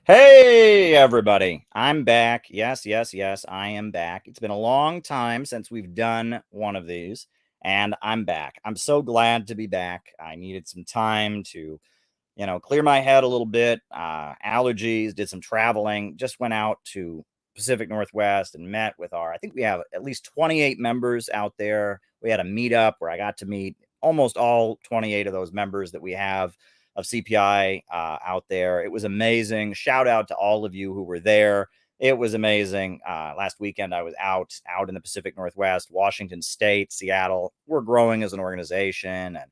Hey, everybody. I'm back. Yes, I am back. It's been a long time since we've done one of these, and I'm back. I'm so glad to be back. I needed some time to, clear my head a little bit. Allergies, did some traveling, just went out to Pacific Northwest and met with I think we have at least 28 members out there. We had a meetup where I got to meet almost all 28 of those members that we have of CPI out there. It was amazing. Shout out to all of you who were there. It was amazing. Last weekend, I was out in the Pacific Northwest, Washington State, Seattle. We're growing as an organization, and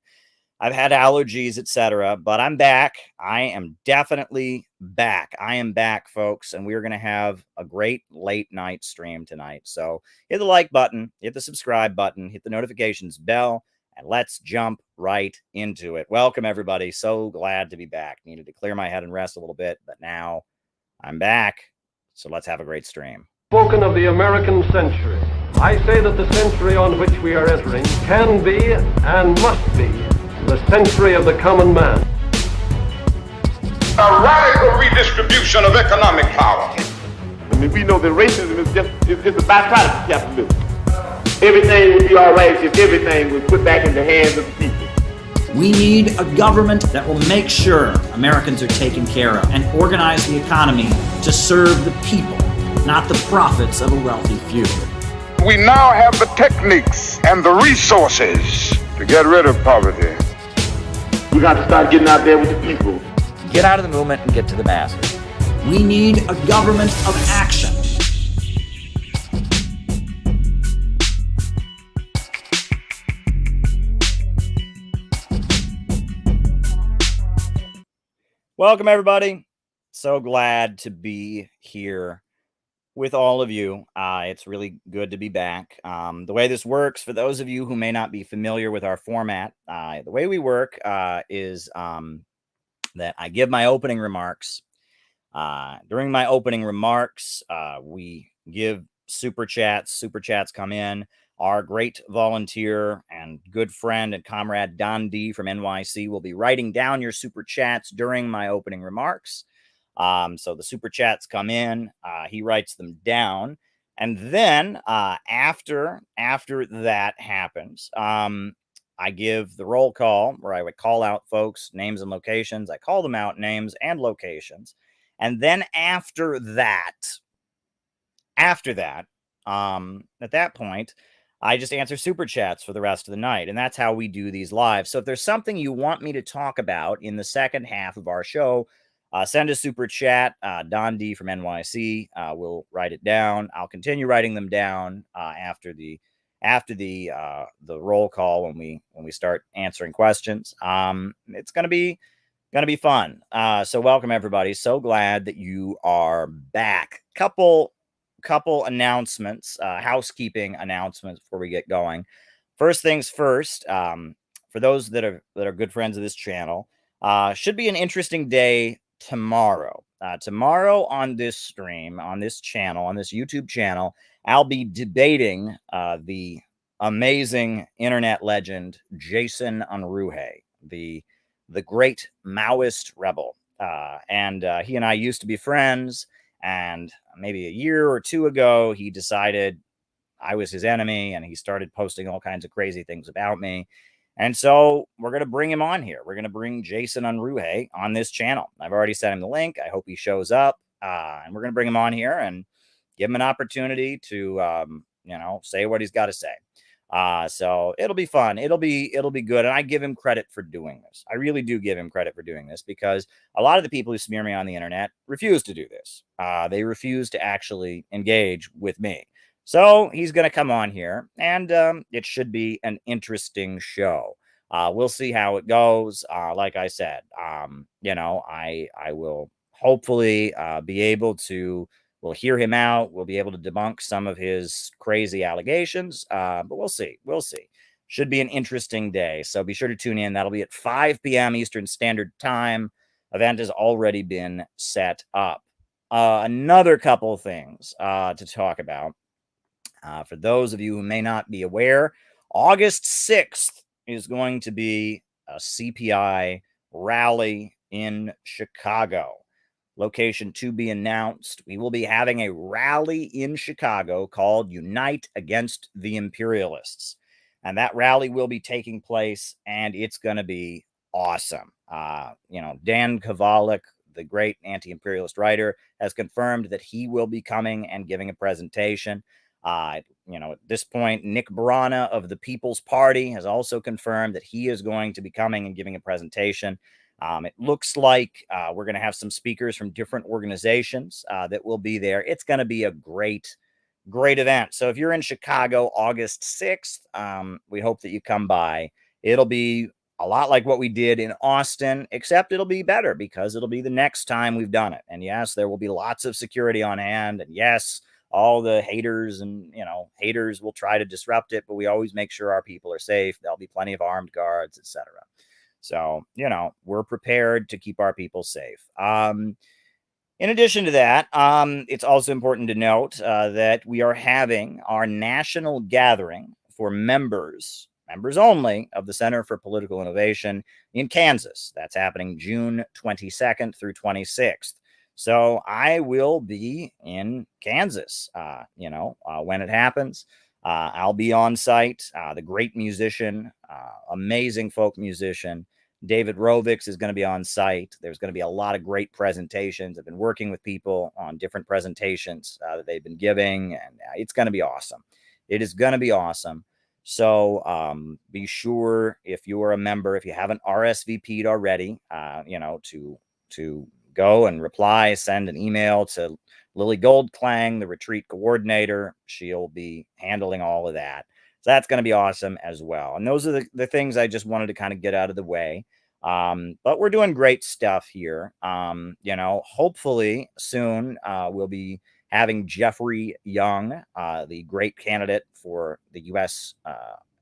I've had allergies, etc. But I'm back. I am definitely back. I am back, folks, and we're going to have a great late night stream tonight. So hit the like button, hit the subscribe button, hit the notifications bell, and let's jump right into it. Welcome, everybody. So glad to be back. Needed to clear my head and rest a little bit, but now I'm back. So let's have a great stream. Spoken of the American century. I say that the century on which we are entering can be and must be the century of the common man. A radical redistribution of economic power. I mean, we know that racism is just a byproduct of capitalism. Everything would be all right if everything was put back in the hands of the people. We need a government that will make sure Americans are taken care of and organize the economy to serve the people, not the profits of a wealthy few. We now have the techniques and the resources to get rid of poverty. We got to start getting out there with the people. Get out of the movement and get to the masses. We need a government of action. Welcome, everybody. So glad to be here with all of you. It's really good to be back. The way this works, for those of you who may not be familiar with our format, the way we work is that I give my opening remarks. During my opening remarks, we give super chats. Super chats come in. Our great volunteer and good friend and comrade Don D from NYC will be writing down your super chats during my opening remarks. So the super chats come in, he writes them down, and then after that happens, I give the roll call where I would call out folks' names and locations. I call them out, names and locations, and then after that, at that point, I just answer super chats for the rest of the night. And that's how we do these live. So if there's something you want me to talk about in the second half of our show, send a super chat. Don D from NYC will write it down. I'll continue writing them down after the roll call when we start answering questions. It's gonna be fun. So welcome, everybody. So glad that you are back. Couple announcements, housekeeping announcements before we get going. First things first, for those that are good friends of this channel, should be an interesting day tomorrow. Tomorrow on this stream, on this channel, on this YouTube channel, I'll be debating the amazing internet legend Jason Unruhe, the great Maoist rebel. And he and I used to be friends. And maybe a year or two ago, he decided I was his enemy, and he started posting all kinds of crazy things about me. And so we're going to bring him on here. We're going to bring Jason Unruhe on this channel. I've already sent him the link. I hope he shows up. And we're going to bring him on here and give him an opportunity to, say what he's got to say. So it'll be fun. It'll be good. And I give him credit for doing this. I really do give him credit for doing this, because a lot of the people who smear me on the internet refuse to do this. They refuse to actually engage with me. So he's going to come on here, and it should be an interesting show. We'll see how it goes. Like I said, I will hopefully be able to. We'll hear him out. We'll be able to debunk some of his crazy allegations, but we'll see. We'll see. Should be an interesting day. So be sure to tune in. That'll be at 5 p.m. Eastern Standard Time. Event has already been set up. Another couple things to talk about. For those of you who may not be aware, August 6th is going to be a CPI rally in Chicago. location to be announced. We will be having a rally in Chicago called Unite Against the Imperialists. And that rally will be taking place, and it's going to be awesome. Dan Kovalik, the great anti-imperialist writer, has confirmed that he will be coming and giving a presentation. At this point, Nick Brana of the People's Party has also confirmed that he is going to be coming and giving a presentation. It looks like we're going to have some speakers from different organizations that will be there. It's going to be a great event. So if you're in Chicago August 6th, we hope that you come by. It'll be a lot like what we did in Austin, except it'll be better because it'll be the next time we've done it. And yes, there will be lots of security on hand. And yes, all the haters and, haters will try to disrupt it, but we always make sure our people are safe. There'll be plenty of armed guards, etc. So, we're prepared to keep our people safe. In addition to that, it's also important to note that we are having our national gathering for members only of the Center for Political Innovation in Kansas. That's happening June 22nd through 26th. So I will be in Kansas, when it happens. I'll be on site. The great musician, amazing folk musician, David Rovix is going to be on site. There's going to be a lot of great presentations. I've been working with people on different presentations that they've been giving, and it's going to be awesome. It is going to be awesome. So be sure, if you are a member, if you haven't RSVP'd already, to go and reply, send an email to Lily Goldklang, the retreat coordinator. She'll be handling all of that. So that's going to be awesome as well. And those are the things I just wanted to kind of get out of the way. But we're doing great stuff here. Hopefully soon we'll be having Jeffrey Young, the great candidate for the U.S.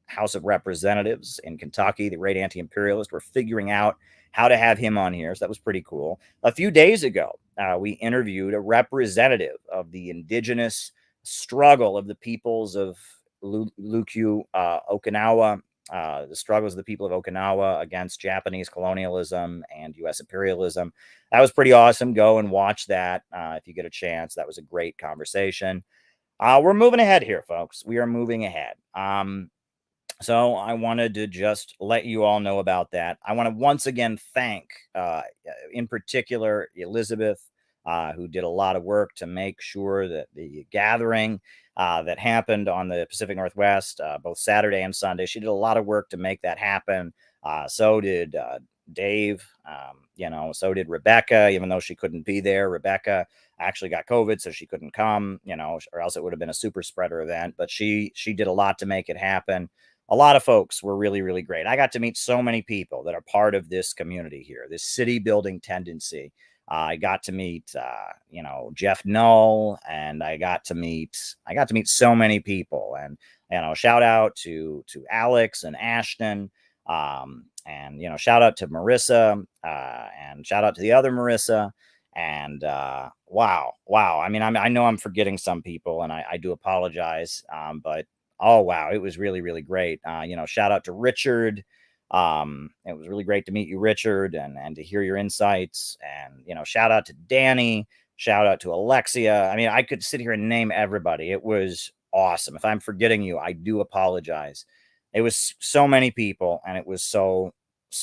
House of Representatives in Kentucky, the great anti-imperialist. We're figuring out how to have him on here. So that was pretty cool. A few days ago, we interviewed a representative of the indigenous struggle of the peoples of Okinawa, the struggles of the people of Okinawa against Japanese colonialism and U.S. imperialism. That was pretty awesome. Go and watch that if you get a chance. That was a great conversation. We're moving ahead here, folks. We are moving ahead. So I wanted to just let you all know about that. I want to once again thank, in particular, Elizabeth, who did a lot of work to make sure that the gathering that happened on the Pacific Northwest, both Saturday and Sunday, she did a lot of work to make that happen. So did Dave, so did Rebecca, even though she couldn't be there. Rebecca actually got COVID, so she couldn't come, or else it would have been a super spreader event. But she did a lot to make it happen. A lot of folks were really, really great. I got to meet so many people that are part of this community here, this city building tendency. I got to meet, Jeff Null, and I got to meet so many people. And shout out to Alex and Ashton, and shout out to Marissa, and shout out to the other Marissa. And wow. I mean, I know I'm forgetting some people, and I do apologize. But oh wow, it was really, really great. Shout out to Richard. It was really great to meet you, Richard, and to hear your insights. And shout out to Danny, shout out to Alexia. I mean, I could sit here and name everybody. It was awesome. If I'm forgetting you, I do apologize. It was so many people, and it was so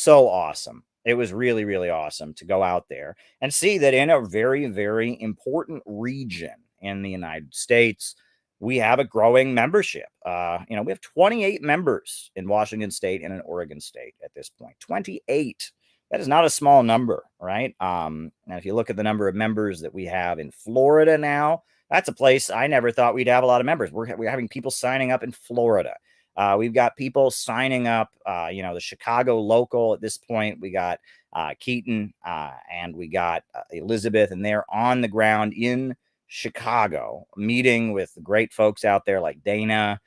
awesome. It was really, really awesome to go out there and see that in a very, very important region in the United States, we have a growing membership. We have 28 members in Washington State and in Oregon State at this point. 28. That is not a small number, right? Now, if you look at the number of members that we have in Florida now, that's a place I never thought we'd have a lot of members. We're having people signing up in Florida. We've got people signing up, the Chicago local at this point. We got Keaton and we got Elizabeth, and they're on the ground in Chicago, meeting with great folks out there like Dana,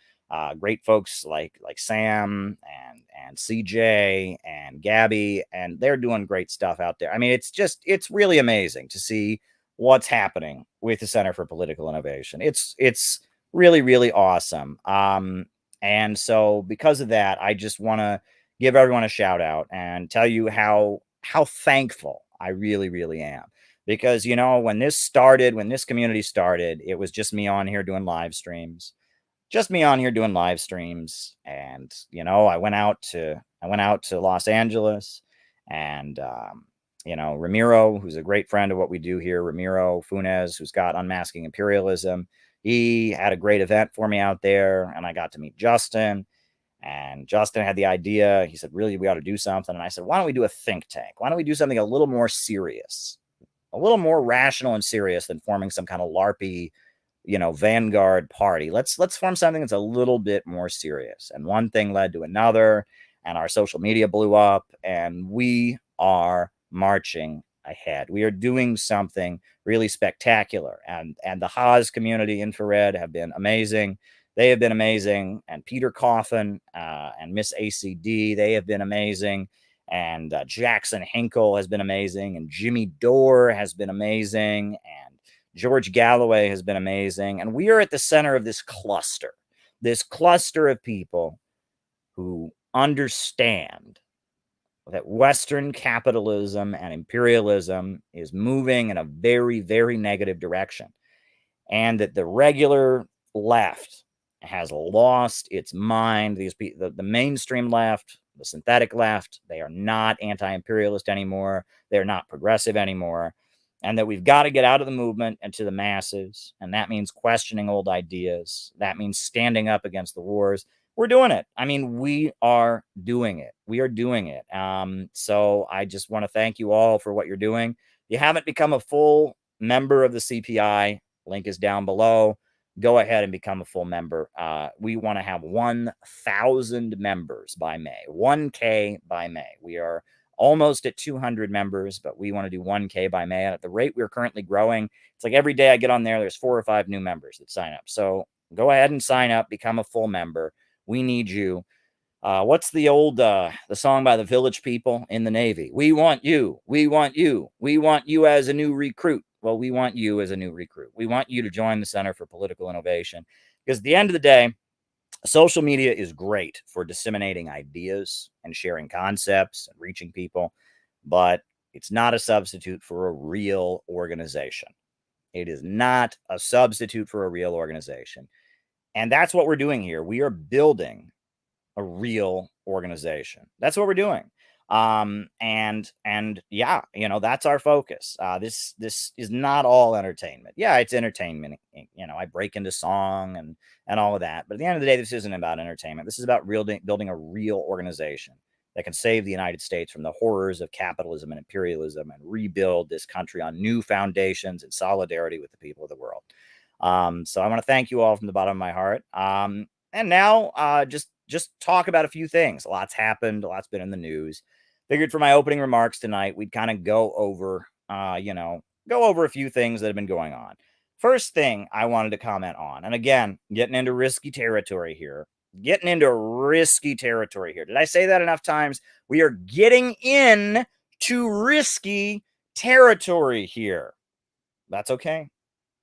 great folks like Sam and CJ and Gabby, and they're doing great stuff out there. I mean, it's really amazing to see what's happening with the Center for Political Innovation. It's really, really awesome. And so because of that, I just want to give everyone a shout out and tell you how thankful I really, really am. because, you know, when this started, when this community started, it was just me on here doing live streams. Just me on here doing live streams. And, you know, I went out to Los Angeles, and you know, Ramiro, who's a great friend of what we do here, Ramiro Funes, who's got Unmasking Imperialism, he had a great event for me out there, and I got to meet Justin. And Justin had the idea. He said, really, we ought to do something. And I said, why don't we do a think tank? Why don't we do something a little more serious, a little more rational and serious than forming some kind of LARPy, you know, vanguard party? Let's form something that's a little bit more serious. And one thing led to another, and our social media blew up, and we are marching ahead. We are doing something really spectacular. And the Haas community, Infrared, have been amazing. They have been amazing. And Peter Coffin and Miss ACD, they have been amazing. And Jackson Hinkle has been amazing. And Jimmy Dore has been amazing. And George Galloway has been amazing. And we are at the center of this cluster of people who understand that Western capitalism and imperialism is moving in a very, very negative direction, and that the regular left has lost its mind. The mainstream left, the synthetic left, they are not anti-imperialist anymore. They're not progressive anymore. And that we've got to get out of the movement and to the masses. And that means questioning old ideas. That means standing up against the wars. We're doing it. I mean, we are doing it. We are doing it. So I just want to thank you all for what you're doing. If you haven't become a full member of the CPI, link is down below. Go ahead and become a full member. We want to have 1,000 members by May, 1K by May. We are almost at 200 members, but we want to do 1K by May. And at the rate we're currently growing, it's like every day I get on there's 4 or 5 new members that sign up. So go ahead and sign up, become a full member. We need you. What's the old the song by the Village People in the Navy? We want you. We want you. We want you as a new recruit. Well, we want you as a new recruit. We want you to join the Center for Political Innovation, because at the end of the day, social media is great for disseminating ideas and sharing concepts and reaching people, but it's not a substitute for a real organization. It is not a substitute for a real organization. And that's what we're doing here. We are building a real organization. That's what we're doing. And yeah, you know, that's our focus. This is not all entertainment. Yeah, it's entertainment. You know, I break into song and all of that. But at the end of the day, this isn't about entertainment. This is about building a real organization that can save the United States from the horrors of capitalism and imperialism and rebuild this country on new foundations in solidarity with the people of the world. So I want to thank you all from the bottom of my heart. And now just talk about a few things. A lot's happened. A lot's been in the news. Figured for my opening remarks tonight, we'd kind of go over a few things that have been going on. First thing I wanted to comment on, and again, getting into risky territory here. Did I say that enough times? We are getting in to risky territory here. That's okay.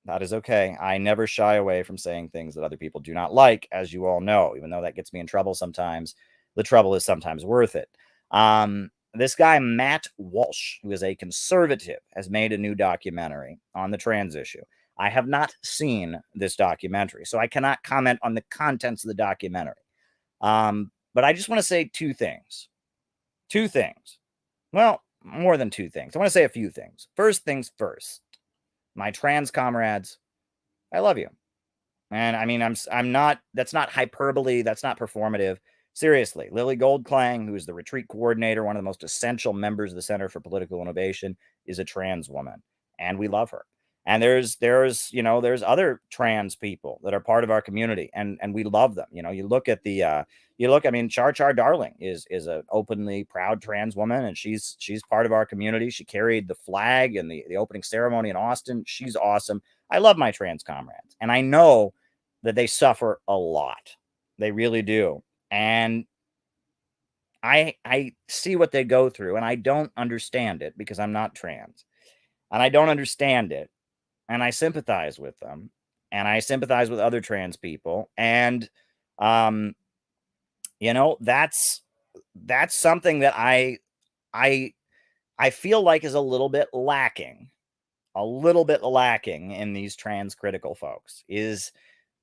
That is okay. I never shy away from saying things that other people do not like, as you all know, even though that gets me in trouble sometimes. The trouble is sometimes worth it. This guy, Matt Walsh, who is a conservative, has made a new documentary on the trans issue. I have not seen this documentary, so I cannot comment on the contents of the documentary. But I just want to say two things. Well, more than two things. I want to say a few things. First things first. My trans comrades, I love you. And I mean, I'm not, that's not hyperbole. That's not performative. Seriously, Lily Goldklang, who is the retreat coordinator, one of the most essential members of the Center for Political Innovation, is a trans woman, and we love her. And there's other trans people that are part of our community, and we love them. You know, I mean, Char Char Darling is an openly proud trans woman, and she's part of our community. She carried the flag in the opening ceremony in Austin. She's awesome. I love my trans comrades, and I know that they suffer a lot. They really do. And I see what they go through, and I don't understand it because I'm not trans, and I don't understand it, and I sympathize with them, and I sympathize with other trans people, and you know, that's something that I feel like is a little bit lacking a little bit lacking in these trans critical folks is,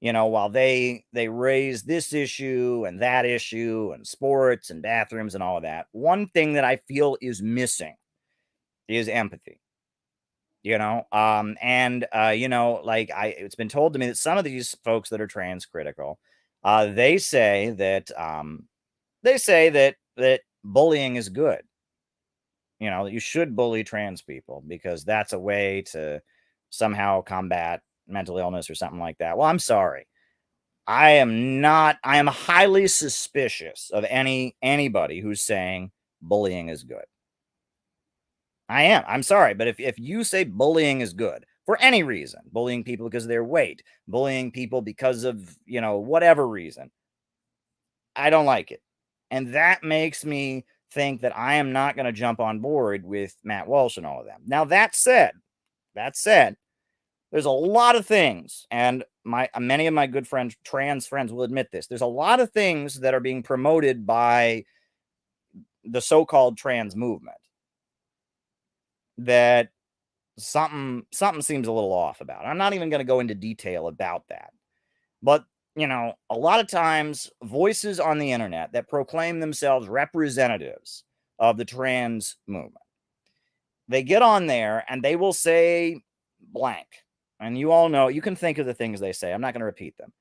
while they raise this issue and that issue and sports and bathrooms and all of that, one thing that I feel is missing is empathy. It's been told to me that some of these folks that are trans critical, they say that bullying is good. That you should bully trans people because that's a way to somehow combat mental illness or something like that. Well, I'm sorry. I am highly suspicious of anybody who's saying bullying is good. I am. I'm sorry, but if you say bullying is good for any reason, bullying people because of their weight, bullying people because of, whatever reason, I don't like it. And that makes me think that I am not going to jump on board with Matt Walsh and all of them. Now, that said, there's a lot of things, and many of my good friends, trans friends, will admit this. There's a lot of things that are being promoted by the so-called trans movement that something seems a little off about. I'm not even going to go into detail about that. But, a lot of times voices on the internet that proclaim themselves representatives of the trans movement, they get on there and they will say blank. And you all know, you can think of the things they say. I'm not going to repeat them.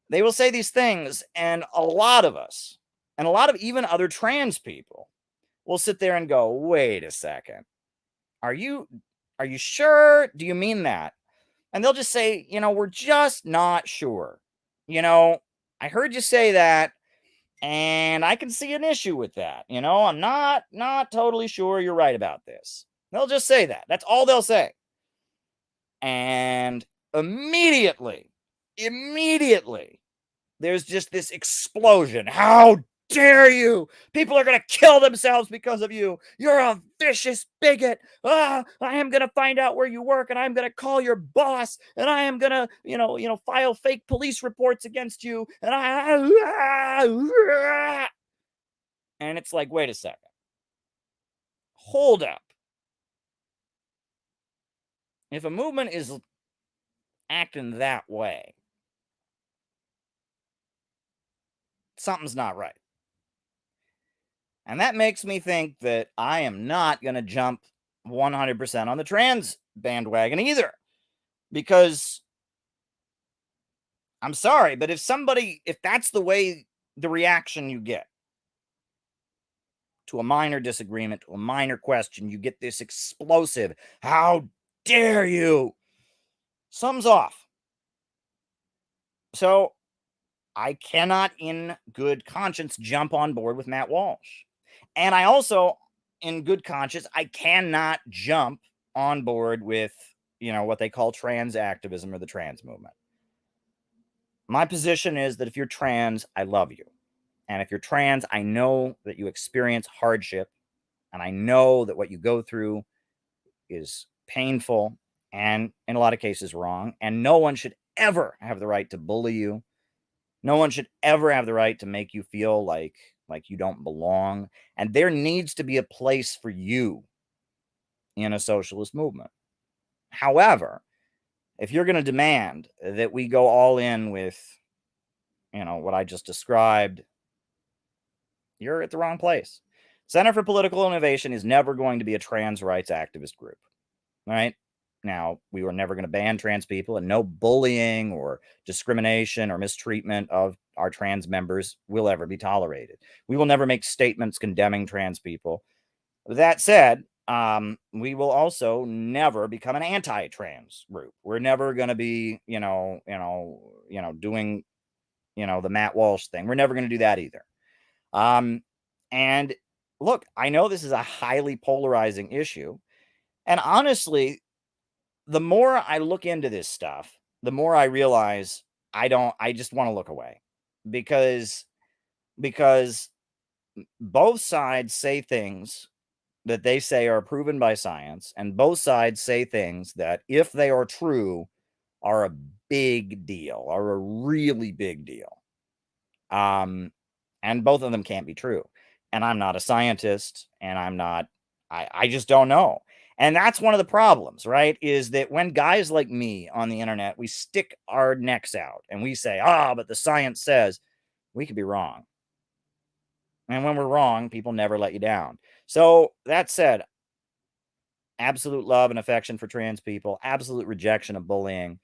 They will say these things, and a lot of us, and a lot of even other trans people, will sit there and go, wait a second. Are you sure? Do you mean that? And they'll just say, we're just not sure. I heard you say that, and I can see an issue with that. I'm not totally sure you're right about this. They'll just say that. That's all they'll say. And immediately, there's just this explosion. How dare you? People are going to kill themselves because of you. You're a vicious bigot. I am going to find out where you work, and I'm going to call your boss, and I am going to, file fake police reports against you. And and it's like, wait a second. Hold up. If a movement is acting that way, something's not right. And that makes me think that I am not going to jump 100% on the trans bandwagon either. Because I'm sorry, but if that's the reaction you get to a minor disagreement, to a minor question, you get this explosive, how dare you? Something's off. So I cannot in good conscience jump on board with Matt Walsh. And I also, in good conscience, I cannot jump on board with, what they call trans activism or the trans movement. My position is that if you're trans, I love you. And if you're trans, I know that you experience hardship. And I know that what you go through is painful and in a lot of cases wrong. And no one should ever have the right to bully you. No one should ever have the right to make you feel like you don't belong. And there needs to be a place for you in a socialist movement. However, if you're going to demand that we go all in with, what I just described, you're at the wrong place. Center for Political Innovation is never going to be a trans rights activist group. All right? Now, we were never going to ban trans people, and no bullying or discrimination or mistreatment of our trans members will ever be tolerated. We will never make statements condemning trans people. That said, we will also never become an anti-trans group. We're never going to be, doing, the Matt Walsh thing. We're never going to do that either. And look, I know this is a highly polarizing issue, and honestly, the more I look into this stuff, the more I realize I just want to look away because both sides say things that they say are proven by science, and both sides say things that, if they are true, are a big deal, are a really big deal. And both of them can't be true. And I'm not a scientist, and I just don't know. And that's one of the problems, right? Is that when guys like me on the internet, we stick our necks out and we say, but the science says, we could be wrong. And when we're wrong, people never let you down. So that said, absolute love and affection for trans people, absolute rejection of bullying.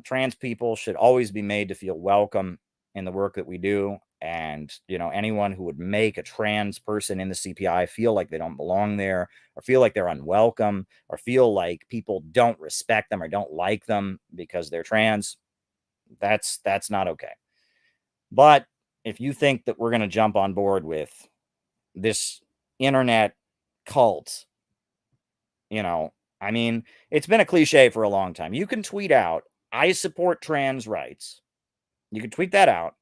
Trans people should always be made to feel welcome in the work that we do. And, anyone who would make a trans person in the CPI feel like they don't belong there, or feel like they're unwelcome, or feel like people don't respect them or don't like them because they're trans, that's not okay. But if you think that we're going to jump on board with this internet cult, it's been a cliche for a long time. You can tweet out, I support trans rights. You can tweet that out.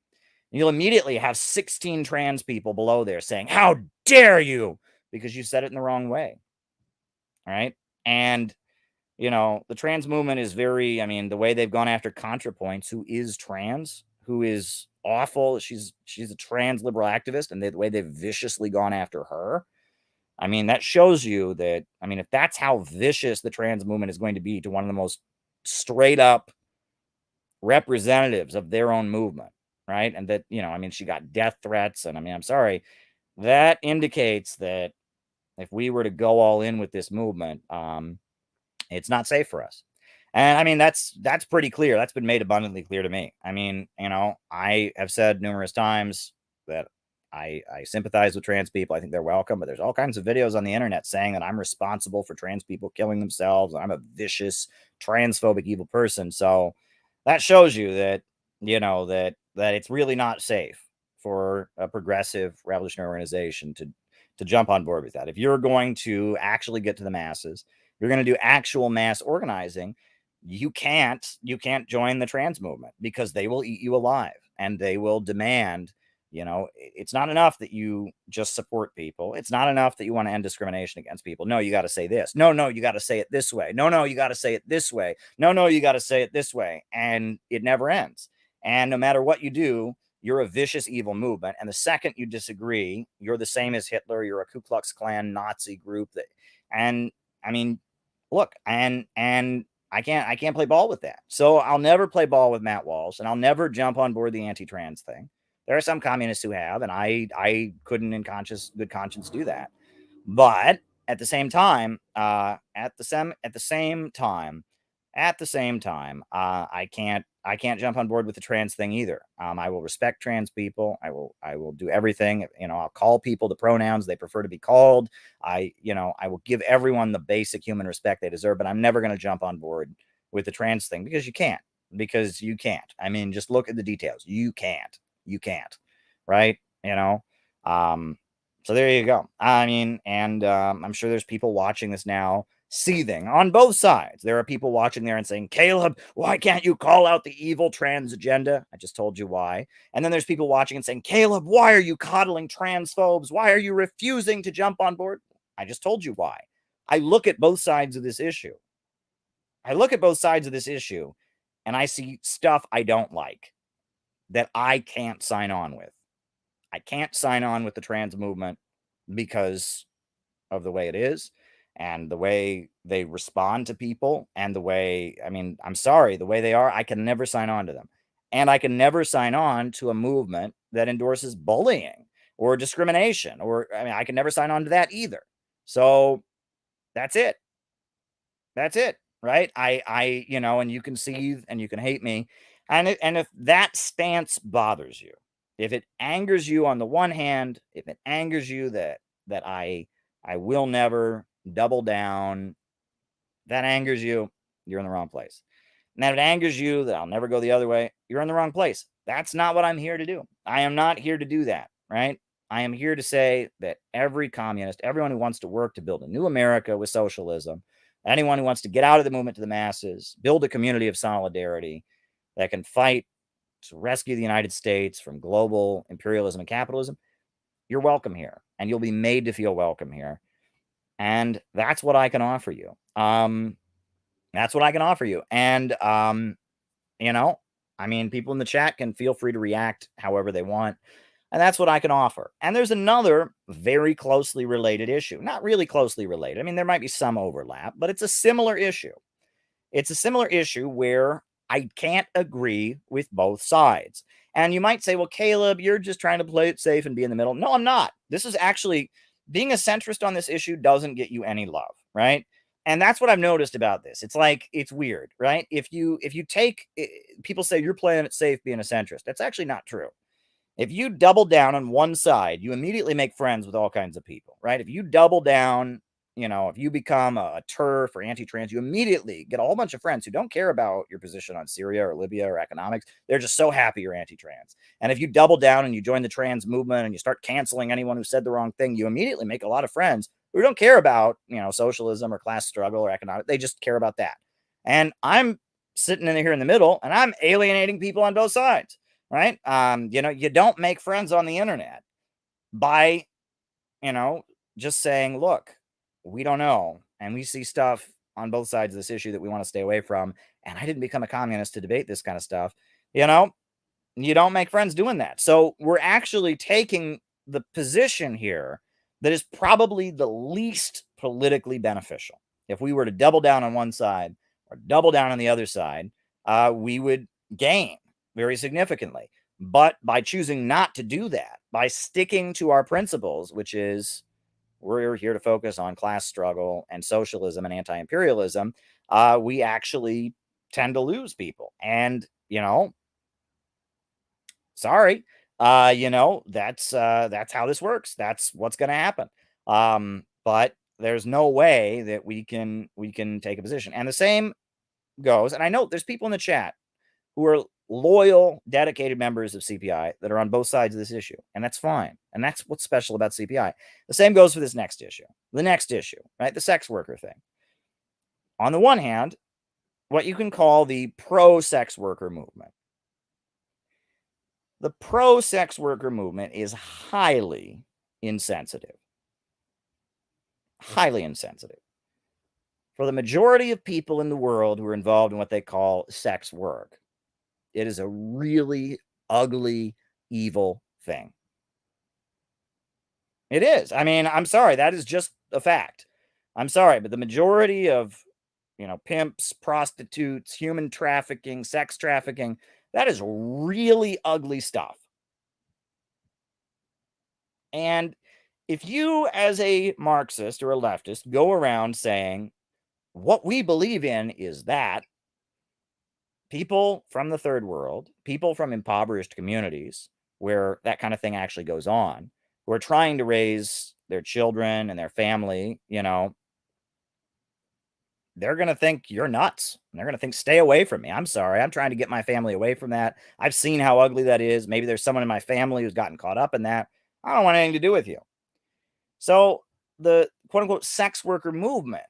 And you'll immediately have 16 trans people below there saying, how dare you? Because you said it in the wrong way. All right. And, the trans movement is very, the way they've gone after ContraPoints, who is trans, who is awful. She's a trans liberal activist, and the way they've viciously gone after her. That shows you that, if that's how vicious the trans movement is going to be to one of the most straight up representatives of their own movement, right? And that, she got death threats. And I'm sorry, that indicates that if we were to go all in with this movement, it's not safe for us. And that's pretty clear. That's been made abundantly clear to me. I have said numerous times that I sympathize with trans people. I think they're welcome, but there's all kinds of videos on the internet saying that I'm responsible for trans people killing themselves. I'm a vicious, transphobic, evil person. So that shows you that, that it's really not safe for a progressive revolutionary organization to jump on board with that. If you're going to actually get to the masses, you're going to do actual mass organizing, you can't join the trans movement, because they will eat you alive, and they will demand, it's not enough that you just support people. It's not enough that you want to end discrimination against people. No, you got to say this. No, you got to say it this way. No, you got to say it this way. No, you got to say it this way. And it never ends. And no matter what you do, you're a vicious, evil movement. And the second you disagree, you're the same as Hitler. You're a Ku Klux Klan Nazi group look, and I can't play ball with that. So I'll never play ball with Matt Walsh, and I'll never jump on board the anti-trans thing. There are some communists who have, and I couldn't in good conscience do that. But at the same time, I can't jump on board with the trans thing either. I will respect trans people. I will do everything. I'll call people the pronouns they prefer to be called. I will give everyone the basic human respect they deserve, but I'm never going to jump on board with the trans thing, because you can't. Just look at the details. You can't, right? So there you go. I'm sure there's people watching this now seething on both sides. There are people watching there and saying, Caleb, why can't you call out the evil trans agenda? I just told you why. And then there's people watching and saying, Caleb, why are you coddling transphobes? Why are you refusing to jump on board? I just told you why. I look at both sides of this issue. And I see stuff I don't like that I can't sign on with. I can't sign on with the trans movement because of the way it is, and the way they respond to people, and the way, I'm sorry, the way they are. I can never sign on to them. And I can never sign on to a movement that endorses bullying or discrimination, or I can never sign on to that either. So that's it. Right? And you can seethe and you can hate me. And if that stance bothers you, if it angers you on the one hand, if it angers you that I will never double down, that angers you, you're in the wrong place. And if it angers you that I'll never go the other way, you're in the wrong place. That's not what I'm here to do. I am not here to do that, right? I am here to say that every communist, everyone who wants to work to build a new America with socialism, anyone who wants to get out of the movement to the masses, build a community of solidarity that can fight to rescue the United States from global imperialism and capitalism, you're welcome here, and you'll be made to feel welcome here. And that's what I can offer you. And people in the chat can feel free to react however they want. And that's what I can offer. And there's another very closely related issue. Not really closely related. I mean, there might be some overlap, but it's a similar issue. It's a similar issue where I can't agree with both sides. And you might say, well, Caleb, you're just trying to play it safe and be in the middle. No, I'm not. This is actually, being a centrist on this issue doesn't get you any love, right? And that's what I've noticed about this. It's like, it's weird, right? If you take, people say you're playing it safe being a centrist. That's actually not true. If you double down on one side, you immediately make friends with all kinds of people, right? If you double down, if you become a TERF or anti-trans, you immediately get a whole bunch of friends who don't care about your position on Syria or Libya or economics. They're just so happy you're anti-trans. And if you double down and you join the trans movement and you start canceling anyone who said the wrong thing, you immediately make a lot of friends who don't care about, socialism or class struggle or economic. They just care about that. And I'm sitting in here in the middle and I'm alienating people on both sides. Right? You don't make friends on the internet by, just saying, look, we don't know. And we see stuff on both sides of this issue that we want to stay away from. And I didn't become a communist to debate this kind of stuff. You don't make friends doing that. So we're actually taking the position here that is probably the least politically beneficial. If we were to double down on one side or double down on the other side, we would gain very significantly. But by choosing not to do that, by sticking to our principles, which is we're here to focus on class struggle and socialism and anti-imperialism, we actually tend to lose people. And, sorry, that's how this works. That's what's going to happen. But there's no way that we can take a position. And the same goes, and I know there's people in the chat who are loyal, dedicated members of CPI that are on both sides of this issue. And that's fine. And that's what's special about CPI. The same goes for this next issue. The next issue, right? The sex worker thing. On the one hand, what you can call the pro-sex worker movement. The pro-sex worker movement is highly insensitive. Highly insensitive. For the majority of people in the world who are involved in what they call sex work, it is a really ugly, evil thing. It is. I mean, I'm sorry. That is just a fact. I'm sorry, but the majority of, pimps, prostitutes, human trafficking, sex trafficking, that is really ugly stuff. And if you, as a Marxist or a leftist, go around saying, what we believe in is that, people from the third world, people from impoverished communities where that kind of thing actually goes on, who are trying to raise their children and their family, they're going to think you're nuts. And they're going to think, stay away from me. I'm sorry. I'm trying to get my family away from that. I've seen how ugly that is. Maybe there's someone in my family who's gotten caught up in that. I don't want anything to do with you. So the quote unquote sex worker movement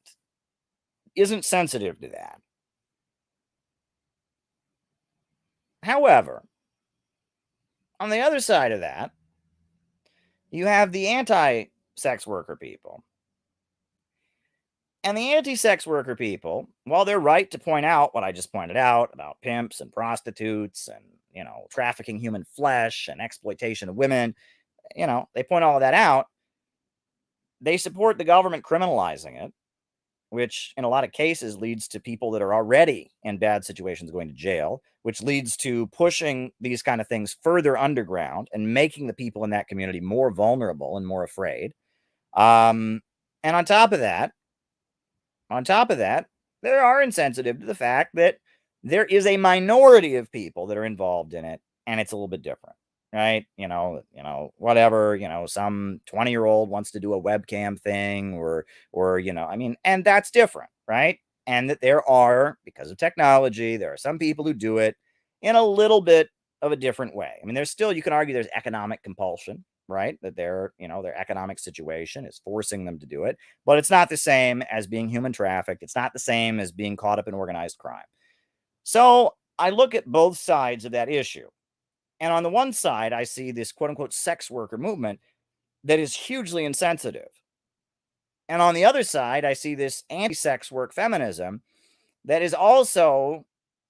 isn't sensitive to that. However, on the other side of that, you have the anti-sex worker people. And the anti-sex worker people, while they're right to point out what I just pointed out about pimps and prostitutes and, trafficking human flesh and exploitation of women, they point all of that out. They support the government criminalizing it, which in a lot of cases leads to people that are already in bad situations going to jail, which leads to pushing these kind of things further underground and making the people in that community more vulnerable and more afraid. And on top of that, they are insensitive to the fact that there is a minority of people that are involved in it, and it's a little bit different. Right? Whatever, some 20-year-old wants to do a webcam thing or, and that's different, right? And that there are, because of technology, there are some people who do it in a little bit of a different way. I mean, there's still, you can argue there's economic compulsion, right? That their economic situation is forcing them to do it, but it's not the same as being human trafficked. It's not the same as being caught up in organized crime. So I look at both sides of that issue. And on the one side, I see this quote unquote sex worker movement that is hugely insensitive. And on the other side, I see this anti-sex work feminism that is also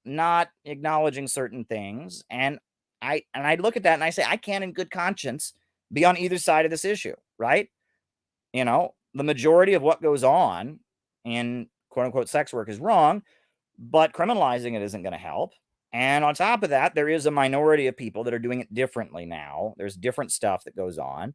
not acknowledging certain things and I look at that and I say, I can't in good conscience be on either side of this issue, right? You know, the majority of what goes on in quote unquote sex work is wrong, but criminalizing it isn't going to help. And on top of that, there is a minority of people that are doing it differently now. There's different stuff that goes on.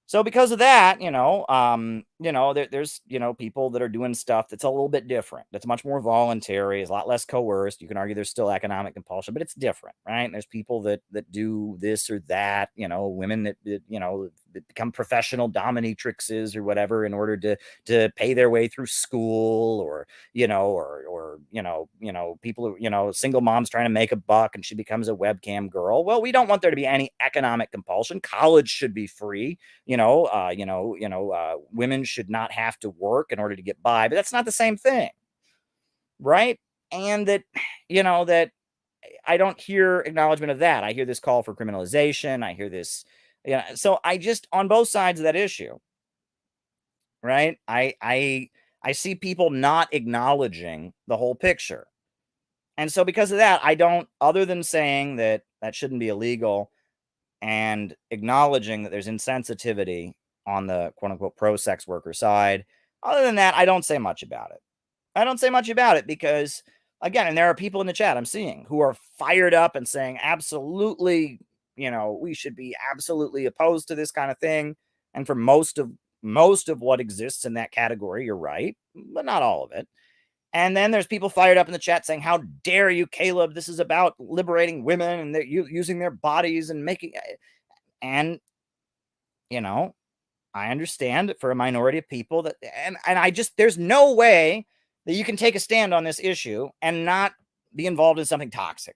So because of that, there's, people that are doing stuff that's a little bit different. That's much more voluntary, is a lot less coerced. You can argue there's still economic compulsion, but it's different, right? And there's people that do this or that, women that become professional dominatrixes or whatever in order to pay their way through school, or people who, single moms trying to make a buck and she becomes a webcam girl. Well, we don't want there to be any economic compulsion. College should be free. Women should not have to work in order to get by, but that's not the same thing, right? And that I don't hear acknowledgement of that. I hear this call for criminalization. I hear this, so I just, on both sides of that issue, right? I see people not acknowledging the whole picture. And so because of that, I don't, other than saying that shouldn't be illegal, and acknowledging that there's insensitivity on the quote unquote pro sex worker side, other than that, I don't say much about it. I don't say much about it because, again, and there are people in the chat I'm seeing who are fired up and saying, absolutely, we should be absolutely opposed to this kind of thing. And for most of what exists in that category, you're right, but not all of it. And then there's people fired up in the chat saying, how dare you, Caleb? This is about liberating women and they're using their bodies and making. And, I understand that for a minority of people that, and I just, there's no way that you can take a stand on this issue and not be involved in something toxic.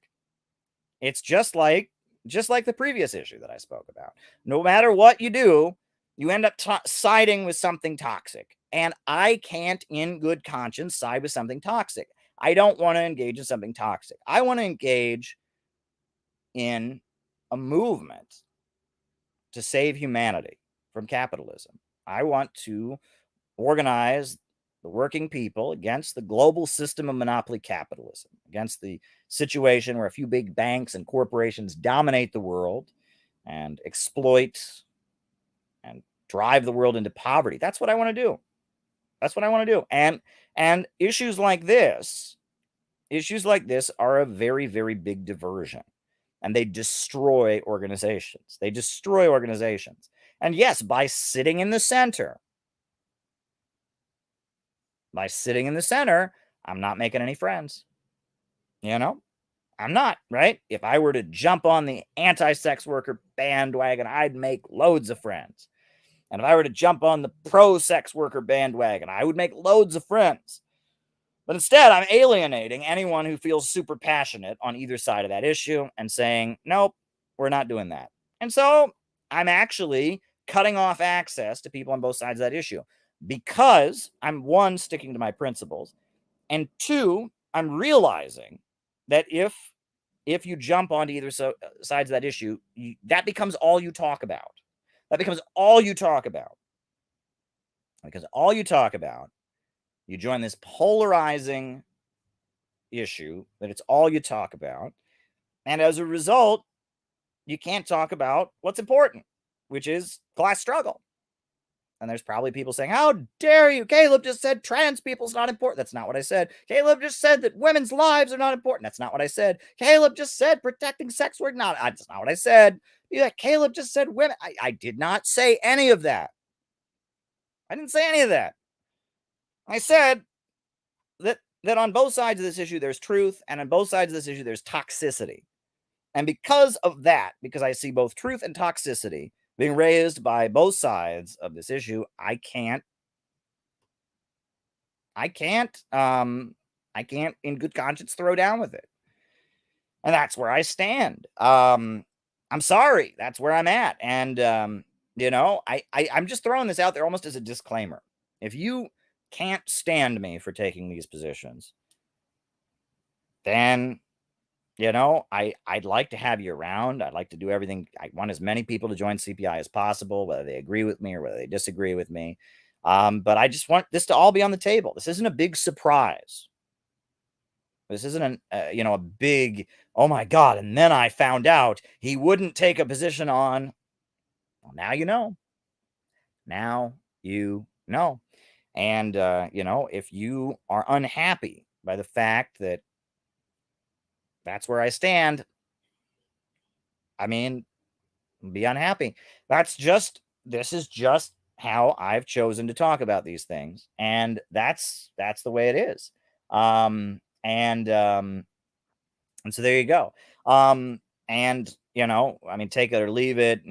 It's just like the previous issue that I spoke about. No matter what you do, you end up siding with something toxic. And I can't, in good conscience, side with something toxic. I don't want to engage in something toxic. I want to engage in a movement to save humanity from capitalism. I want to organize the working people against the global system of monopoly capitalism, against the situation where a few big banks and corporations dominate the world and exploit and drive the world into poverty. That's what I want to do. That's what I want to do. And issues like this are a very, very big diversion. And they destroy organizations. And yes, by sitting in the center, I'm not making any friends. I'm not, right? If I were to jump on the anti-sex worker bandwagon, I'd make loads of friends. And if I were to jump on the pro-sex worker bandwagon, I would make loads of friends. But instead, I'm alienating anyone who feels super passionate on either side of that issue and saying, nope, we're not doing that. And so I'm actually cutting off access to people on both sides of that issue because I'm, one, sticking to my principles, and two, I'm realizing that if you jump onto either sides of that issue, that becomes all you talk about. Because all you talk about, you join this polarizing issue that it's all you talk about. And as a result, you can't talk about what's important, which is class struggle. And there's probably people saying, how dare you? Caleb just said trans people's not important. That's not what I said. Caleb just said that women's lives are not important. That's not what I said. Caleb just said protecting sex work. That's not what I said. Yeah, Caleb just said women. I did not say any of that. I didn't say any of that. I said that on both sides of this issue, there's truth. And on both sides of this issue, there's toxicity. And because of that, because I see both truth and toxicity being raised by both sides of this issue, I can't in good conscience throw down with it. And that's where I stand. I'm sorry. That's where I'm at. And, I'm just throwing this out there almost as a disclaimer. If you can't stand me for taking these positions, then, I'd like to have you around. I'd like to do everything. I want as many people to join CPI as possible, whether they agree with me or whether they disagree with me. But I just want this to all be on the table. This isn't a big surprise. This isn't a big, oh my God, and then I found out he wouldn't take a position on. Well, now you know. Now you know. And, if you are unhappy by the fact that that's where I stand, I mean, be unhappy. This is just how I've chosen to talk about these things. And that's the way it is. And so there you go. And take it or leave it,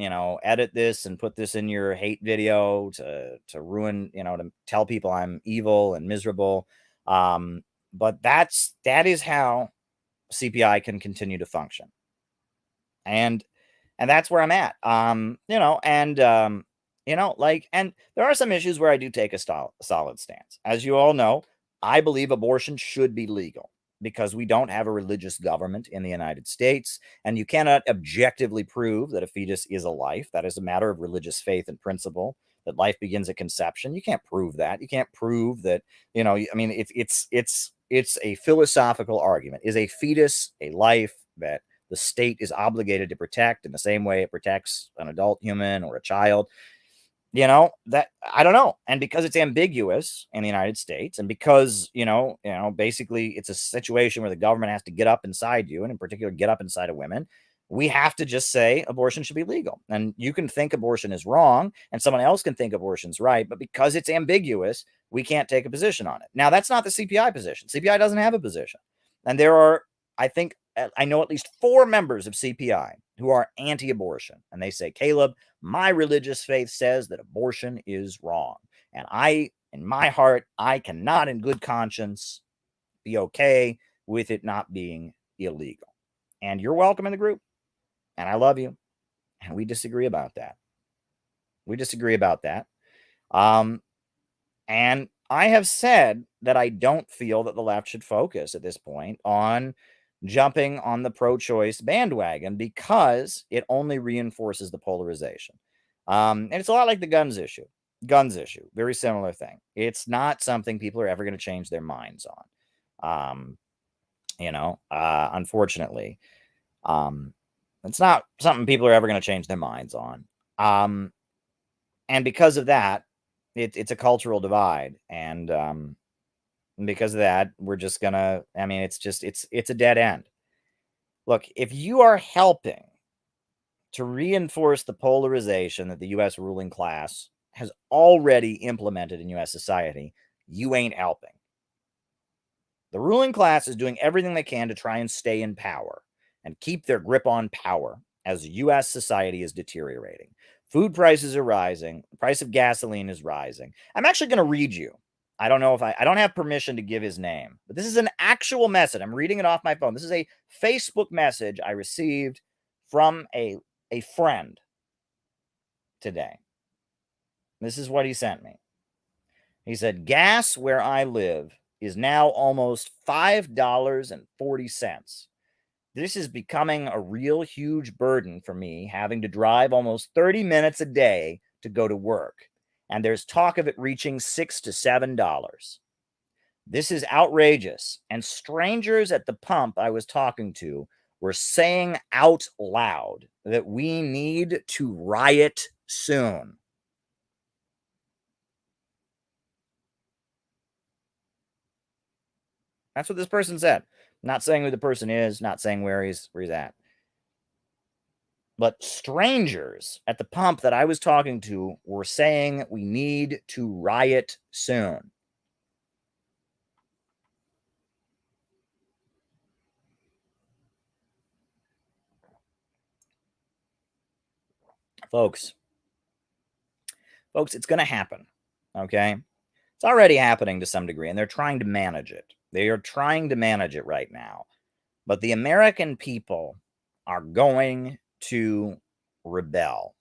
edit this and put this in your hate video to ruin, to tell people I'm evil and miserable. But that is how CPI can continue to function. And that's where I'm at. And there are some issues where I do take a solid stance. As you all know, I believe abortion should be legal because we don't have a religious government in the United States, and you cannot objectively prove that a fetus is a life. That is a matter of religious faith and principle, that life begins at conception. You can't prove that. You can't prove that, it's a philosophical argument. Is a fetus a life that the state is obligated to protect in the same way it protects an adult human or a child? That I don't know. And because it's ambiguous in the United States, and because, basically it's a situation where the government has to get up inside you, and in particular, get up inside of women, we have to just say abortion should be legal. And you can think abortion is wrong, and someone else can think abortion's right. But because it's ambiguous, we can't take a position on it. Now, that's not the CPI position. CPI doesn't have a position. And there are, I know at least 4 members of CPI who are anti-abortion. And they say, Caleb, my religious faith says that abortion is wrong. And in my heart, I cannot in good conscience be okay with it not being illegal. And you're welcome in the group. And I love you. And we disagree about that. And I have said that I don't feel that the left should focus at this point on jumping on the pro-choice bandwagon because it only reinforces the polarization. And it's a lot like the guns issue. Very similar thing. It's not something people are ever going to change their minds on. Unfortunately, it's not something people are ever going to change their minds on. And because of that, it's a cultural divide. And because of that, we're just gonna, it's a dead end. Look, if you are helping to reinforce the polarization that the U.S. ruling class has already implemented in U.S. society, you ain't helping. The ruling class is doing everything they can to try and stay in power and keep their grip on power as U.S. society is deteriorating. Food prices are rising. The price of gasoline is rising. I'm actually going to read you. I don't know if I don't have permission to give his name, but this is an actual message. I'm reading it off my phone. This is a Facebook message I received from a friend today. This is what he sent me. He said, gas where I live is now almost $5.40. This is becoming a real huge burden for me, having to drive almost 30 minutes a day to go to work. And there's talk of it reaching $6 to $7. This is outrageous. And strangers at the pump I was talking to were saying out loud that we need to riot soon. That's what this person said. Not saying who the person is, not saying where he's at. But strangers at the pump that I was talking to were saying we need to riot soon. Folks, it's going to happen, okay? It's already happening to some degree, and they're trying to manage it. They are trying to manage it right now. But the American people are going to rebel.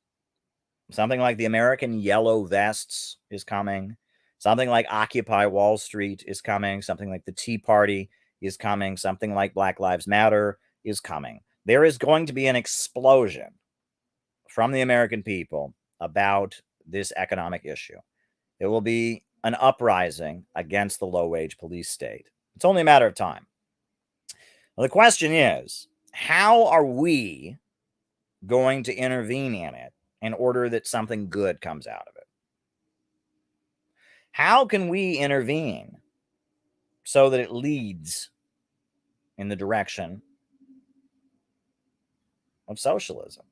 Something like the American Yellow Vests is coming. Something like Occupy Wall Street is coming. Something like the Tea Party is coming. Something like Black Lives Matter is coming. There is going to be an explosion from the American people about this economic issue. There will be an uprising against the low-wage police state. It's only a matter of time. Well, the question is, how are we going to intervene in it in order that something good comes out of it? How can we intervene so that it leads in the direction of socialism?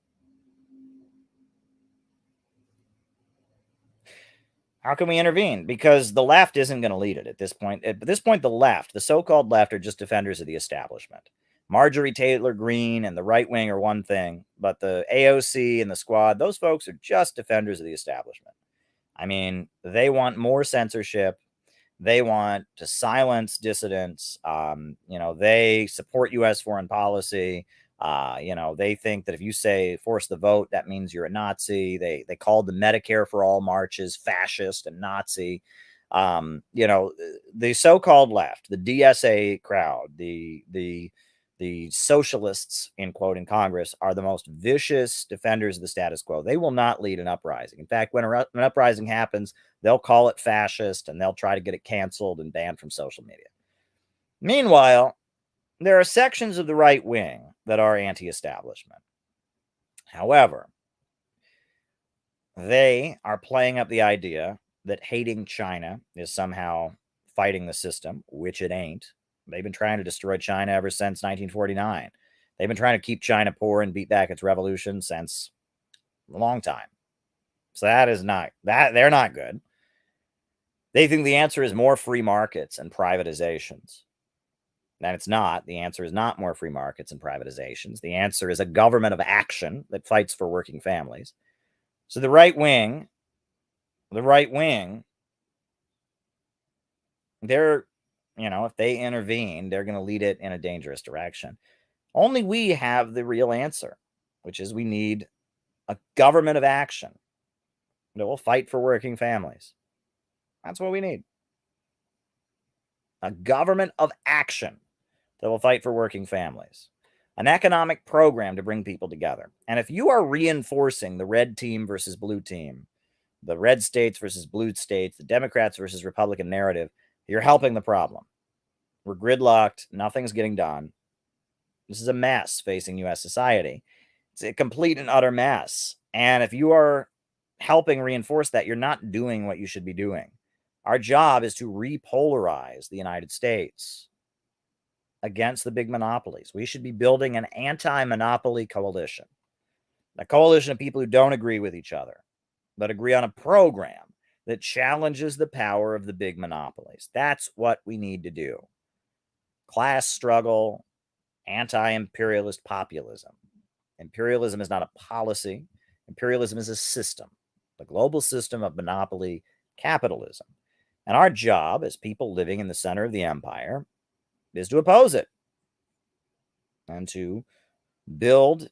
How can we intervene? Because the left isn't going to lead it at this point. At this point, the left, the so-called left, are just defenders of the establishment. Marjorie Taylor Greene and the right wing are one thing, but the AOC and the squad, those folks are just defenders of the establishment. I mean, they want more censorship. They want to silence dissidents. They support U.S. foreign policy. They think that if you say force the vote, that means you're a Nazi. They called the Medicare for All marches fascist and Nazi. The so-called left, the DSA crowd, the socialists, in quote, in Congress, are the most vicious defenders of the status quo. They will not lead an uprising. In fact, when an uprising happens, they'll call it fascist and they'll try to get it canceled and banned from social media. Meanwhile, there are sections of the right wing that are anti-establishment. However, they are playing up the idea that hating China is somehow fighting the system, which it ain't. They've been trying to destroy China ever since 1949. They've been trying to keep China poor and beat back its revolution since a long time. So they're not good. They think the answer is more free markets and privatizations. And it's not. The answer is not more free markets and privatizations. The answer is a government of action that fights for working families. So the right wing, they're, if they intervene, they're going to lead it in a dangerous direction. Only we have the real answer, which is we need a government of action that will fight for working families. That's what we need. A government of action that will fight for working families. An economic program to bring people together. And if you are reinforcing the red team versus blue team, the red states versus blue states, the Democrats versus Republican narrative, you're helping the problem. We're gridlocked. Nothing's getting done. This is a mess facing U.S. society. It's a complete and utter mess. And if you are helping reinforce that, you're not doing what you should be doing. Our job is to repolarize the United States against the big monopolies. We should be building an anti-monopoly coalition. A coalition of people who don't agree with each other, but agree on a program that challenges the power of the big monopolies. That's what we need to do. Class struggle, anti-imperialist populism. Imperialism is not a policy. Imperialism is a system, the global system of monopoly capitalism. And our job as people living in the center of the empire is to oppose it and to build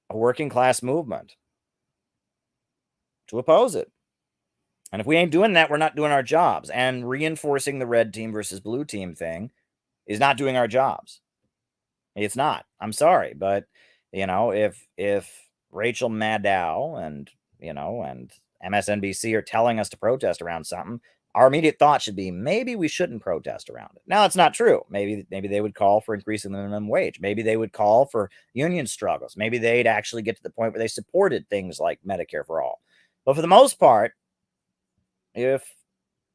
a working class movement to oppose it. And if we ain't doing that, we're not doing our jobs. And reinforcing the red team versus blue team thing is not doing our jobs. It's not. I'm sorry, but if Rachel Maddow and MSNBC are telling us to protest around something, our immediate thought should be maybe we shouldn't protest around it. Now, it's not true. Maybe they would call for increasing the minimum wage. Maybe they would call for union struggles. Maybe they'd actually get to the point where they supported things like Medicare for all. But for the most part, if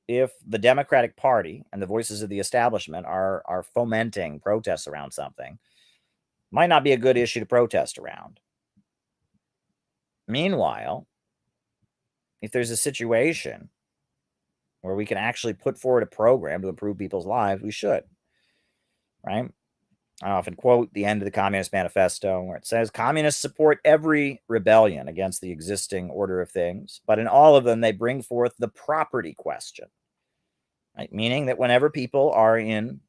the Democratic Party and the voices of the establishment are fomenting protests around something, it might not be a good issue to protest around. Meanwhile, if there's a situation where we can actually put forward a program to improve people's lives, we should, right? I often quote the end of the Communist Manifesto where it says, communists support every rebellion against the existing order of things, but in all of them, they bring forth the property question, right? Meaning that whenever people are in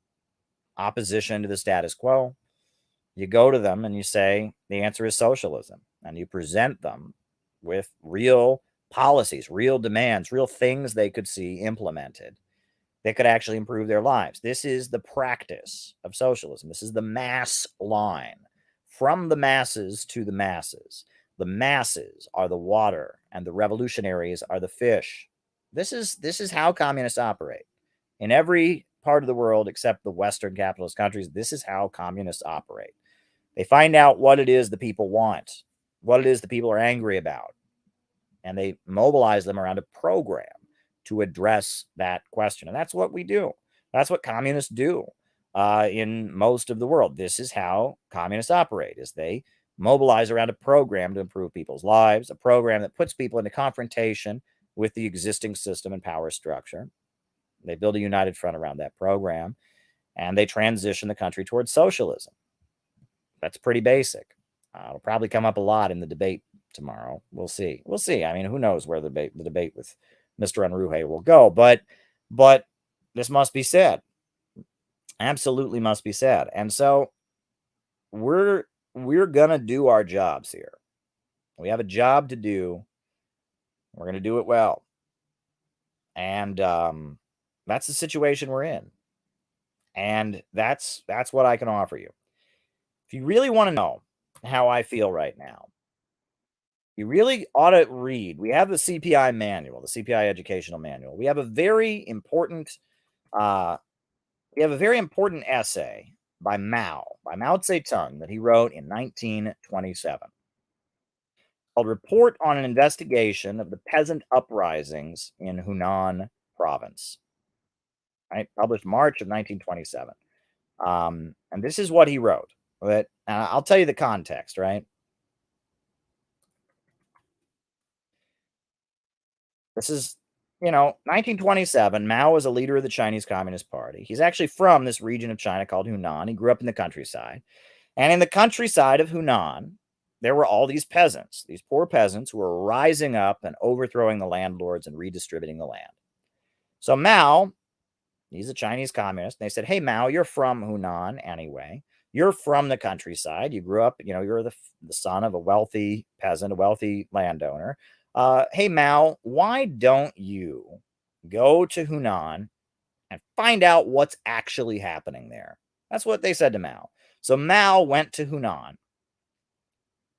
opposition to the status quo, you go to them and you say, the answer is socialism, and you present them with real policies, real demands, real things they could see implemented that could actually improve their lives. This is the practice of socialism. This is the mass line from the masses to the masses. The masses are the water and the revolutionaries are the fish. This is how communists operate. In every part of the world except the Western capitalist countries, this is how communists operate. They find out what it is the people want, what it is the people are angry about, and they mobilize them around a program to address that question. And that's what we do. That's what communists do in most of the world. This is how communists operate, is they mobilize around a program to improve people's lives, a program that puts people into confrontation with the existing system and power structure. They build a united front around that program, and they transition the country towards socialism. That's pretty basic. It'll probably come up a lot in the debate tomorrow. We'll see. We'll see. I mean, who knows where the debate with Mr. Unruhe will go, but this must be said. Absolutely must be said. And so we're going to do our jobs here. We have a job to do. We're going to do it well. And that's the situation we're in. And that's what I can offer you. If you really want to know how I feel right now, you really ought to read. We have the CPI manual, the CPI educational manual. We have a very important essay by Mao Zedong that he wrote in 1927 called "Report on an Investigation of the Peasant Uprisings in Hunan Province." Right, published March of 1927. And this is what he wrote. But I'll tell you the context, right? This is, 1927. Mao was a leader of the Chinese Communist Party. He's actually from this region of China called Hunan. He grew up in the countryside. And in the countryside of Hunan, there were all these peasants, these poor peasants who were rising up and overthrowing the landlords and redistributing the land. So Mao, he's a Chinese communist. And they said, "Hey, Mao, you're from Hunan anyway. You're from the countryside. You grew up, you're the son of a wealthy peasant, a wealthy landowner. Hey, Mao, why don't you go to Hunan and find out what's actually happening there?" That's what they said to Mao. So Mao went to Hunan,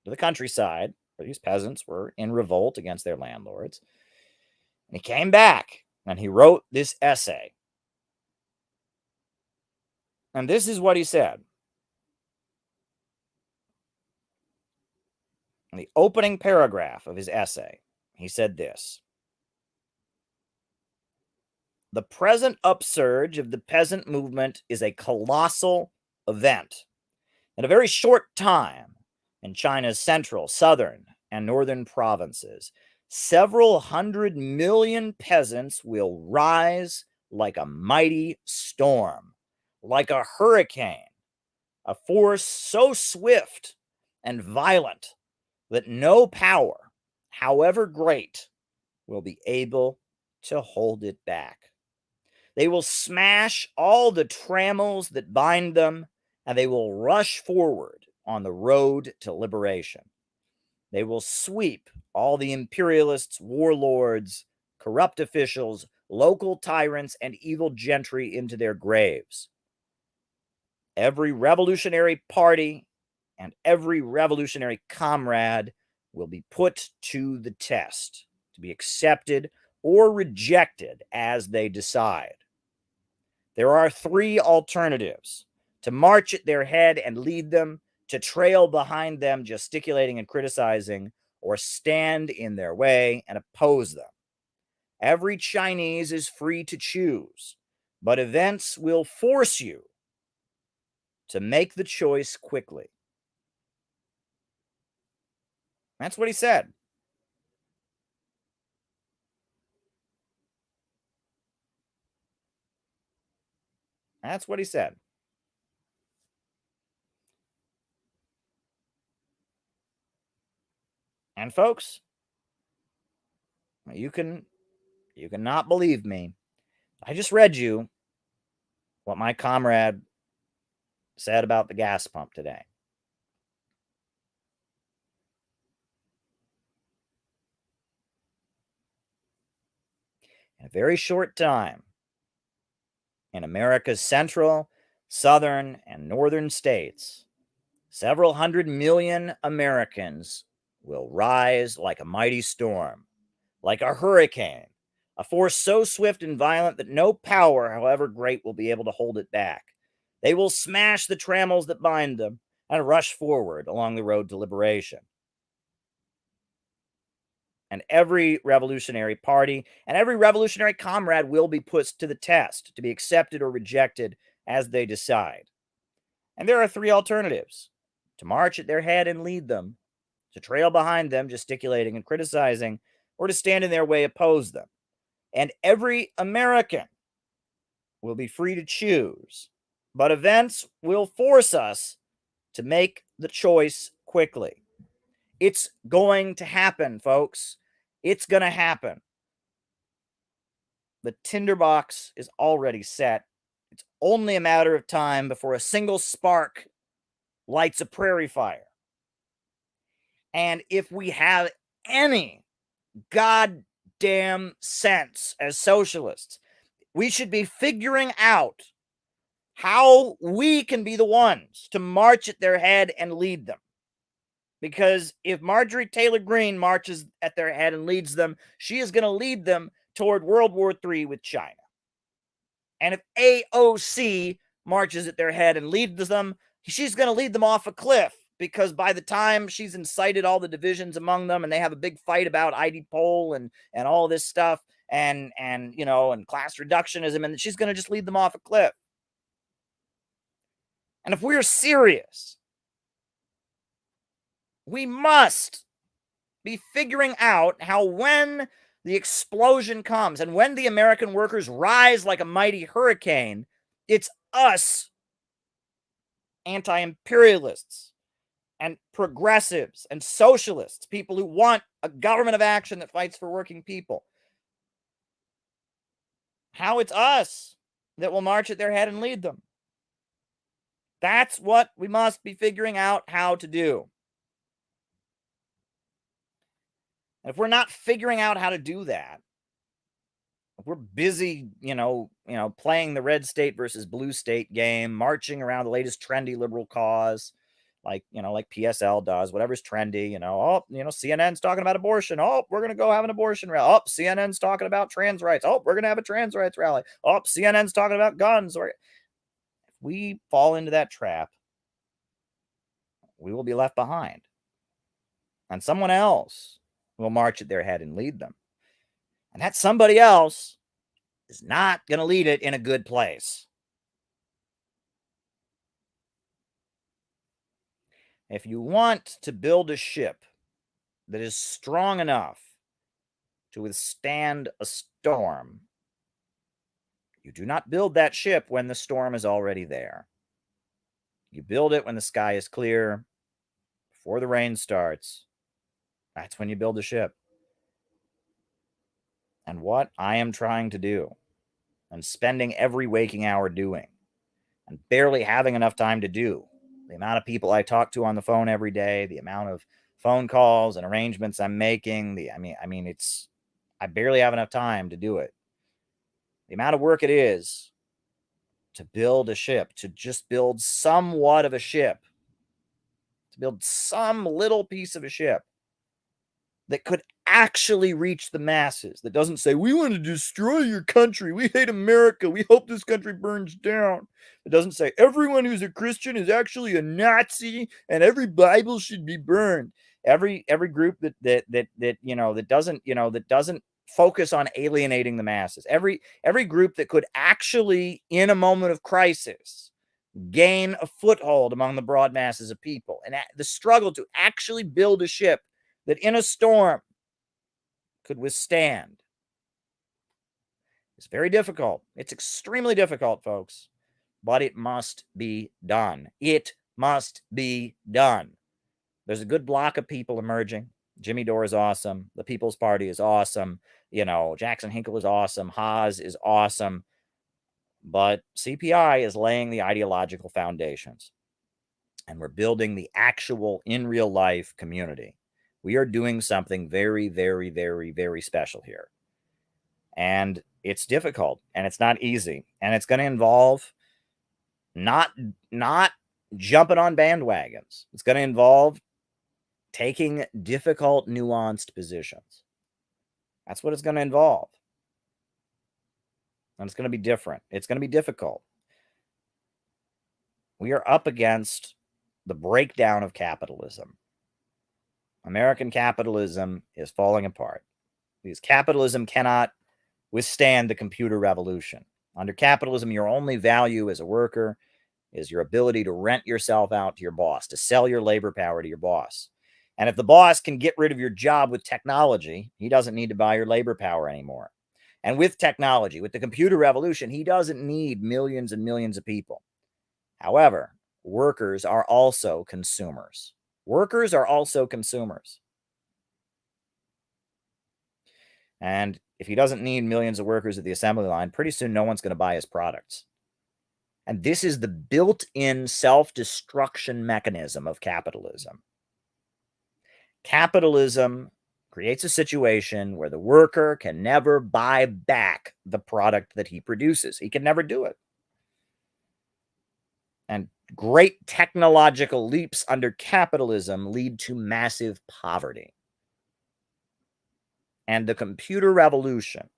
to the countryside, where these peasants were in revolt against their landlords. And he came back and he wrote this essay. And this is what he said. In the opening paragraph of his essay, he said this: "The present upsurge of the peasant movement is a colossal event. In a very short time, in China's central, southern, and northern provinces, several 100 million peasants will rise like a mighty storm, like a hurricane, a force so swift and violent that no power, however great, will be able to hold it back. They will smash all the trammels that bind them, and they will rush forward on the road to liberation. They will sweep all the imperialists, warlords, corrupt officials, local tyrants, and evil gentry into their graves. Every revolutionary party and every revolutionary comrade will be put to the test, to be accepted or rejected as they decide. There are three alternatives: to march at their head and lead them, to trail behind them, gesticulating and criticizing, or stand in their way and oppose them. Every Chinese is free to choose, but events will force you to make the choice quickly." That's what he said. That's what he said. And folks, you can not believe me. I just read you what my comrade said about the gas pump today. In a very short time, in America's central, southern, and northern states, several 100 million Americans will rise like a mighty storm, like a hurricane, a force so swift and violent that no power, however great, will be able to hold it back. They will smash the trammels that bind them and rush forward along the road to liberation. And every revolutionary party and every revolutionary comrade will be put to the test, to be accepted or rejected as they decide. And there are three alternatives: to march at their head and lead them, to trail behind them, gesticulating and criticizing, or to stand in their way, oppose them. And every American will be free to choose, but events will force us to make the choice quickly. It's going to happen, folks. It's going to happen. The tinderbox is already set. It's only a matter of time before a single spark lights a prairie fire. And if we have any goddamn sense as socialists, we should be figuring out how we can be the ones to march at their head and lead them. Because if Marjorie Taylor Greene marches at their head and leads them, she is going to lead them toward World War III with China. And if AOC marches at their head and leads them, she's going to lead them off a cliff, because by the time she's incited all the divisions among them and they have a big fight about ID poll and all this stuff and class reductionism, and she's going to just lead them off a cliff. And if we're serious, we must be figuring out how, when the explosion comes and when the American workers rise like a mighty hurricane, it's us, anti-imperialists and progressives and socialists, people who want a government of action that fights for working people, how it's us that will march at their head and lead them. That's what we must be figuring out how to do. And if we're not figuring out how to do that, if we're busy, playing the red state versus blue state game, marching around the latest trendy liberal cause, like PSL does, whatever's trendy, CNN's talking about abortion. Oh, we're going to go have an abortion rally. Oh, CNN's talking about trans rights. Oh, we're going to have a trans rights rally. Oh, CNN's talking about guns. If we fall into that trap, we will be left behind. And someone else will march at their head and lead them. And that somebody else is not going to lead it in a good place. If you want to build a ship that is strong enough to withstand a storm, you do not build that ship when the storm is already there. You build it when the sky is clear, before the rain starts. That's when you build a ship. And what I am trying to do, and spending every waking hour doing, and barely having enough time to do, the amount of people I talk to on the phone every day, the amount of phone calls and arrangements I'm making, I barely have enough time to do it. The amount of work it is to build a ship, to just build somewhat of a ship, to build some little piece of a ship that could actually reach the masses, that doesn't say, we want to destroy your country, we hate America, we hope this country burns down. It doesn't say everyone who's a Christian is actually a Nazi and every Bible should be burned. Every group that doesn't focus on alienating the masses. Every group that could actually, in a moment of crisis, gain a foothold among the broad masses of people. And the struggle to actually build a ship that in a storm could withstand. It's very difficult. It's extremely difficult, folks. But it must be done. It must be done. There's a good block of people emerging. Jimmy Dore is awesome. The People's Party is awesome. Jackson Hinkle is awesome. Haas is awesome. But CPI is laying the ideological foundations. And we're building the actual, in real life community. We are doing something very, very, very, very special here. And it's difficult and it's not easy. And it's going to involve not jumping on bandwagons. It's going to involve taking difficult, nuanced positions. That's what it's going to involve. And it's going to be different. It's going to be difficult. We are up against the breakdown of capitalism. American capitalism is falling apart because capitalism cannot withstand the computer revolution. Under capitalism, your only value as a worker is your ability to rent yourself out to your boss, to sell your labor power to your boss. And if the boss can get rid of your job with technology, he doesn't need to buy your labor power anymore. And with technology, with the computer revolution, he doesn't need millions and millions of people. However, workers are also consumers. Workers are also consumers. And if he doesn't need millions of workers at the assembly line, pretty soon no one's going to buy his products. And this is the built-in self-destruction mechanism of capitalism. Capitalism creates a situation where the worker can never buy back the product that he produces. He can never do it. And great technological leaps under capitalism lead to massive poverty. And the computer revolution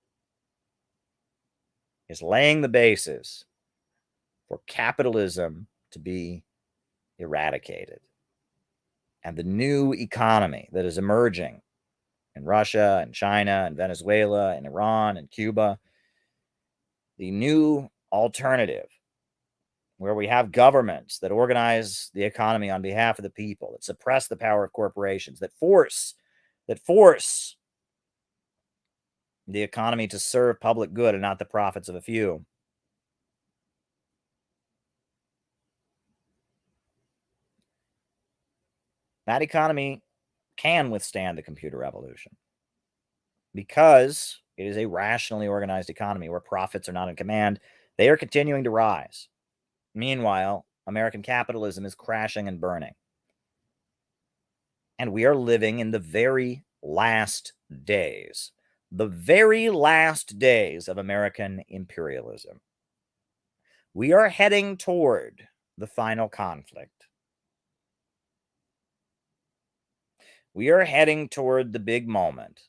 is laying the basis for capitalism to be eradicated. And the new economy that is emerging in Russia and China and Venezuela and Iran and Cuba, the new alternative where we have governments that organize the economy on behalf of the people, that suppress the power of corporations, that force the economy to serve public good and not the profits of a few. That economy can withstand the computer revolution because it is a rationally organized economy where profits are not in command. They are continuing to rise. Meanwhile, American capitalism is crashing and burning. And we are living in the very last days of American imperialism. We are heading toward the final conflict. We are heading toward the big moment.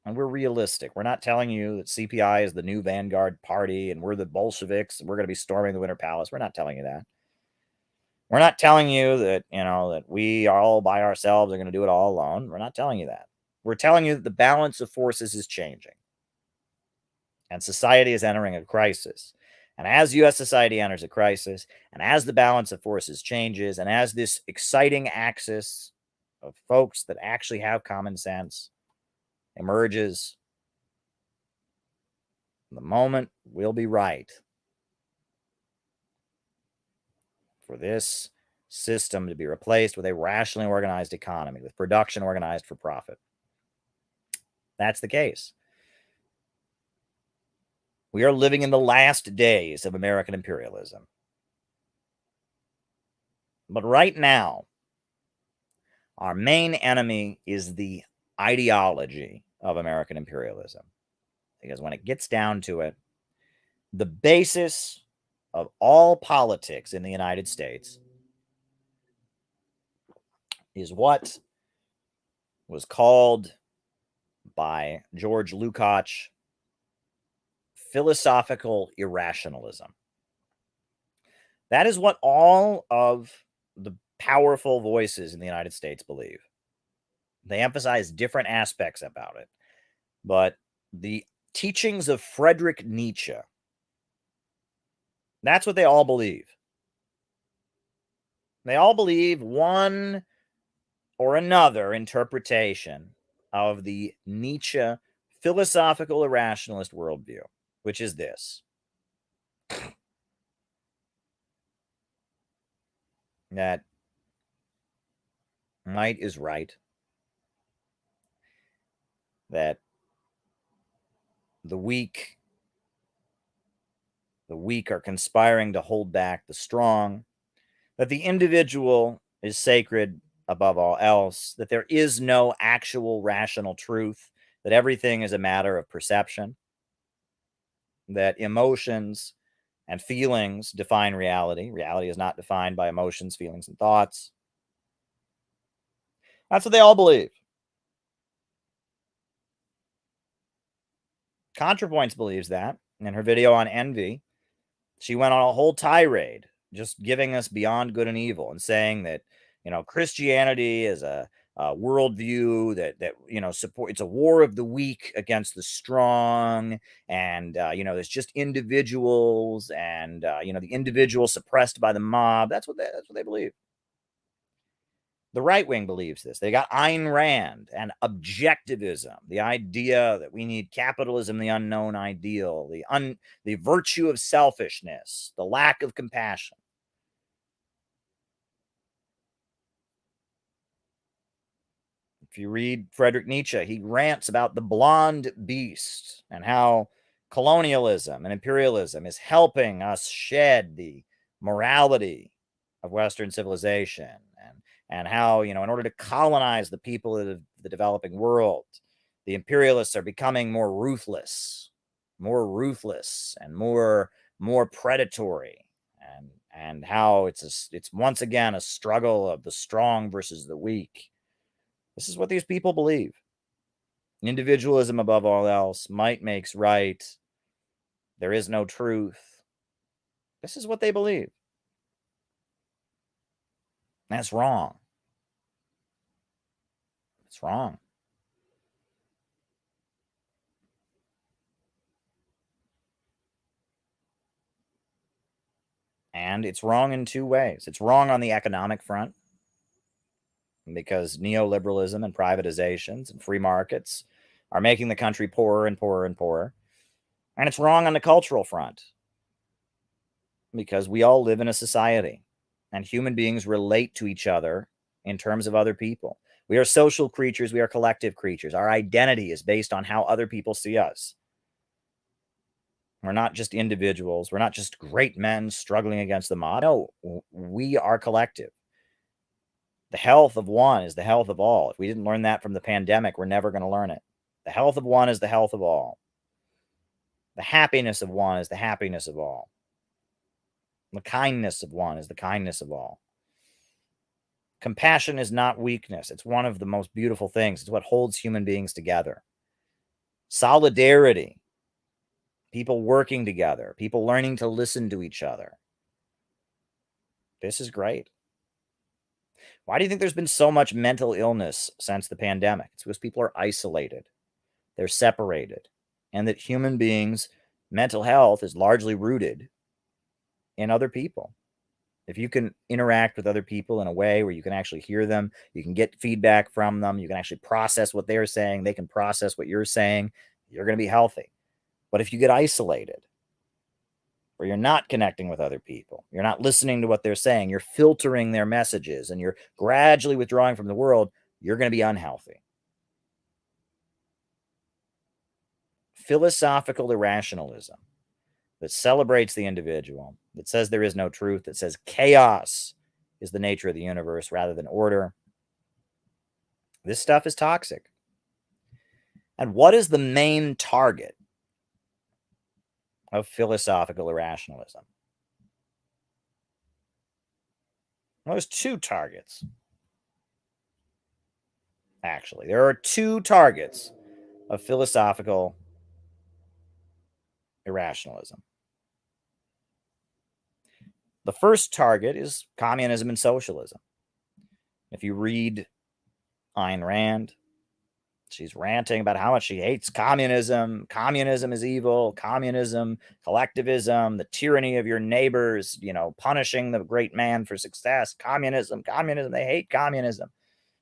And we're realistic. We're not telling you that CPI is the new vanguard party and we're the Bolsheviks and we're going to be storming the Winter Palace. We're not telling you that. We're not telling you that, that we all by ourselves are going to do it all alone. We're not telling you that. We're telling you that the balance of forces is changing. And society is entering a crisis. And as U.S. society enters a crisis, and as the balance of forces changes, and as this exciting axis of folks that actually have common sense emerges, the moment will be right for this system to be replaced with a rationally organized economy, with production organized for profit. That's the case. We are living in the last days of American imperialism. But right now, our main enemy is the ideology of American imperialism. Because when it gets down to it, the basis of all politics in the United States is what was called by George Lukács philosophical irrationalism. That is what all of the powerful voices in the United States believe. They emphasize different aspects about it. But the teachings of Friedrich Nietzsche, that's what they all believe. They all believe one or another interpretation of the Nietzsche philosophical irrationalist worldview, which is this: that might is right, that the weak are conspiring to hold back the strong, that the individual is sacred above all else, that there is no actual rational truth, that everything is a matter of perception, that emotions and feelings define reality. Reality is not defined by emotions, feelings, and thoughts. That's what they all believe. ContraPoints believes that. In her video on envy, she went on a whole tirade just giving us beyond good and evil and saying that, Christianity is a worldview that support. It's a war of the weak against the strong, and there's just individuals, and the individual suppressed by the mob. That's what they believe. The right wing believes this. They got Ayn Rand and objectivism, the idea that we need capitalism, the unknown ideal, the virtue of selfishness, the lack of compassion. If you read Friedrich Nietzsche, he rants about the blonde beast and how colonialism and imperialism is helping us shed the morality of Western civilization, and how, in order to colonize the people of the developing world, the imperialists are becoming more ruthless and more predatory, and how it's once again a struggle of the strong versus the weak. This is what these people believe. Individualism above all else. Might makes right. There is no truth. This is what they believe. That's wrong. It's wrong. And it's wrong in two ways. It's wrong on the economic front, because neoliberalism and privatizations and free markets are making the country poorer and poorer and poorer. And it's wrong on the cultural front, because we all live in a society, and human beings relate to each other in terms of other people. We are social creatures. We are collective creatures. Our identity is based on how other people see us. We're not just individuals. We're not just great men struggling against the mob. No, we are collective. The health of one is the health of all. If we didn't learn that from the pandemic, we're never going to learn it. The health of one is the health of all. The happiness of one is the happiness of all. The kindness of one is the kindness of all. Compassion is not weakness. It's one of the most beautiful things. It's what holds human beings together. Solidarity. People working together. People learning to listen to each other. This is great. Why do you think there's been so much mental illness since the pandemic? It's because people are isolated. They're separated. And that human beings' mental health is largely rooted in other people. If you can interact with other people in a way where you can actually hear them, you can get feedback from them, you can actually process what they're saying, they can process what you're saying, you're going to be healthy. But if you get isolated, or you're not connecting with other people, you're not listening to what they're saying, you're filtering their messages, and you're gradually withdrawing from the world, you're going to be unhealthy. Philosophical irrationalism that celebrates the individual, that says there is no truth, that says chaos is the nature of the universe rather than order. This stuff is toxic. And what is the main target of philosophical irrationalism? Well, there's two targets. Actually, there are two targets of philosophical irrationalism. The first target is communism and socialism. If you read Ayn Rand, she's ranting about how much she hates communism. Communism is evil. Communism, collectivism, the tyranny of your neighbors, punishing the great man for success. Communism, they hate communism,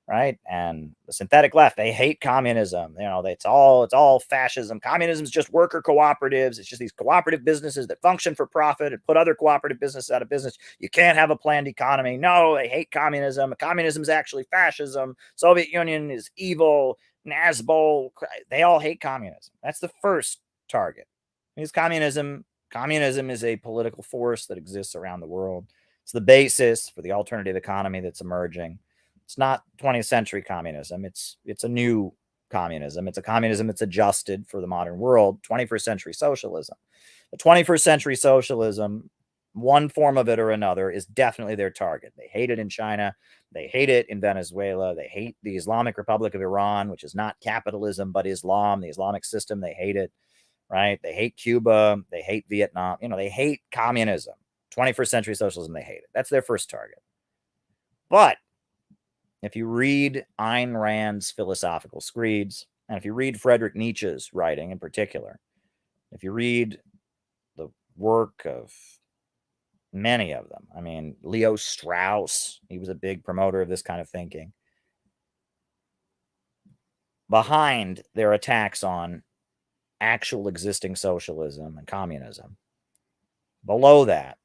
right? And the synthetic left, they hate communism. It's all fascism. Communism is just worker cooperatives. It's just these cooperative businesses that function for profit and put other cooperative businesses out of business. You can't have a planned economy. No, they hate communism. Communism is actually fascism. Soviet Union is evil. Nazbol, they all hate communism. That's the first target. Because communism is a political force that exists around the world. It's the basis for the alternative economy that's emerging. It's not 20th century communism. It's a new communism. It's a communism that's adjusted for the modern world. 21st century socialism. The 21st century socialism, one form of it or another, is definitely their target. They hate it in China. They hate it in Venezuela. They hate the Islamic Republic of Iran, which is not capitalism, but Islam, the Islamic system. They hate it. right? They hate Cuba. They hate Vietnam. They hate communism. 21st century socialism, they hate it. That's their first target. But if you read Ayn Rand's philosophical screeds, and if you read Friedrich Nietzsche's writing in particular, if you read the work of many of them, I mean, Leo Strauss, he was a big promoter of this kind of thinking. Behind their attacks on actual existing socialism and communism, below that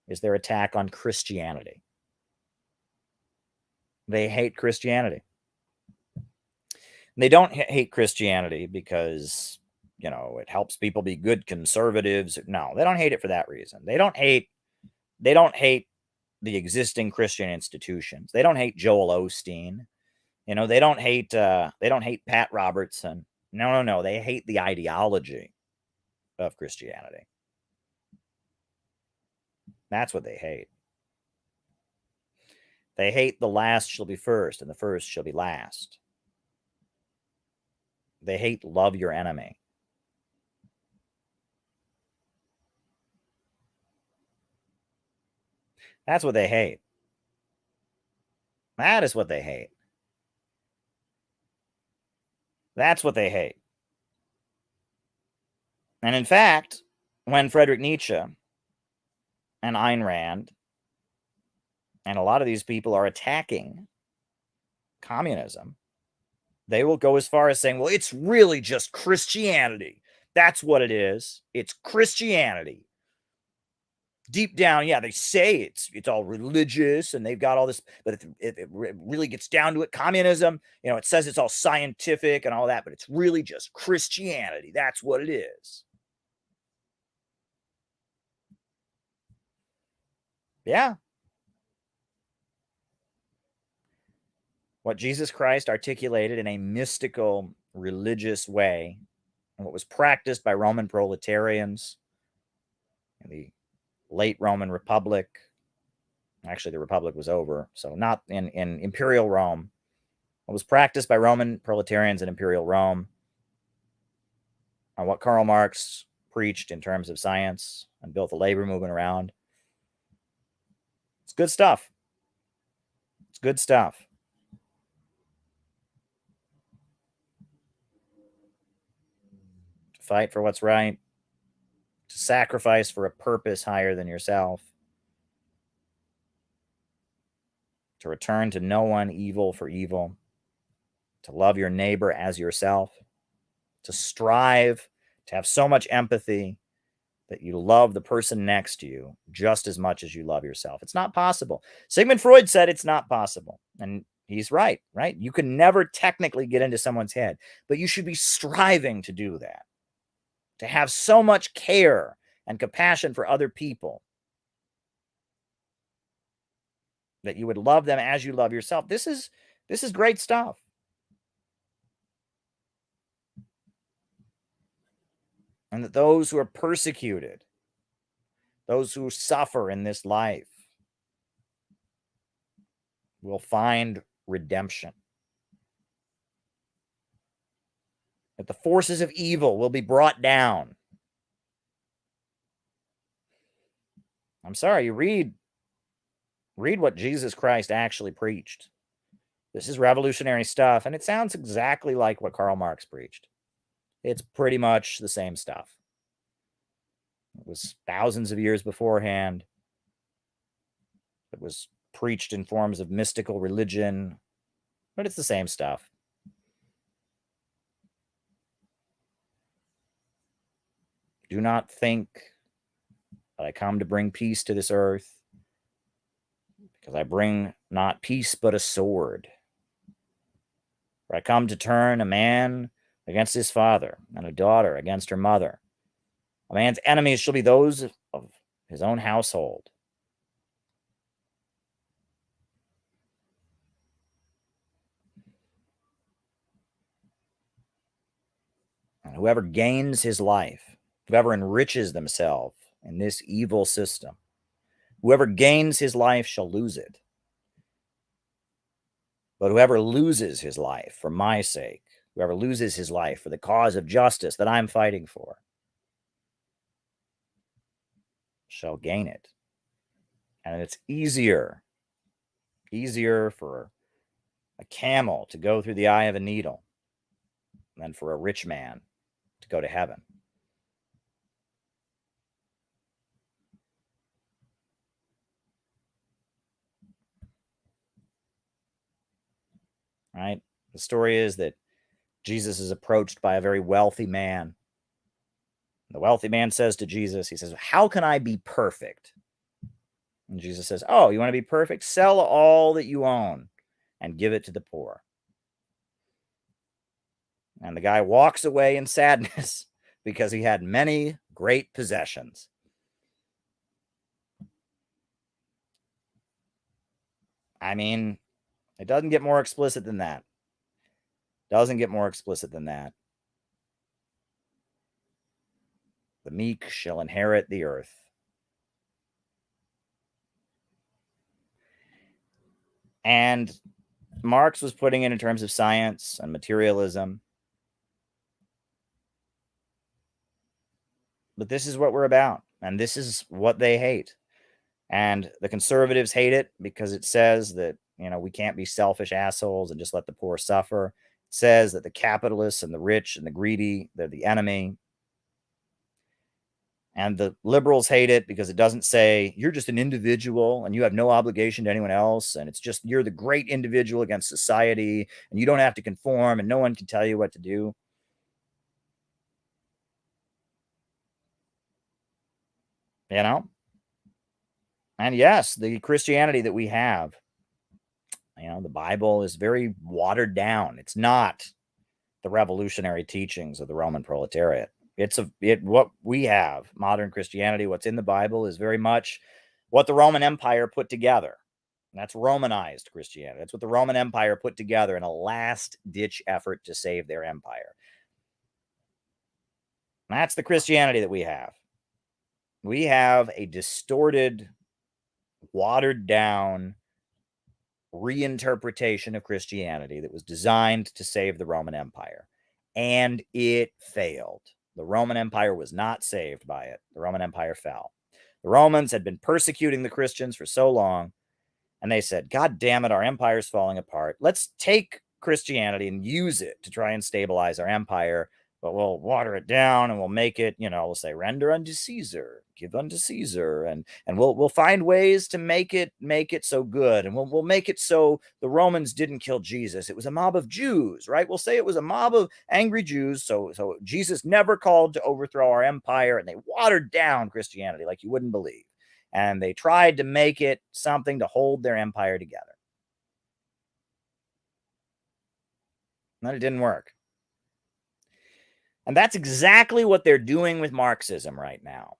is their attack on Christianity. They hate Christianity. They don't hate Christianity because, it helps people be good conservatives. No, they don't hate it for that reason. They don't hate the existing Christian institutions. They don't hate Joel Osteen. They don't hate Pat Robertson. No. They hate the ideology of Christianity. That's what they hate. They hate the last shall be first and the first shall be last. They hate love your enemy. That's what they hate. That is what they hate. That's what they hate. And in fact, when Friedrich Nietzsche and Ayn Rand and a lot of these people are attacking communism, they will go as far as saying, well, it's really just Christianity. That's what it is. It's Christianity. Deep down, yeah, they say it's all religious and they've got all this, but it really gets down to it. Communism, it says it's all scientific and all that, but it's really just Christianity. That's what it is. Yeah. What Jesus Christ articulated in a mystical, religious way, and what was practiced by Roman proletarians in the late Roman Republic. Actually, the Republic was over, so not in Imperial Rome. What was practiced by Roman proletarians in Imperial Rome, and what Karl Marx preached in terms of science and built the labor movement around. It's good stuff. It's good stuff. To fight for what's right, to sacrifice for a purpose higher than yourself, to return to no one evil for evil, to love your neighbor as yourself, to strive to have so much empathy that you love the person next to you just as much as you love yourself. It's not possible. Sigmund Freud said it's not possible. And he's right? You can never technically get into someone's head, but you should be striving to do that. To have so much care and compassion for other people that you would love them as you love yourself. This is great stuff. And that those who are persecuted, those who suffer in this life, will find redemption. That the forces of evil will be brought down. I'm sorry, you read what Jesus Christ actually preached. This is revolutionary stuff, and it sounds exactly like what Karl Marx preached. It's pretty much the same stuff. It was thousands of years beforehand. It was preached in forms of mystical religion, but it's the same stuff. Do not think that I come to bring peace to this earth, because I bring not peace but a sword. For I come to turn a man against his father, and a daughter against her mother. A man's enemies shall be those of his own household. And whoever gains his life, whoever enriches themselves in this evil system, whoever gains his life shall lose it. But whoever loses his life for my sake Whoever loses his life for the cause of justice that I'm fighting for shall gain it. And it's easier for a camel to go through the eye of a needle than for a rich man to go to heaven. Right? The story is that Jesus is approached by a very wealthy man. The wealthy man says to Jesus, he says, "How can I be perfect?" And Jesus says, "Oh, you want to be perfect? Sell all that you own and give it to the poor." And the guy walks away in sadness because he had many great possessions. I mean, it doesn't get more explicit than that. Doesn't get more explicit than that. The meek shall inherit the earth. And Marx was putting it in terms of science and materialism. But this is what we're about. And this is what they hate. And the conservatives hate it because it says that, we can't be selfish assholes and just let the poor suffer. It says that the capitalists and the rich and the greedy, they're the enemy. And the liberals hate it because it doesn't say you're just an individual and you have no obligation to anyone else. And it's just you're the great individual against society and you don't have to conform and no one can tell you what to do. And yes, the Christianity that we have, the Bible is very watered down. It's not the revolutionary teachings of the Roman proletariat. What we have, modern Christianity, what's in the Bible is very much what the Roman Empire put together. And that's Romanized Christianity. That's what the Roman Empire put together in a last-ditch effort to save their empire. And that's the Christianity that we have. We have a distorted, watered-down reinterpretation of Christianity that was designed to save the Roman Empire. And it failed. The Roman Empire was not saved by it. The Roman Empire fell. The Romans had been persecuting the Christians for so long, and they said, God damn it, our empire's falling apart. Let's take Christianity and use it to try and stabilize our empire, but we'll water it down and we'll make it, we'll say, render unto Caesar, give unto Caesar, and we'll find ways to make it so good, and we'll make it so the Romans didn't kill Jesus. It was a mob of Jews, right? We'll say it was a mob of angry Jews, so Jesus never called to overthrow our empire, and they watered down Christianity like you wouldn't believe. And they tried to make it something to hold their empire together. And it didn't work. And that's exactly what they're doing with Marxism right now.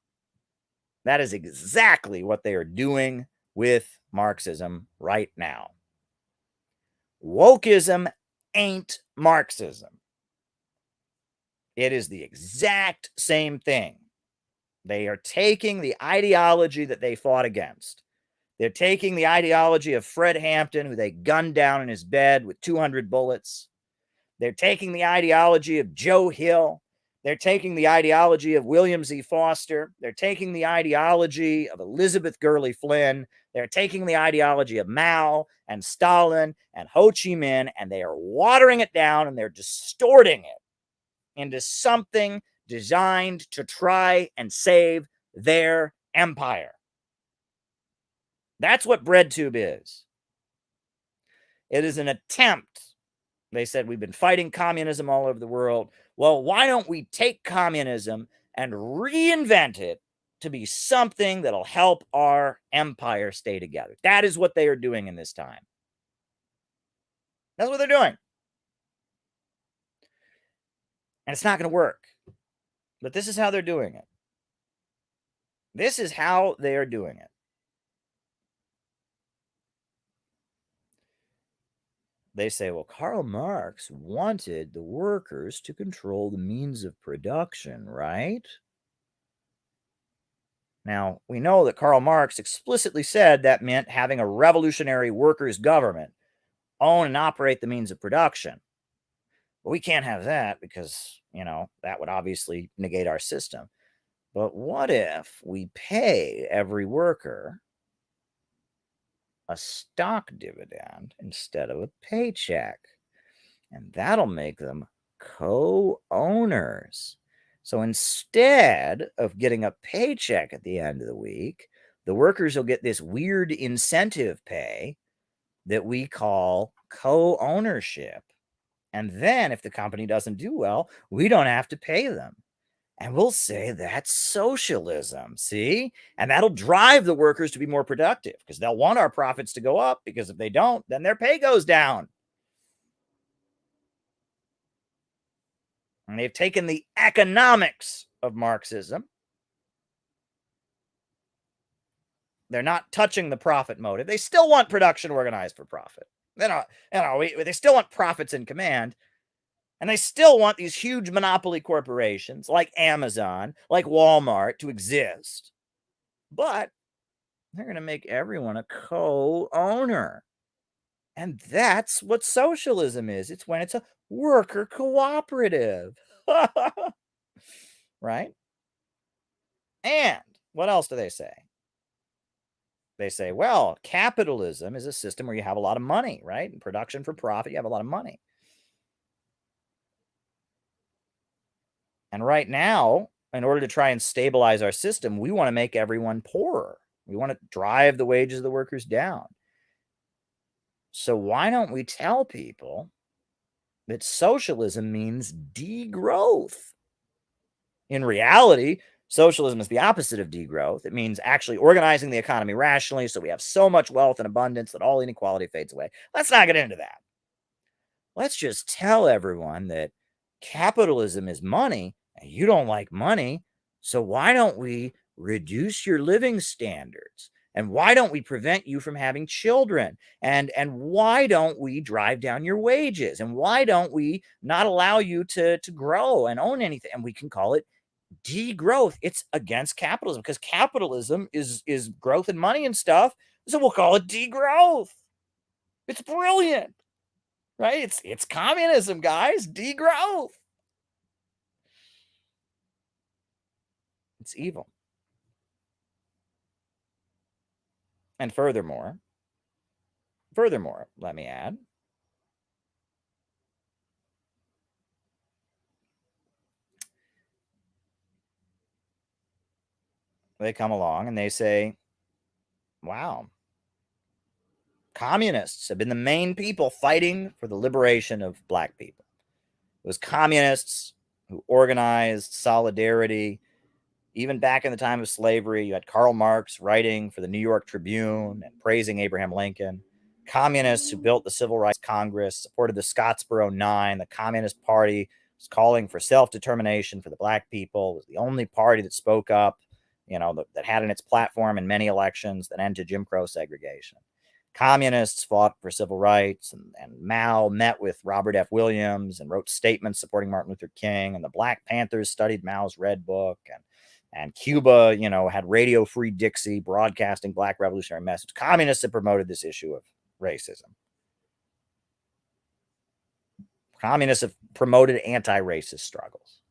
That is exactly what they are doing with Marxism right now. Wokeism ain't Marxism. It is the exact same thing. They are taking the ideology that they fought against. They're taking the ideology of Fred Hampton, who they gunned down in his bed with 200 bullets. They're taking the ideology of Joe Hill. They're taking the ideology of William Z. Foster. They're taking the ideology of Elizabeth Gurley Flynn. They're taking the ideology of Mao and Stalin and Ho Chi Minh, and they are watering it down and they're distorting it into something designed to try and save their empire. That's what BreadTube is. It is an attempt. They said, we've been fighting communism all over the world. Well, why don't we take communism and reinvent it to be something that'll help our empire stay together? That is what they are doing in this time. That's what they're doing. And it's not going to work. But this is how they're doing it. This is how they are doing it. They say, well, Karl Marx wanted the workers to control the means of production, right? Now, we know that Karl Marx explicitly said that meant having a revolutionary workers' government own and operate the means of production. But we can't have that because, that would obviously negate our system. But what if we pay every worker a stock dividend instead of a paycheck? And that'll make them co-owners. So instead of getting a paycheck at the end of the week, the workers will get this weird incentive pay that we call co-ownership. And then if the company doesn't do well, we don't have to pay them. And we'll say that's socialism, see? And that'll drive the workers to be more productive because they'll want our profits to go up, because if they don't, then their pay goes down. And they've taken the economics of Marxism. They're not touching the profit motive. They still want production organized for profit. They still want profits in command. And they still want these huge monopoly corporations like Amazon, like Walmart to exist. But they're going to make everyone a co-owner. And that's what socialism is. It's when it's a worker cooperative. Right? And what else do they say? They say, well, capitalism is a system where you have a lot of money, right? And production for profit, you have a lot of money. And right now, in order to try and stabilize our system, we want to make everyone poorer. We want to drive the wages of the workers down. So why don't we tell people that socialism means degrowth? In reality, socialism is the opposite of degrowth. It means actually organizing the economy rationally so we have so much wealth and abundance that all inequality fades away. Let's not get into that. Let's just tell everyone that capitalism is money, and you don't like money, so why don't we reduce your living standards? And why don't we prevent you from having children? And why don't we drive down your wages? And why don't we not allow you to grow and own anything? And we can call it degrowth. It's against capitalism because capitalism is growth and money and stuff. So we'll call it degrowth. It's brilliant, right? It's communism, guys. Degrowth. It's evil. And furthermore, let me add, they come along and they say, wow, communists have been the main people fighting for the liberation of black people. It was communists who organized solidarity. Even back in the time of slavery, you had Karl Marx writing for the New York Tribune and praising Abraham Lincoln. Communists who built the Civil Rights Congress, supported the Scottsboro Nine. The Communist Party was calling for self-determination for the black people. It was the only party that spoke up, that had in its platform in many elections that ended Jim Crow segregation. Communists fought for civil rights, and Mao met with Robert F. Williams and wrote statements supporting Martin Luther King, and the Black Panthers studied Mao's Red Book, and Cuba, had Radio Free Dixie broadcasting black revolutionary message. Communists have promoted this issue of racism. Communists have promoted anti-racist struggles.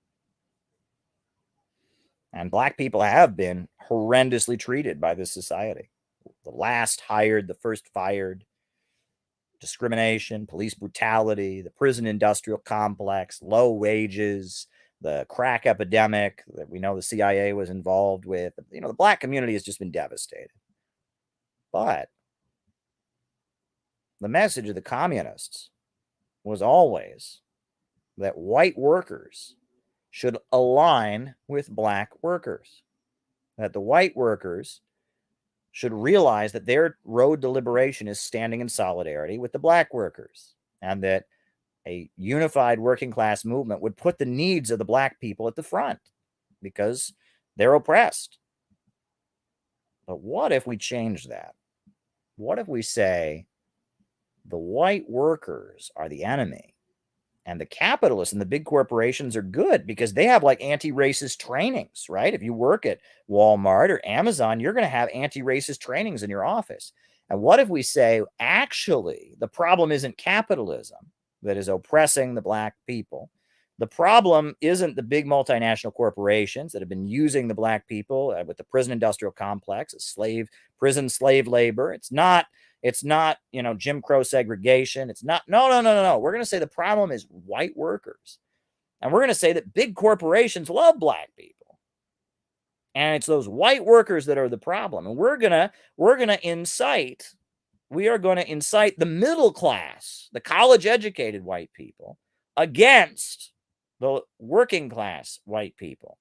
And black people have been horrendously treated by this society. The last hired, the first fired. Discrimination, police brutality, the prison industrial complex, low wages, the crack epidemic that we know the CIA was involved with. The black community has just been devastated. But the message of the communists was always that white workers should align with black workers, that the white workers should realize that their road to liberation is standing in solidarity with the black workers, and that a unified working class movement would put the needs of the black people at the front because they're oppressed. But what if we change that? What if we say the white workers are the enemy and the capitalists and the big corporations are good because they have like anti-racist trainings, right? If you work at Walmart or Amazon, you're going to have anti-racist trainings in your office. And what if we say, actually, the problem isn't capitalism. that is oppressing the black people. The problem isn't the big multinational corporations that have been using the black people with the prison industrial complex, prison slave labor. It's not, Jim Crow segregation. It's not, no. We're going to say the problem is white workers. And we're going to say that big corporations love black people. And it's those white workers that are the problem. And we are going to incite the middle class, the college educated white people, against the working class white people.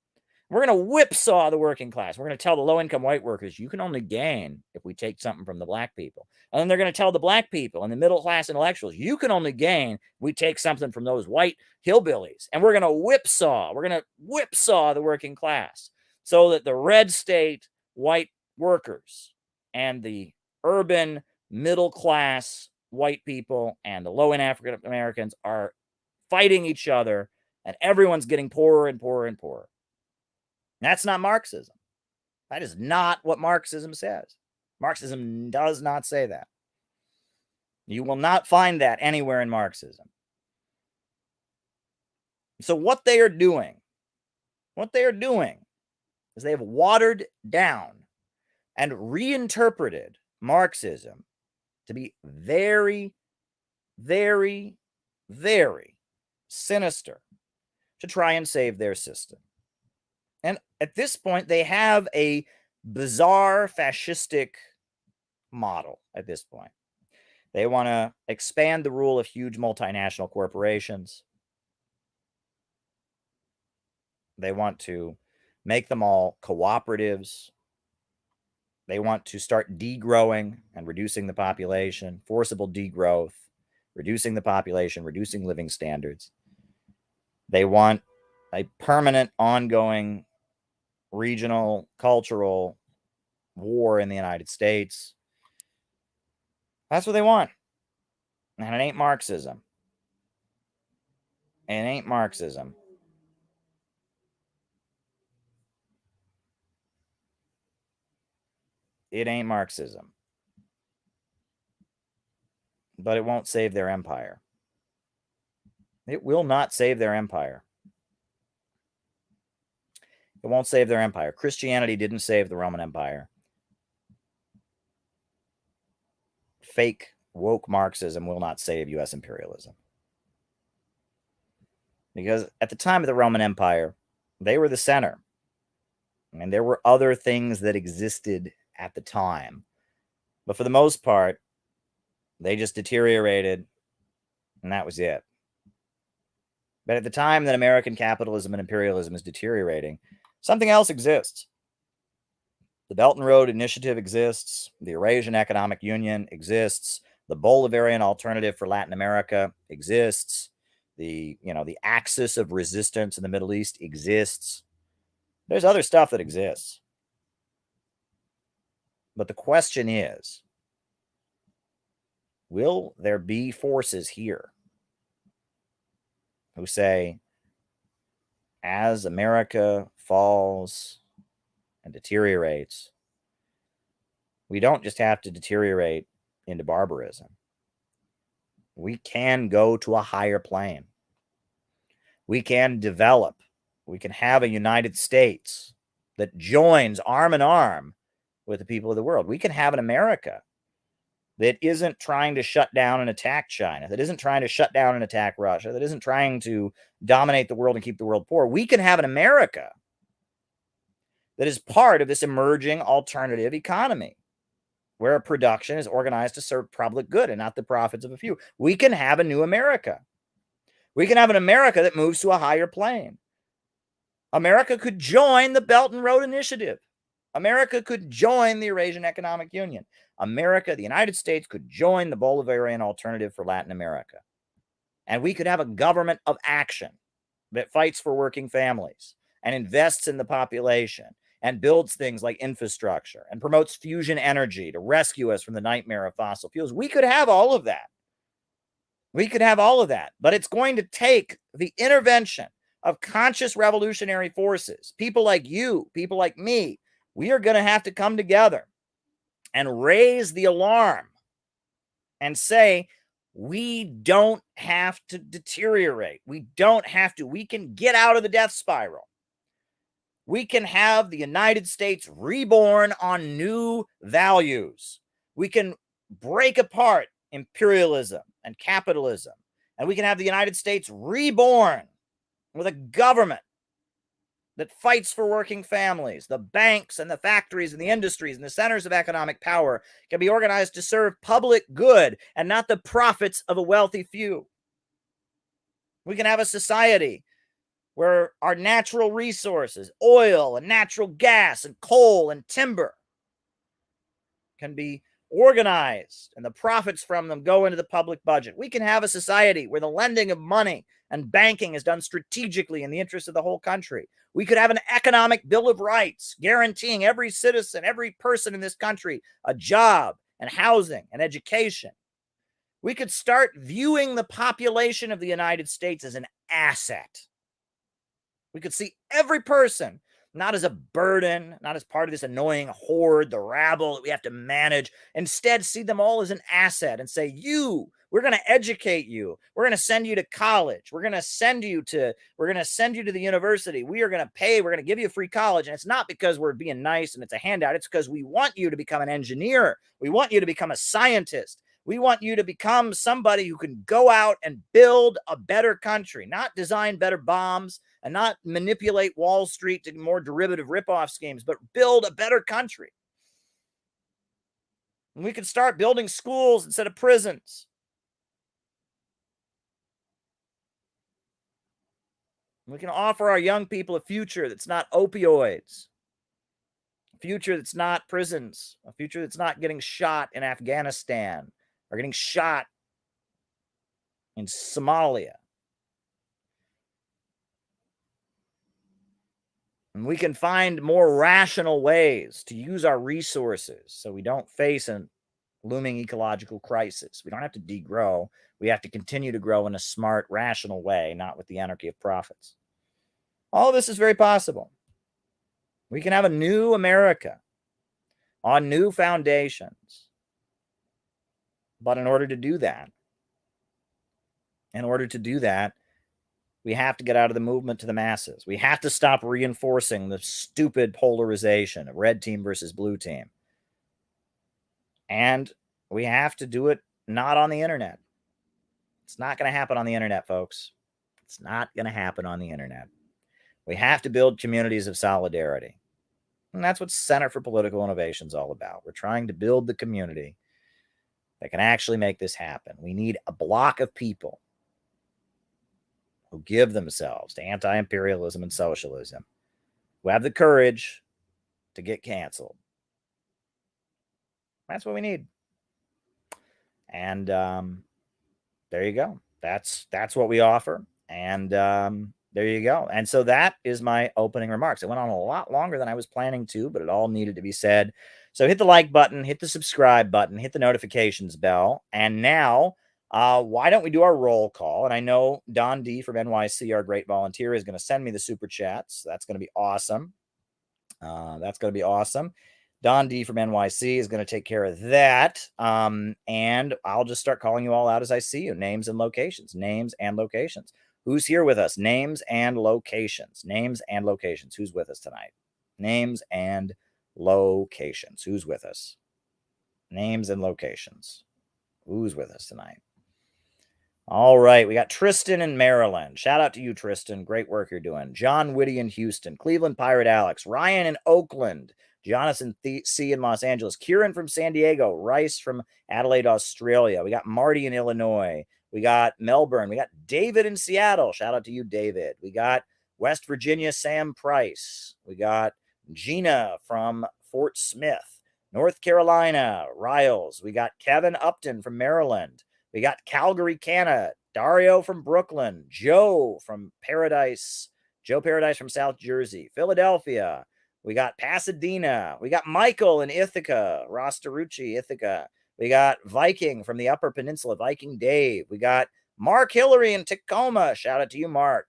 We're going to whipsaw the working class. We're going to tell the low-income white workers, you can only gain if we take something from the black people. And then they're going to tell the black people and the middle-class intellectuals, you can only gain if we take something from those white hillbillies. And we're going to whipsaw the working class so that the red state white workers and the urban middle-class white people and the low-end African Americans are fighting each other, and everyone's getting poorer and poorer and poorer. That's not Marxism. That is not what Marxism says. Marxism does not say that. You will not find that anywhere in Marxism. So what they are doing is they have watered down and reinterpreted Marxism to be very, very, very sinister to try and save their system. And at this point, they have a bizarre fascistic model at this point. They want to expand the rule of huge multinational corporations. They want to make them all cooperatives. They want to start degrowing and reducing the population, forcible degrowth, reducing the population, reducing living standards. They want a permanent, ongoing regional, cultural war in the United States. That's what they want. And it ain't Marxism. It ain't Marxism. It ain't Marxism. But it won't save their empire. It will not save their empire. It won't save their empire. Christianity didn't save the Roman Empire. Fake woke Marxism will not save U.S. imperialism. Because at the time of the Roman Empire, they were the center. And there were other things that existed at the time. But for the most part, they just deteriorated, and that was it. But at the time that American capitalism and imperialism is deteriorating, something else exists. The Belt and Road Initiative exists. The Eurasian Economic Union exists. The Bolivarian Alternative for Latin America exists. The axis of resistance in the Middle East exists. There's other stuff that exists. But the question is, will there be forces here who say, as America falls and deteriorates, we don't just have to deteriorate into barbarism. We can go to a higher plane. We can develop. We can have a United States that joins arm in arm with the people of the world. We can have an America that isn't trying to shut down and attack China, that isn't trying to shut down and attack Russia, that isn't trying to dominate the world and keep the world poor. We can have an America that is part of this emerging alternative economy where production is organized to serve public good and not the profits of a few. We can have a new America. We can have an America that moves to a higher plane. America could join the Belt and Road Initiative. America could join the Eurasian Economic Union. America, the United States, could join the Bolivarian Alternative for Latin America. And we could have a government of action that fights for working families and invests in the population and builds things like infrastructure and promotes fusion energy to rescue us from the nightmare of fossil fuels. We could have all of that. We could have all of that. But it's going to take the intervention of conscious revolutionary forces, people like you, people like me. We are going to have to come together and raise the alarm and say, We don't have to deteriorate. We don't have to. We can get out of the death spiral. We can have the United States reborn on new values. We can break apart imperialism and capitalism, and we can have the United States reborn with a government that fights for working families. The banks and the factories and the industries and the centers of economic power can be organized to serve public good and not the profits of a wealthy few. We can have a society where our natural resources, oil and natural gas and coal and timber, can be organized and the profits from them go into the public budget. We can have a society where the lending of money and banking is done strategically in the interest of the whole country. We could have an economic bill of rights guaranteeing every citizen, every person in this country, a job and housing and education. We could start viewing the population of the United States as an asset. We could see every person not as a burden, not as part of this annoying horde, the rabble that we have to manage. Instead, see them all as an asset and say, we're going to educate you. We're going to send you to college. We're going to send you to the university. We are going to pay. We're going to give you free college. And it's not because we're being nice and it's a handout. It's because we want you to become an engineer. We want you to become a scientist. We want you to become somebody who can go out and build a better country, not design better bombs and not manipulate Wall Street to more derivative ripoff schemes, but build a better country. And we can start building schools instead of prisons. We can offer our young people a future that's not opioids, a future that's not prisons, a future that's not getting shot in Afghanistan or getting shot in Somalia. And we can find more rational ways to use our resources so we don't face a looming ecological crisis. We don't have to degrow. We have to continue to grow in a smart, rational way, not with the anarchy of profits. All of this is very possible. We can have a new America on new foundations. But in order to do that, we have to get out of the movement to the masses. We have to stop reinforcing the stupid polarization of red team versus blue team. And we have to do it not on the internet. It's not going to happen on the internet, folks. It's not going to happen on the internet. We have to build communities of solidarity. And that's what Center for Political Innovation is all about. We're trying to build the community that can actually make this happen. We need a block of people who give themselves to anti-imperialism and socialism, who have the courage to get canceled. That's what we need. And there you go. That's what we offer. And there you go. And so that is my opening remarks. It went on a lot longer than I was planning to, but it all needed to be said. So hit the like button, hit the subscribe button, hit the notifications bell. And now, why don't we do our roll call? And I know Don D from NYC, our great volunteer, is going to send me the super chats. So that's going to be awesome. Don D from NYC is going to take care of that. And I'll just start calling you all out as I see you. Names and locations. Who's here with us? Names and locations. Who's with us tonight? Names and locations. Who's with us? Names and locations. Who's with us tonight? All right. We got Tristan in Maryland. Shout out to you, Tristan. Great work you're doing. John Whitty in Houston. Cleveland Pirate Alex. Ryan in Oakland. Jonathan C. in Los Angeles. Kieran from San Diego. Rice from Adelaide, Australia. We got Marty in Illinois. We got Melbourne. We got David in Seattle. Shout out to you, David. We got West Virginia, Sam Price. We got Gina from Fort Smith. North Carolina, Riles. We got Kevin Upton from Maryland. We got Calgary, Canada. Dario from Brooklyn. Joe Paradise from South Jersey. Philadelphia. We got Pasadena. We got Michael in Ithaca. Rostarucci, Ithaca. We got Viking from the Upper Peninsula, Viking Dave. We got Mark Hillary in Tacoma. Shout out to you, Mark.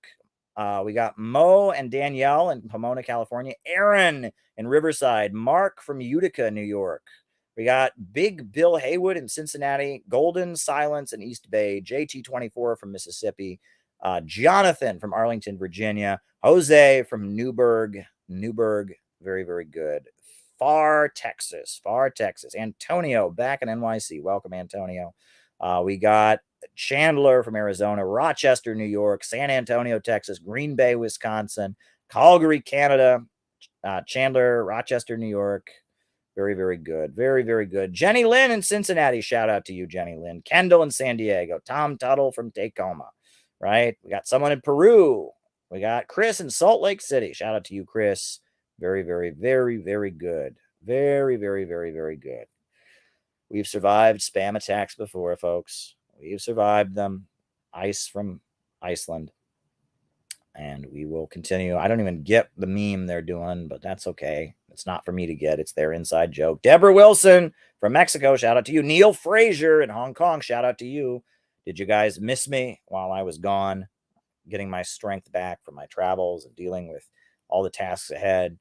We got Mo and Danielle in Pomona, California. Aaron in Riverside. Mark from Utica, New York. We got Big Bill Haywood in Cincinnati, Golden Silence in East Bay, JT24 from Mississippi, Jonathan from Arlington, Virginia, Jose from Newburgh, very, very good. Far, Texas, Antonio back in NYC. Welcome, Antonio. We got Chandler from Arizona, Rochester, New York, San Antonio, Texas, Green Bay, Wisconsin, Calgary, Canada, Chandler, Rochester, New York. Very, very good. Very, very good. Jenny Lynn in Cincinnati. Shout out to you, Jenny Lynn. Kendall in San Diego. Tom Tuttle from Tacoma, right? We got someone in Peru. We got Chris in Salt Lake City. Shout out to you, Chris. Very, very, very, very good. Very, very, very, very good. We've survived spam attacks before, folks. We've survived them. Ice from Iceland. And we will continue. I don't even get the meme they're doing, but that's okay. It's not for me to get. It's their inside joke. Deborah Wilson from Mexico. Shout out to you. Neil Frazier in Hong Kong. Shout out to you. Did you guys miss me while I was gone, getting my strength back from my travels and dealing with all the tasks ahead?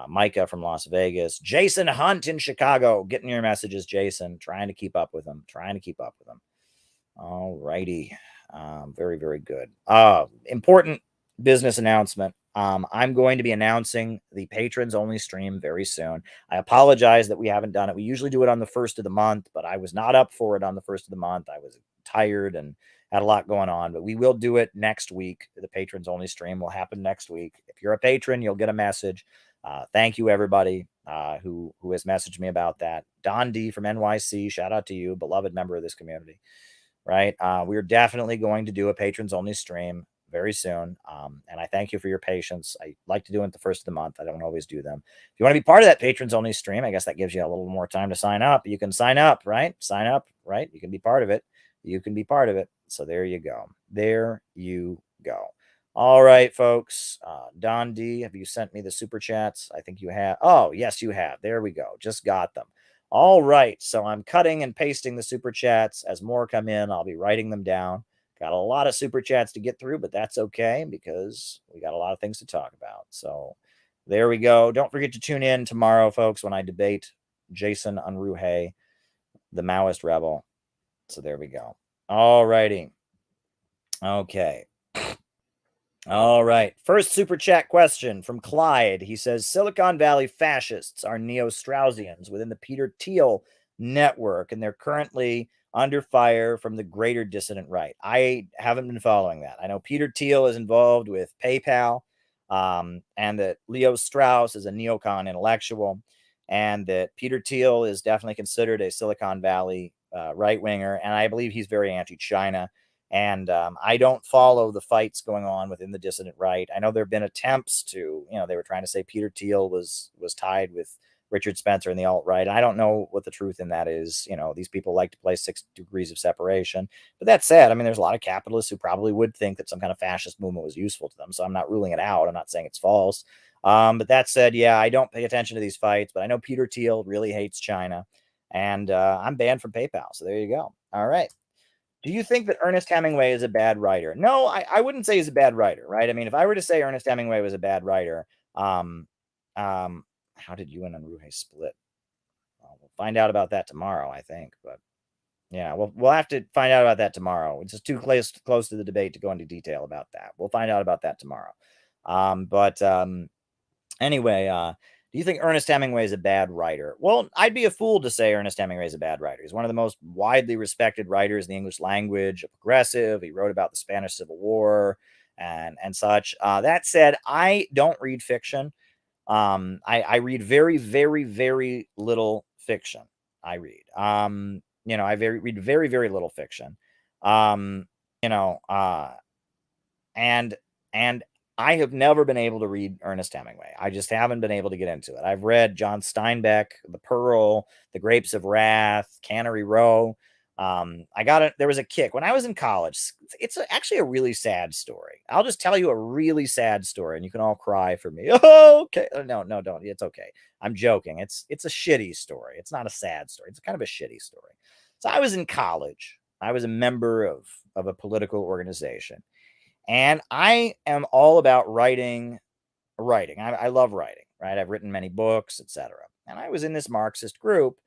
Micah from Las Vegas. Jason Hunt in Chicago. Getting your messages, Jason. Trying to keep up with them. All righty. Very, very good. Important business announcement. I'm going to be announcing the patrons only stream very soon. I apologize that we haven't done it. We usually do it on the first of the month, but I was not up for it on the first of the month. I was tired and had a lot going on, but we will do it next week. The patrons only stream will happen next week. If you're a patron, you'll get a message. Thank you, everybody who has messaged me about that. Don D from NYC, shout out to you, beloved member of this community. Right? We're definitely going to do a patrons only stream very soon. And I thank you for your patience. I like to do it the first of the month. I don't always do them. If you want to be part of that patrons only stream, I guess that gives you a little more time to sign up. You can sign up, right? Sign up, right? You can be part of it. So there you go. All right, folks. Don D, have you sent me the super chats? I think you have. Oh, yes, you have. There we go. Just got them. All right. So I'm cutting and pasting the super chats. As more come in, I'll be writing them down. Got a lot of super chats to get through, but that's okay because we got a lot of things to talk about. So there we go. Don't forget to tune in tomorrow, folks, when I debate Jason Unruhe, the Maoist rebel. So there we go. All righty. Okay. All right. First super chat question from Clyde. He says, Silicon Valley fascists are neo-Straussians within the Peter Thiel network, and they're currently under fire from the greater dissident right. I haven't been following that. I know Peter Thiel is involved with PayPal, and that Leo Strauss is a neocon intellectual, and that Peter Thiel is definitely considered a Silicon Valley right-winger, and I believe he's very anti-China. And I don't follow the fights going on within the dissident right. I know there have been attempts to, they were trying to say Peter Thiel was tied with Richard Spencer in the alt-right. I don't know what the truth in that is. These people like to play 6 degrees of separation. But that said, there's a lot of capitalists who probably would think that some kind of fascist movement was useful to them. So I'm not ruling it out. I'm not saying it's false. But that said, yeah, I don't pay attention to these fights. But I know Peter Thiel really hates China. And I'm banned from PayPal. So there you go. All right. Do you think that Ernest Hemingway is a bad writer? No, I wouldn't say he's a bad writer, right? If I were to say Ernest Hemingway was a bad writer, how did you and Unruhe split? Well, we'll find out about that tomorrow, I think. But yeah, we'll have to find out about that tomorrow. It's just too close to the debate to go into detail about that. We'll find out about that tomorrow. Anyway, do you think Ernest Hemingway is a bad writer? Well, I'd be a fool to say Ernest Hemingway is a bad writer. He's one of the most widely respected writers in the English language, a progressive. He wrote about the Spanish Civil War and such. That said, I don't read fiction. I read very, very, very little fiction. I read. Read very, very little fiction. And I have never been able to read Ernest Hemingway. I just haven't been able to get into it. I've read John Steinbeck, The Pearl, The Grapes of Wrath, Cannery Row. There was a kick when I was in college. It's actually a really sad story. I'll just tell you a really sad story and you can all cry for me. Oh, okay. No, don't. It's okay. I'm joking. It's a shitty story. It's not a sad story. It's kind of a shitty story. So I was in college. I was a member of a political organization. And I am all about writing. I love writing, right? I've written many books, etc. And I was in this Marxist group,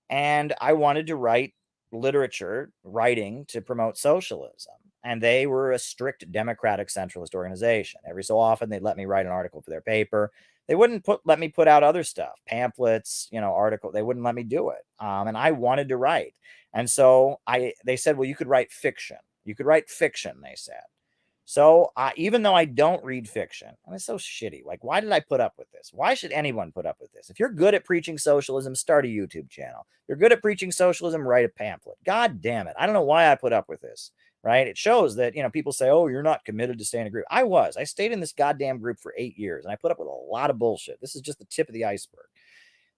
and I wanted to write writing to promote socialism. And they were a strict democratic centralist organization. Every so often, they'd let me write an article for their paper. They wouldn't let me put out other stuff, pamphlets, article. They wouldn't let me do it. And I wanted to write. And so they said, well, you could write fiction. You could write fiction, they said. So even though I don't read fiction, and it's so shitty. Like, why did I put up with this? Why should anyone put up with this? If you're good at preaching socialism, start a YouTube channel. If you're good at preaching socialism, write a pamphlet. God damn it. I don't know why I put up with this, right? It shows that, people say, oh, you're not committed to stay in a group. I was. I stayed in this goddamn group for 8 years, and I put up with a lot of bullshit. This is just the tip of the iceberg.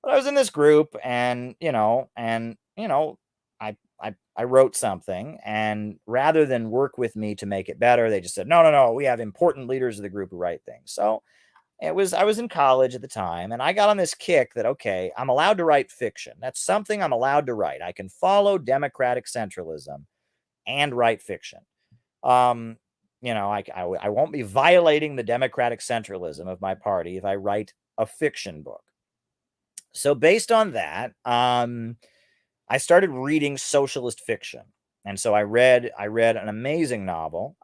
But I was in this group, and, I wrote something, and rather than work with me to make it better, they just said, no, we have important leaders of the group who write things. So I was in college at the time, and I got on this kick that, okay, I'm allowed to write fiction. That's something I'm allowed to write. I can follow democratic centralism and write fiction. I won't be violating the democratic centralism of my party if I write a fiction book. So based on that, I started reading socialist fiction. And so I read an amazing novel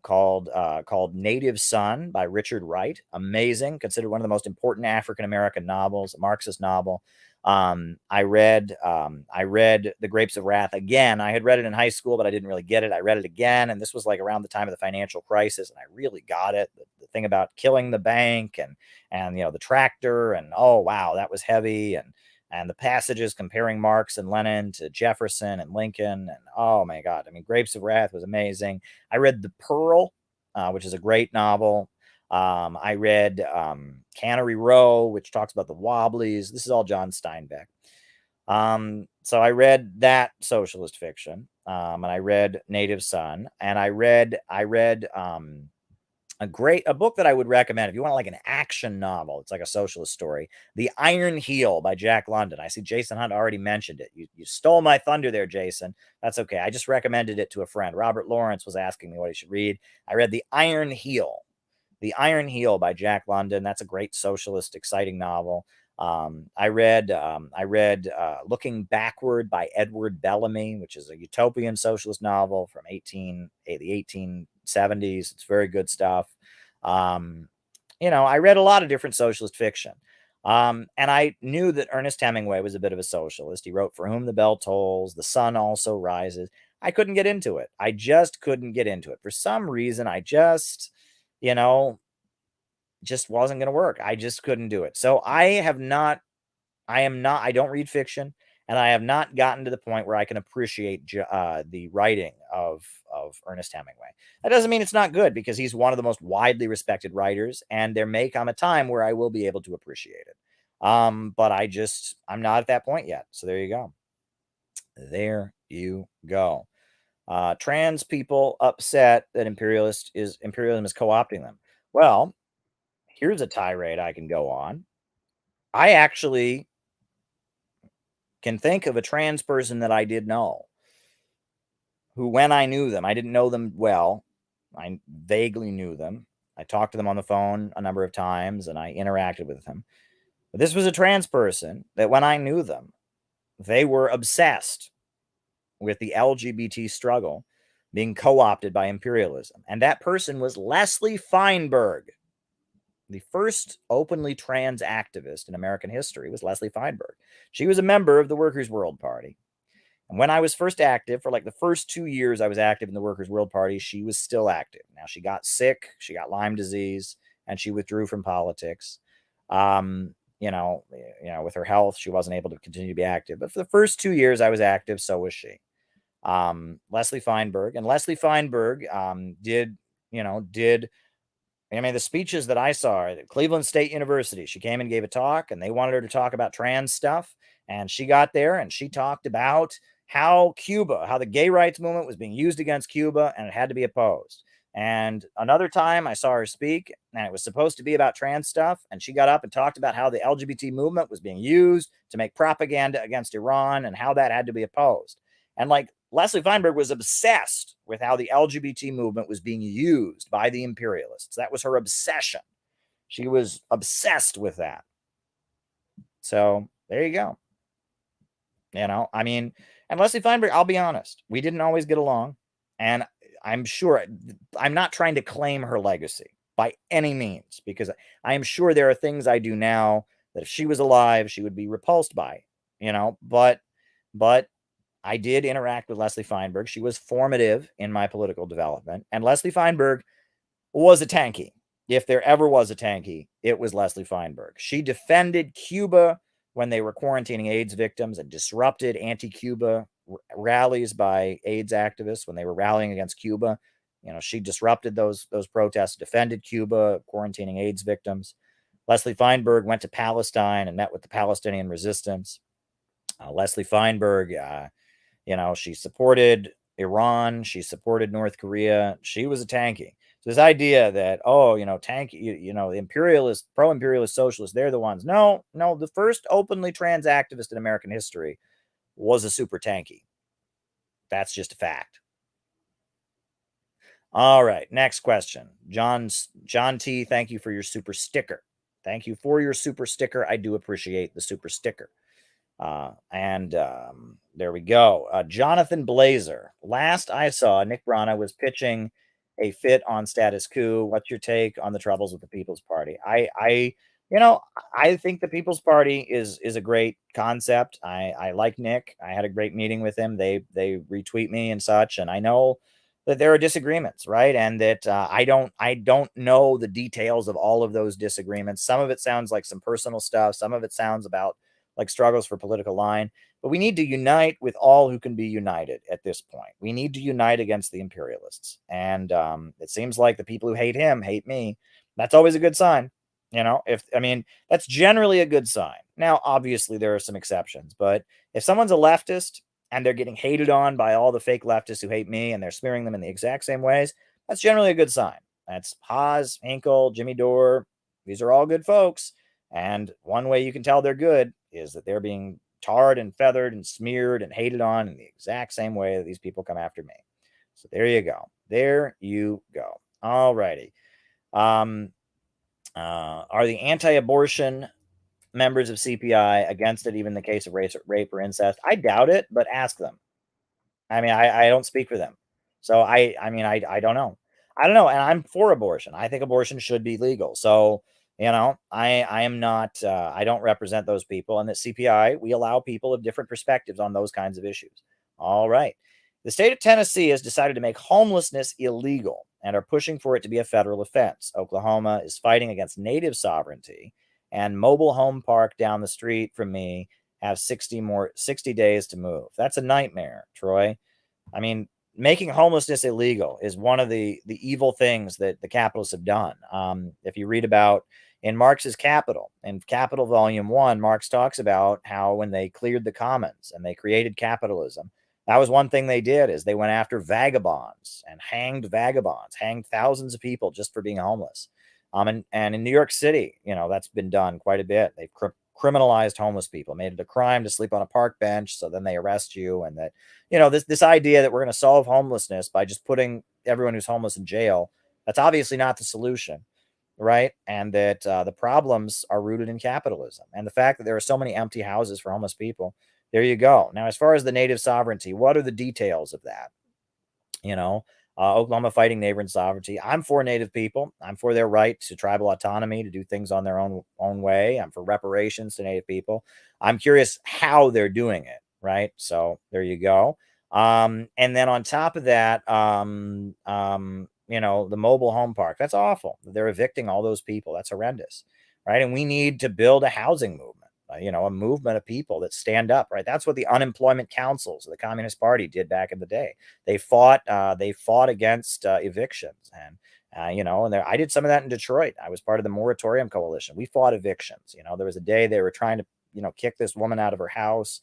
called Native Son by Richard Wright. Amazing, considered one of the most important African-American novels, a Marxist novel. I read The Grapes of Wrath again. I had read it in high school, but I didn't really get it. I read it again, and this was like around the time of the financial crisis, and I really got it. The thing about killing the bank and the tractor, and oh wow, that was heavy, and the passages comparing Marx and Lenin to Jefferson and Lincoln. And oh my God, I mean, Grapes of Wrath was amazing. I read The Pearl, which is a great novel. I read Cannery Row, which talks about the Wobblies. This is all John Steinbeck. So I read that socialist fiction, and I read Native Son, and I read a book that I would recommend if you want like an action novel. It's like a socialist story, The Iron Heel by Jack London. I see Jason Hunt already mentioned it. You stole my thunder there, Jason. That's okay. I just recommended it to a friend. Robert Lawrence was asking me what he should read. I read The Iron Heel. The Iron Heel by Jack London. That's a great socialist, exciting novel. I read Looking Backward by Edward Bellamy, which is a utopian socialist novel from the 1870s. It's very good stuff. I read a lot of different socialist fiction. And I knew that Ernest Hemingway was a bit of a socialist. He wrote For Whom the Bell Tolls, The Sun Also Rises. I couldn't get into it. I just couldn't get into it. For some reason, I just wasn't going to work. I just couldn't do it. So I don't read fiction, and I have not gotten to the point where I can appreciate the writing of Ernest Hemingway. That doesn't mean it's not good, because he's one of the most widely respected writers, and there may come a time where I will be able to appreciate it. But I'm not at that point yet. So there you go. There you go. Trans people upset that imperialism is co-opting them. Well, here's a tirade I can go on. I actually can think of a trans person that I did know, who, when I knew them, I didn't know them well. I vaguely knew them. I talked to them on the phone a number of times, and I interacted with them. But this was a trans person that, when I knew them, they were obsessed with the LGBT struggle being co-opted by imperialism. And that person was Leslie Feinberg. The first openly trans activist in American history was Leslie Feinberg. She was a member of the Workers' World Party. And when I was first active, for like the first 2 years I was active in the Workers' World Party, she was still active. Now, she got sick, she got Lyme disease, and she withdrew from politics. With her health, she wasn't able to continue to be active. But for the first 2 years I was active, so was she. Leslie Feinberg. And Leslie Feinberg did the speeches that I saw at Cleveland State University. She came and gave a talk, and they wanted her to talk about trans stuff. And she got there and she talked about how the gay rights movement was being used against Cuba, and it had to be opposed. And another time I saw her speak, and it was supposed to be about trans stuff. And she got up and talked about how the LGBT movement was being used to make propaganda against Iran, and how that had to be opposed. And like, Leslie Feinberg was obsessed with how the LGBT movement was being used by the imperialists. That was her obsession. She was obsessed with that. So there you go. I mean, and Leslie Feinberg, I'll be honest, we didn't always get along. And I'm sure, I'm not trying to claim her legacy by any means, because I am sure there are things I do now that if she was alive, she would be repulsed by, but I did interact with Leslie Feinberg. She was formative in my political development. And Leslie Feinberg was a tanky. If there ever was a tanky, it was Leslie Feinberg. She defended Cuba when they were quarantining AIDS victims and disrupted anti-Cuba rallies by AIDS activists when they were rallying against Cuba. She disrupted those protests, defended Cuba, quarantining AIDS victims. Leslie Feinberg went to Palestine and met with the Palestinian resistance. Leslie Feinberg, she supported Iran. She supported North Korea. She was a tanky. So this idea that, imperialist, pro-imperialist socialists, they're the ones. No, the first openly trans activist in American history was a super tanky. That's just a fact. All right, next question. John T, thank you for your super sticker. Thank you for your super sticker. I do appreciate the super sticker. There we go. Jonathan Blazer. Last I saw, Nick Brana was pitching a fit on status quo. What's your take on the troubles with the People's Party? I think the People's Party is a great concept. I like Nick. I had a great meeting with him. They retweet me and such, and I know that there are disagreements, right? And that I don't know the details of all of those disagreements. Some of it sounds like some personal stuff. Some of it sounds about like struggles for political line, but we need to unite with all who can be united at this point. We need to unite against the imperialists. And it seems like the people who hate him hate me. That's always a good sign. That's generally a good sign. Now, obviously there are some exceptions, but if someone's a leftist and they're getting hated on by all the fake leftists who hate me and they're smearing them in the exact same ways, that's generally a good sign. That's Haas, Hinkle, Jimmy Dore. These are all good folks. And one way you can tell they're good is that they're being tarred and feathered and smeared and hated on in the exact same way that these people come after me. So there you go. There you go. All righty. Are the anti-abortion members of CPI against it, even in the case of rape or incest? I doubt it, but ask them. I don't speak for them. So I don't know. I don't know. And I'm for abortion. I think abortion should be legal. So, I am not, I don't represent those people. And at CPI, we allow people of different perspectives on those kinds of issues. All right. The state of Tennessee has decided to make homelessness illegal and are pushing for it to be a federal offense. Oklahoma is fighting against native sovereignty, and mobile home park down the street from me have 60 days to move. That's a nightmare, Troy. Making homelessness illegal is one of the evil things that the capitalists have done. If you read about in Marx's Capital, in Capital Volume 1, Marx talks about how when they cleared the commons and they created capitalism, that was one thing they did, is they went after vagabonds and hanged thousands of people just for being homeless. And in New York City, that's been done quite a bit. They've criminalized homeless people, made it a crime to sleep on a park bench. So then they arrest you. And that, this idea that we're going to solve homelessness by just putting everyone who's homeless in jail, that's obviously not the solution. Right. And that the problems are rooted in capitalism and the fact that there are so many empty houses for homeless people. There you go. Now, as far as the native sovereignty, what are the details of that? Oklahoma fighting neighboring sovereignty. I'm for Native people. I'm for their right to tribal autonomy, to do things on their own way. I'm for reparations to Native people. I'm curious how they're doing it. Right. So there you go. And then on top of that, the mobile home park, that's awful. They're evicting all those people. That's horrendous. Right. And we need to build a housing movement. A movement of people that stand up, right? That's what the unemployment councils of the Communist Party did back in the day. They fought against evictions, and I did some of that in Detroit. I was part of the moratorium coalition. We fought evictions. There was a day they were trying to, kick this woman out of her house.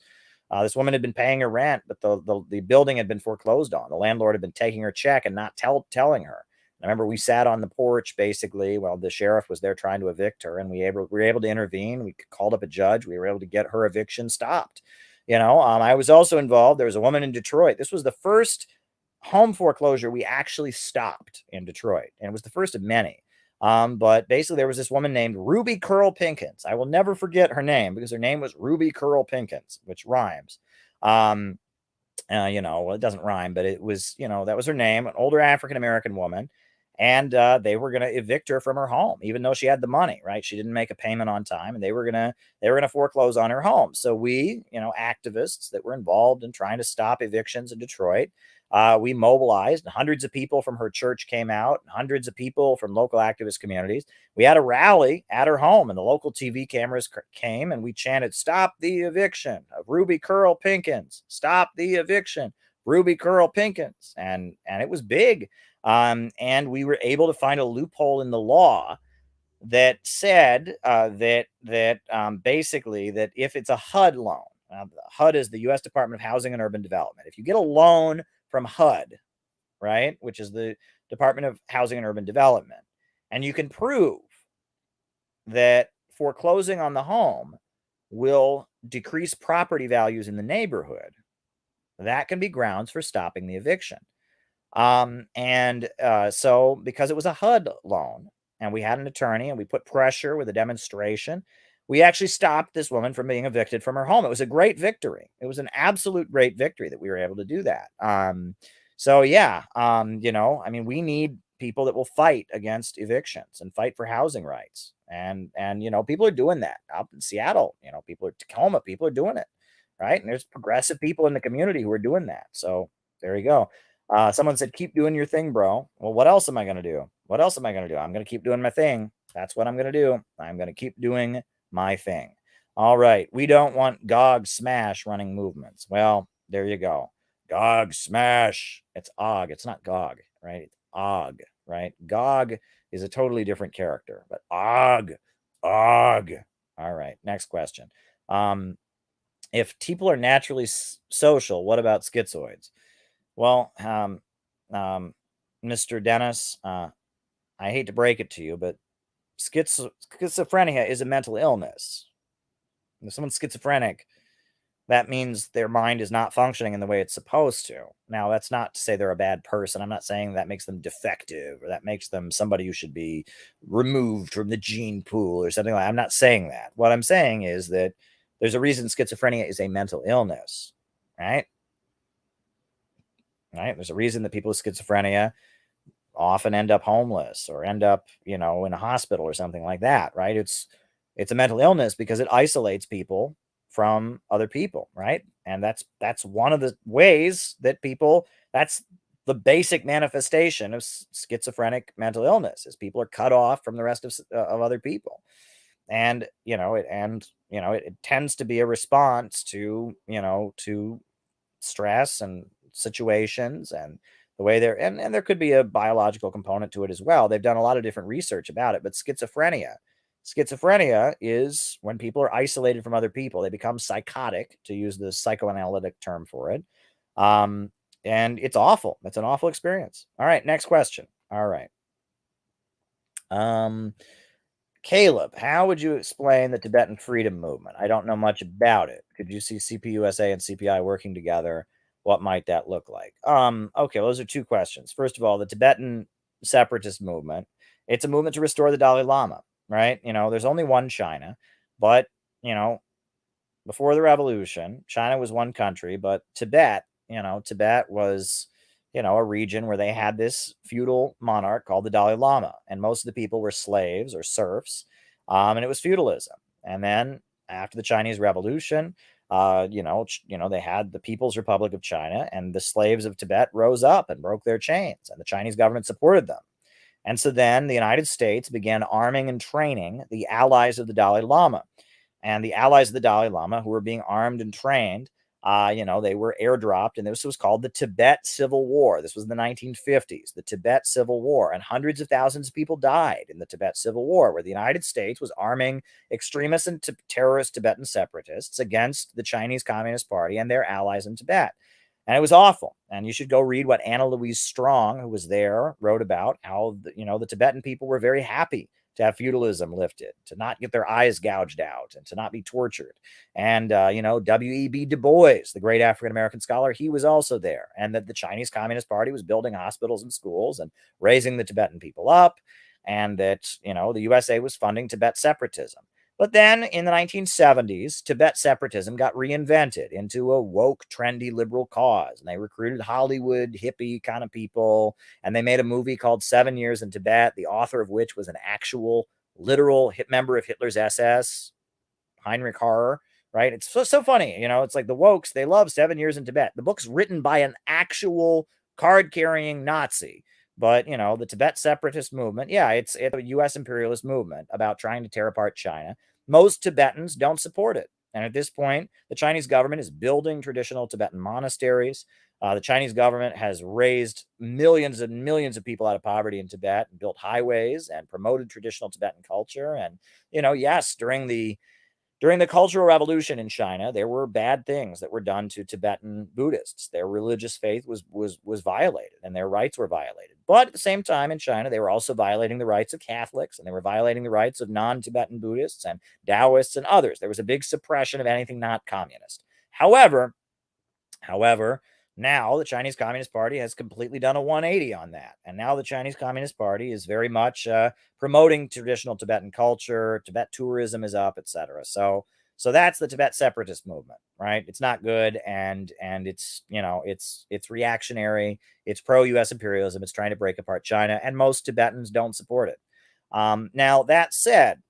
This woman had been paying her rent, but the building had been foreclosed on. The landlord had been taking her check and not telling her. I remember we sat on the porch basically while the sheriff was there trying to evict her, and we were able to intervene. We called up a judge. We were able to get her eviction stopped. I was also involved. There was a woman in Detroit. This was the first home foreclosure we actually stopped in Detroit, and it was the first of many. But basically there was this woman named Ruby Curl Pinkins. I will never forget her name because her name was Ruby Curl Pinkins, which rhymes. You know, well, it doesn't rhyme, but it was, you know, that was her name, an older African-American woman. And they were going to evict her from her home, even though she had the money, right? She didn't make a payment on time, and they were going to foreclose on her home. So we, you know, activists that were involved in trying to stop evictions in Detroit, we mobilized. Hundreds of people from her church came out, and hundreds of people from local activist communities. We had a rally at her home, and the local TV cameras came, and we chanted, "Stop the eviction of Ruby Curl Pinkins! Stop the eviction, Ruby Curl Pinkins!" And it was big. And we were able to find a loophole in the law that said basically that if it's a HUD loan, HUD is the U.S. Department of Housing and Urban Development. If you get a loan from HUD, right, which is the Department of Housing and Urban Development, and you can prove that foreclosing on the home will decrease property values in the neighborhood, that can be grounds for stopping the eviction. So because it was a HUD loan and we had an attorney and we put pressure with a demonstration, we actually stopped this woman from being evicted from her home. It was a great victory. It was an absolute great victory that we were able to do that. So yeah, you know, I mean, we need people that will fight against evictions and fight for housing rights. And, you know, people are doing that up in Seattle, you know, people are Tacoma, people are doing it. Right. And there's progressive people in the community who are doing that. So there you go. Someone said, keep doing your thing, bro. Well, what else am I going to do? What else am I going to do? I'm going to keep doing my thing. That's what I'm going to do. I'm going to keep doing my thing. All right. We don't want Gog Smash running movements. Well, there you go. Gog Smash. It's Og. It's not Gog, right? It's Og, right? Gog is a totally different character, but Og. All right. Next question. If people are naturally social, what about schizoids? Well, Mr. Dennis, I hate to break it to you, but schizophrenia is a mental illness. If someone's schizophrenic, that means their mind is not functioning in the way it's supposed to. Now, that's not to say they're a bad person. I'm not saying that makes them defective or that makes them somebody who should be removed from the gene pool or something like that. I'm not saying that. What I'm saying is that there's a reason schizophrenia is a mental illness, right? Right? There's a reason that people with schizophrenia often end up homeless or end up, you know, in a hospital or something like that, right? It's a mental illness because it isolates people from other people, right? And that's one of the ways that people, that's the basic manifestation of schizophrenic mental illness, is people are cut off from the rest of other people. And, it tends to be a response to, to stress and situations and the way they're, and there could be a biological component to it as well. They've done a lot of different research about it, but schizophrenia is when people are isolated from other people, they become psychotic, to use the psychoanalytic term for it. And it's awful. It's an awful experience. All right. Next question. All right. Caleb, how would you explain the Tibetan freedom movement? I don't know much about it. Could you see CPUSA and CPI working together? What might that look like? Okay, well, those are two questions. First of all, the Tibetan separatist movement, it's a movement to restore the Dalai Lama, right? There's only one China, but, before the revolution, China was one country, but Tibet was, a region where they had this feudal monarch called the Dalai Lama, and most of the people were slaves or serfs, and it was feudalism. And then after the Chinese Revolution, they had the People's Republic of China, and the slaves of Tibet rose up and broke their chains, and the Chinese government supported them. And so then the United States began arming and training the allies of the Dalai Lama. And the allies of the Dalai Lama, who were being armed and trained, they were airdropped, and this was called the Tibet Civil War. This was in the 1950s, the Tibet Civil War, and hundreds of thousands of people died in the Tibet Civil War, where the United States was arming extremist and terrorist Tibetan separatists against the Chinese Communist Party and their allies in Tibet. And it was awful. And you should go read what Anna Louise Strong, who was there, wrote about how the Tibetan people were very happy to have feudalism lifted, to not get their eyes gouged out, and to not be tortured. And, W.E.B. Du Bois, the great African-American scholar, he was also there. And that the Chinese Communist Party was building hospitals and schools and raising the Tibetan people up. And that, the USA was funding Tibet separatism. But then in the 1970s, Tibet separatism got reinvented into a woke, trendy liberal cause. And they recruited Hollywood hippie kind of people. And they made a movie called 7 Years in Tibet, the author of which was an actual literal member of Hitler's SS, Heinrich Harrer, right? It's so funny. It's like the wokes, they love 7 Years in Tibet. The book's written by an actual card-carrying Nazi. But, the Tibet separatist movement, yeah, it's a U.S. imperialist movement about trying to tear apart China. Most Tibetans don't support it. And at this point, the Chinese government is building traditional Tibetan monasteries. The Chinese government has raised millions and millions of people out of poverty in Tibet and built highways and promoted traditional Tibetan culture. And, yes, during the Cultural Revolution in China, there were bad things that were done to Tibetan Buddhists. Their religious faith was violated and their rights were violated. But at the same time in China, they were also violating the rights of Catholics and they were violating the rights of non-Tibetan Buddhists and Taoists and others. There was a big suppression of anything not communist. However, now the Chinese Communist Party has completely done a 180 on that. And now the Chinese Communist Party is very much promoting traditional Tibetan culture. Tibet tourism is up, etc. So that's the Tibet separatist movement, right? It's not good, and it's it's reactionary. It's pro-U.S. imperialism. It's trying to break apart China, and most Tibetans don't support it. Now that said,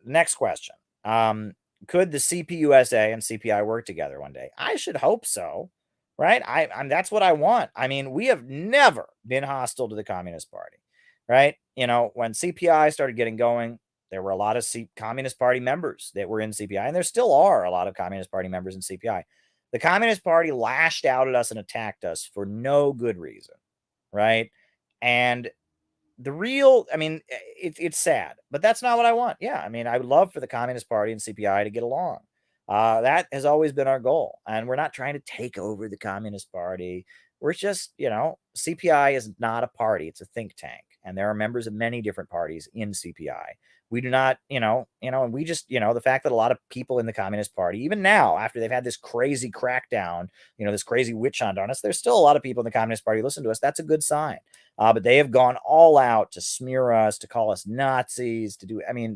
next question: could the CPUSA and CPI work together one day? I should hope so. Right? That's what I want. I mean, we have never been hostile to the Communist Party, right? When CPI started getting going, there were a lot of Communist Party members that were in CPI, and there still are a lot of Communist Party members in CPI. The Communist Party lashed out at us and attacked us for no good reason, right? And it's sad, but that's not what I want. Yeah, I would love for the Communist Party and CPI to get along. That has always been our goal. And we're not trying to take over the Communist Party. We're just, CPI is not a party. It's a think tank. And there are members of many different parties in CPI. We do not, and we just, the fact that a lot of people in the Communist Party, even now, after they've had this crazy crackdown, this crazy witch hunt on us, there's still a lot of people in the Communist Party who listen to us. That's a good sign. But they have gone all out to smear us, to call us Nazis,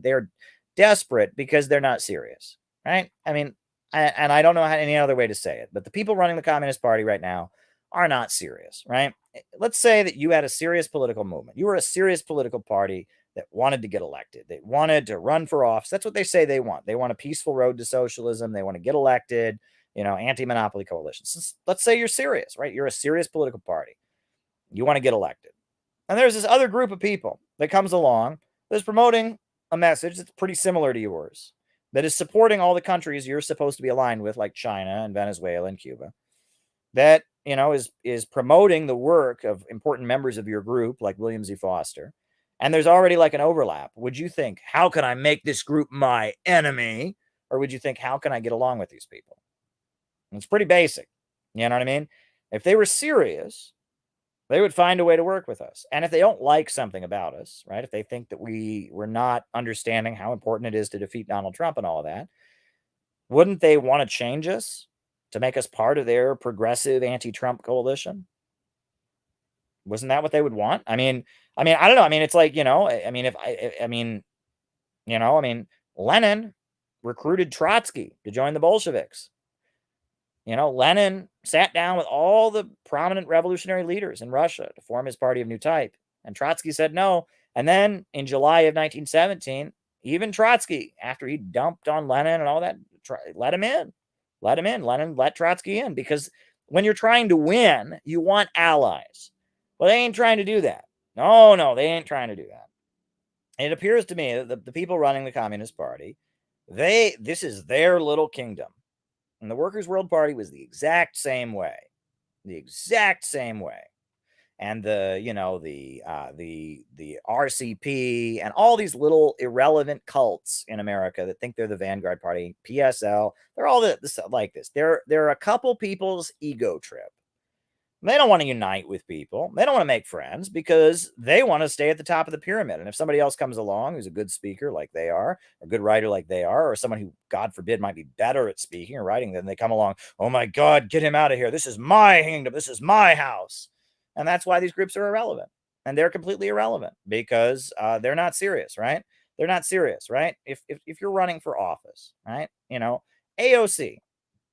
they're desperate because they're not serious. Right? And I don't know any other way to say it, but the people running the Communist Party right now are not serious, right? Let's say that you had a serious political movement. You were a serious political party that wanted to get elected. They wanted to run for office. That's what they say they want. They want a peaceful road to socialism. They want to get elected, anti-monopoly coalitions. Let's say you're serious, right? You're a serious political party. You want to get elected. And there's this other group of people that comes along that's promoting a message that's pretty similar to yours, that is supporting all the countries you're supposed to be aligned with, like China and Venezuela and Cuba, that, is promoting the work of important members of your group, like William Z. Foster. And there's already like an overlap. Would you think, how can I make this group my enemy? Or would you think, how can I get along with these people? And it's pretty basic. You know what I mean? If they were serious, they would find a way to work with us. And if they don't like something about us, right, if they think that we're not understanding how important it is to defeat Donald Trump and all of that, wouldn't they want to change us to make us part of their progressive anti-Trump coalition? Wasn't that what they would want? I don't know. It's like, Lenin recruited Trotsky to join the Bolsheviks. Lenin sat down with all the prominent revolutionary leaders in Russia to form his party of new type. And Trotsky said no. And then in July of 1917, even Trotsky, after he dumped on Lenin and all that, let him in. Lenin let Trotsky in, because when you're trying to win, you want allies. Well, they ain't trying to do that. No, they ain't trying to do that. And it appears to me that the people running the Communist Party, this is their little kingdom. And the Workers' World Party was the exact same way. And the RCP and all these little irrelevant cults in America that think they're the vanguard party, PSL, they're all like this. They're a couple people's ego trip. They don't want to unite with people. They don't want to make friends because they want to stay at the top of the pyramid. And if somebody else comes along who's a good speaker like they are, or a good writer like they are, or someone who, God forbid, might be better at speaking or writing, then they come along, oh my God, get him out of here. This is my kingdom. This is my house. And that's why these groups are irrelevant. And they're completely irrelevant because they're not serious, right? They're not serious, right? If you're running for office, right? AOC,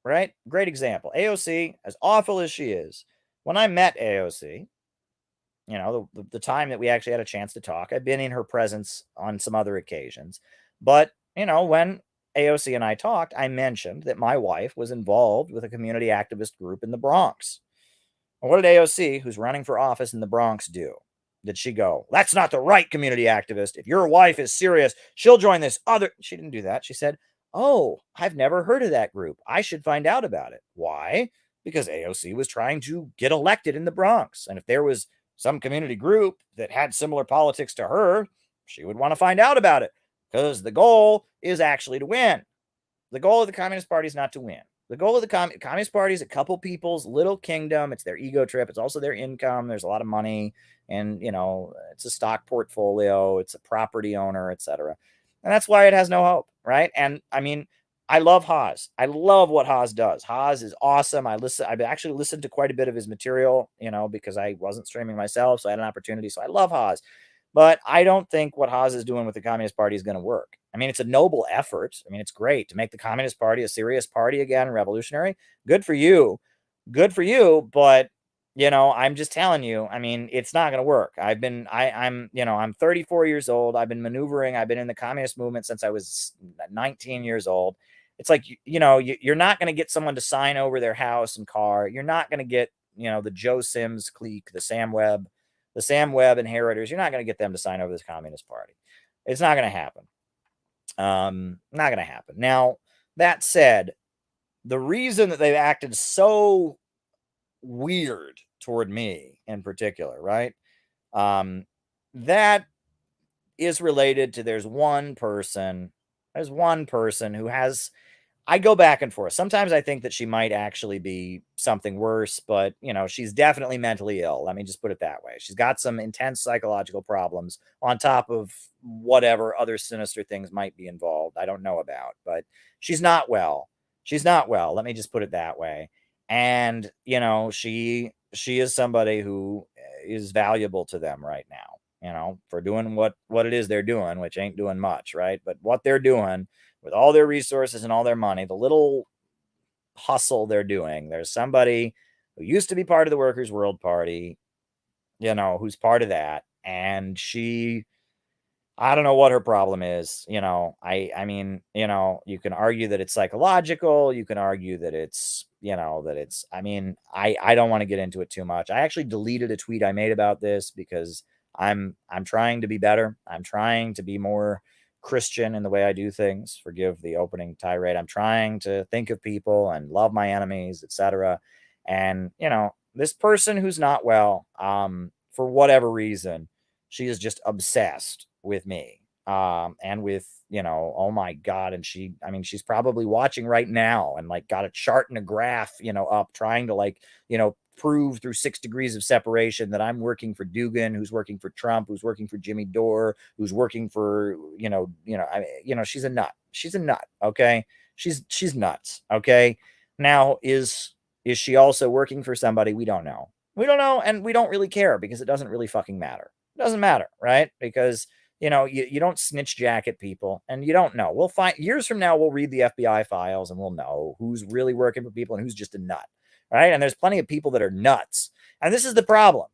right? Great example. AOC, as awful as she is, when I met AOC, the time that we actually had a chance to talk, I've been in her presence on some other occasions. But, when AOC and I talked, I mentioned that my wife was involved with a community activist group in the Bronx. Well, what did AOC, who's running for office in the Bronx, do? Did she go, that's not the right community activist? If your wife is serious, she'll join this other. She didn't do that. She said, oh, I've never heard of that group. I should find out about it. Why? Because AOC was trying to get elected in the Bronx. And if there was some community group that had similar politics to her, she would want to find out about it, because the goal is actually to win. The goal of the Communist Party is not to win. The goal of the Communist Party is a couple people's little kingdom. It's their ego trip. It's also their income. There's a lot of money, and it's a stock portfolio. It's a property owner, etc. And that's why it has no hope, right? And I mean, I love Haas. I love what Haas does. Haas is awesome. I've actually listened to quite a bit of his material, because I wasn't streaming myself, so I had an opportunity. So I love Haas. But I don't think what Haas is doing with the Communist Party is going to work. I mean, it's a noble effort. I mean, it's great to make the Communist Party a serious party again, revolutionary. Good for you. Good for you. But, I'm just telling you, I mean, it's not going to work. I'm 34 years old. I've been maneuvering. I've been in the communist movement since I was 19 years old. It's like, you're not going to get someone to sign over their house and car. You're not going to get, the Joe Sims clique, the Sam Webb inheritors. You're not going to get them to sign over this Communist Party. It's not going to happen. Not going to happen. Now, that said, the reason that they've acted so weird toward me in particular, right? That is related to there's one person who has, I go back and forth. Sometimes I think that she might actually be something worse, but she's definitely mentally ill. Let me just put it that way. She's got some intense psychological problems on top of whatever other sinister things might be involved. I don't know about, but she's not well. She's not well. Let me just put it that way. And, she is somebody who is valuable to them right now, for doing what it is they're doing, which ain't doing much, right? But what they're doing with all their resources and all their money, the little hustle they're doing, there's somebody who used to be part of the Workers' World Party, who's part of that. And I don't know what her problem is. I mean, you can argue that it's psychological. You can argue that it's, I mean, I don't want to get into it too much. I actually deleted a tweet I made about this because I'm trying to be better. I'm trying to be more Christian in the way I do things. Forgive the opening tirade. I'm trying to think of people and love my enemies, etc. And, this person who's not well, for whatever reason, she is just obsessed with me, and with, oh my God. And she's probably watching right now and like got a chart and a graph, up trying to prove through 6 degrees of separation that I'm working for Dugin, who's working for Trump, who's working for Jimmy Dore, who's working for, she's a nut. She's a nut. Okay. She's nuts. Okay. Now, is she also working for somebody? We don't know. We don't know. And we don't really care because it doesn't really fucking matter. It doesn't matter. Right. Because, you don't snitch jacket people, and you don't know. We'll find years from now, we'll read the FBI files and we'll know who's really working for people and who's just a nut. Right. And there's plenty of people that are nuts. And this is the problem.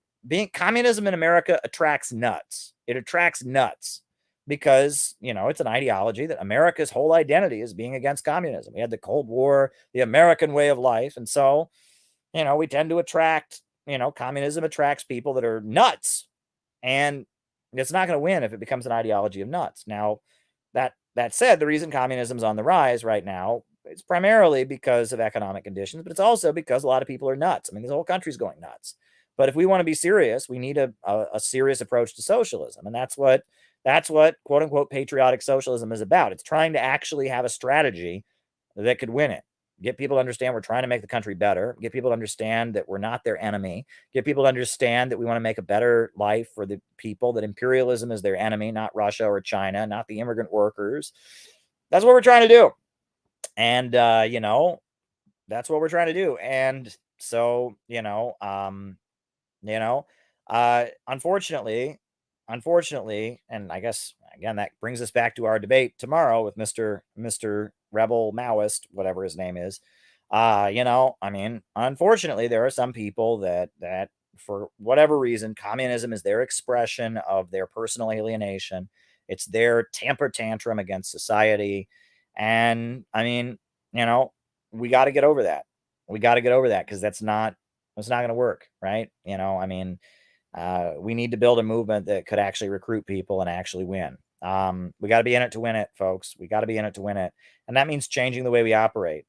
Communism in America attracts nuts. It attracts nuts because, it's an ideology that America's whole identity is being against communism. We had the Cold War, the American way of life. And so, we tend to attract, communism attracts people that are nuts. And it's not going to win if it becomes an ideology of nuts. Now, that said, the reason communism is on the rise right now, it's primarily because of economic conditions, but it's also because a lot of people are nuts. I mean, this whole country's going nuts. But if we want to be serious, we need a serious approach to socialism. And that's what quote unquote patriotic socialism is about. It's trying to actually have a strategy that could win it. Get people to understand we're trying to make the country better. Get people to understand that we're not their enemy. Get people to understand that we want to make a better life for the people, that imperialism is their enemy, not Russia or China, not the immigrant workers. That's what we're trying to do. And, that's what we're trying to do. And so, unfortunately, and I guess again, that brings us back to our debate tomorrow with Mr. Rebel Maoist, whatever his name is. You know, I mean, unfortunately, there are some people that for whatever reason, communism is their expression of their personal alienation. It's their temper tantrum against society. And I mean, you know, we got to get over that. We got to get over that because that's not going to work, right? You know, I mean, we need to build a movement that could actually recruit people and actually win. We got to be in it to win it, folks. We got to be in it to win it. And that means changing the way we operate.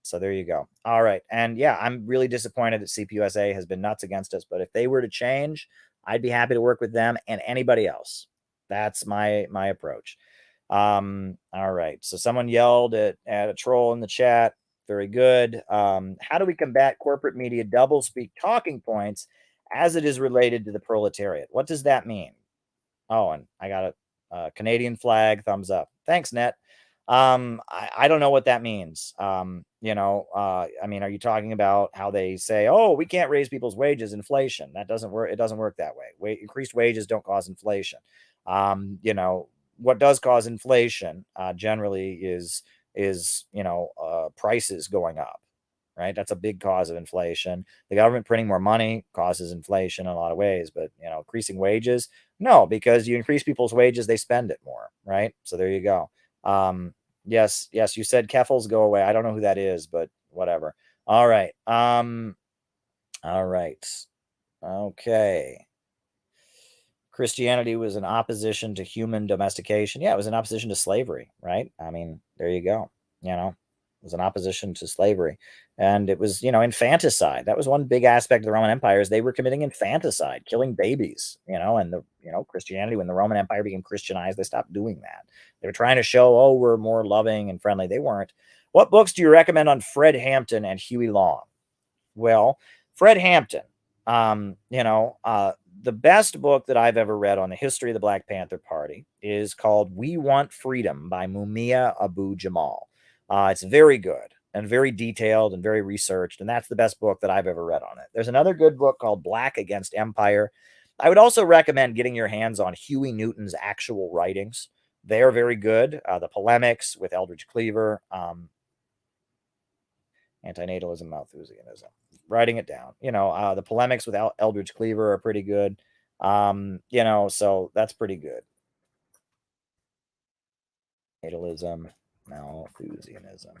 So there you go. All right. And yeah, I'm really disappointed that CPUSA has been nuts against us. But if they were to change, I'd be happy to work with them and anybody else. That's my approach. All right. So someone yelled at a troll in the chat. Very good. How do we combat corporate media doublespeak talking points as it is related to the proletariat? What does that mean? Oh, and I got a Canadian flag, thumbs up. Thanks, Net. I don't know what that means. You know, I mean, are you talking about how they say, oh, we can't raise people's wages, inflation? That doesn't work. It doesn't work that way. Increased wages don't cause inflation. You know, what does cause inflation generally is you know, prices going up, right? That's a big cause of inflation. The government printing more money causes inflation in a lot of ways, but you know, increasing wages, no, because you increase people's wages, they spend it more, right? So there you go. Yes, you said Keffels go away. I don't know who that is, but whatever. All right. All right. Okay. Christianity was in opposition to human domestication. Yeah, it was in opposition to slavery, right? I mean, there you go. You know, it was in opposition to slavery. And it was, you know, infanticide. That was one big aspect of the Roman Empire is they were committing infanticide, killing babies, you know, and Christianity, when the Roman Empire became Christianized, they stopped doing that. They were trying to show, oh, we're more loving and friendly. They weren't. What books do you recommend on Fred Hampton and Huey Long? Well, Fred Hampton, you know, the best book that I've ever read on the history of the Black Panther Party is called We Want Freedom by Mumia Abu-Jamal. It's very good and very detailed and very researched, and that's the best book that I've ever read on it. There's another good book called Black Against Empire. I would also recommend getting your hands on Huey Newton's actual writings. They're very good. The polemics with Eldridge Cleaver, antinatalism, Malthusianism. Writing it down. You know, the polemics with Eldridge Cleaver are pretty good. You know, so that's pretty good. Natalism, Malthusianism.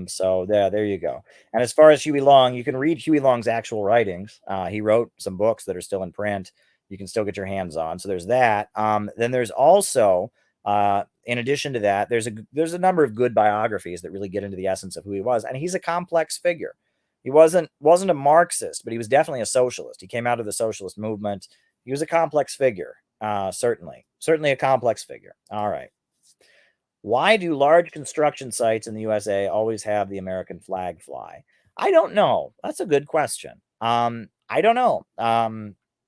So there you go. And as far as Huey Long, you can read Huey Long's actual writings. He wrote some books that are still in print. You can still get your hands on. So there's that. Then there's also, in addition to that, there's a number of good biographies that really get into the essence of who he was. And he's a complex figure. He wasn't a Marxist, but he was definitely a socialist. He came out of the socialist movement. He was a complex figure. Certainly a complex figure. All right. Why do large construction sites in the USA always have the American flag fly? I don't know. That's a good question. I don't know.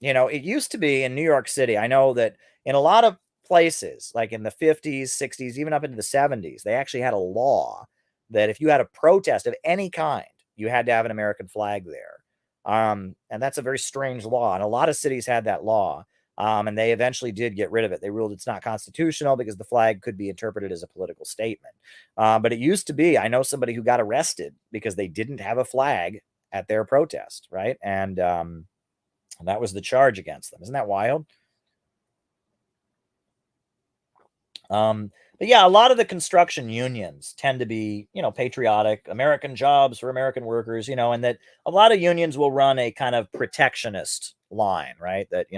You know, it used to be in New York City. I know that in a lot of places, like in the 50s, 60s, even up into the 70s, they actually had a law that if you had a protest of any kind, you had to have an American flag there. And that's a very strange law. And a lot of cities had that law. And they eventually did get rid of it. They ruled it's not constitutional because the flag could be interpreted as a political statement. But it used to be, I know somebody who got arrested because they didn't have a flag at their protest, right? And that was the charge against them. Isn't that wild? But yeah, a lot of the construction unions tend to be, you know, patriotic, American jobs for American workers, you know, and that a lot of unions will run a kind of protectionist line, right? That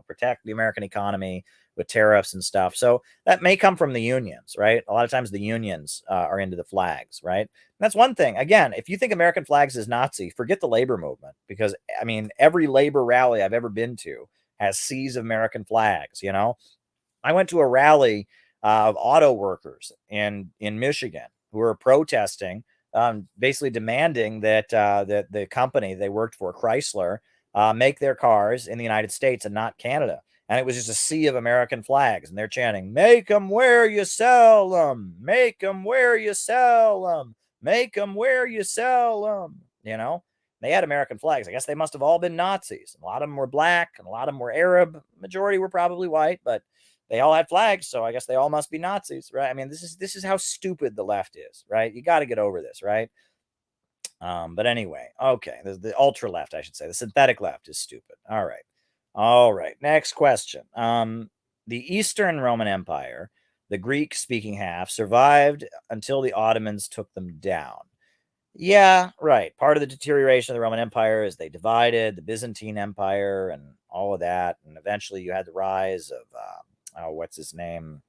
protect the American economy with tariffs and stuff. So that may come from the unions, right? A lot of times the unions are into the flags, right? And that's one thing. Again, if you think American flags is Nazi, forget the labor movement, because I mean, every labor rally I've ever been to has seas of American flags, you know? I went to a rally of auto workers in Michigan who were protesting, basically demanding that that the company they worked for, Chrysler, make their cars in the United States and not Canada. And it was just a sea of American flags, and they're chanting, "Make them where you sell them, make them where you sell them, make them where you sell them." You know, they had American flags. I guess they must have all been Nazis. A lot of them were black, and a lot of them were Arab. Majority were probably white, but they all had flags, so I guess they all must be Nazis, right? I mean, this is how stupid the left is, right? You got to get over this, right? But anyway, okay, the ultra left, I should say, the synthetic left is stupid. All right. Next question. The Eastern Roman Empire, the Greek-speaking half, survived until the Ottomans took them down. Yeah, right. Part of the deterioration of the Roman Empire is they divided the Byzantine Empire and all of that, and eventually you had the rise of what's his name?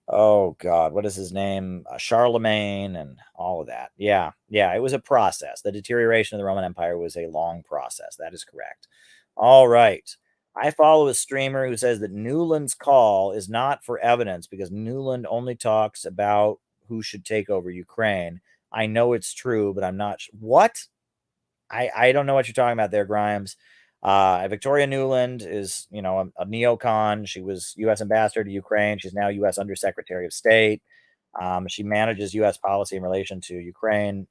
Oh God, what is his name? Charlemagne and all of that. Yeah, it was a process. The deterioration of the Roman Empire was a long process. That is correct. All right. I follow a streamer who says that Newland's call is not for evidence because Newland only talks about who should take over Ukraine. I know it's true, but I'm not. What? I don't know what you're talking about there, Grimes. Victoria Newland is, a neocon. She was U.S. ambassador to Ukraine. She's now U.S. Undersecretary of State. She manages U.S. policy in relation to Ukraine.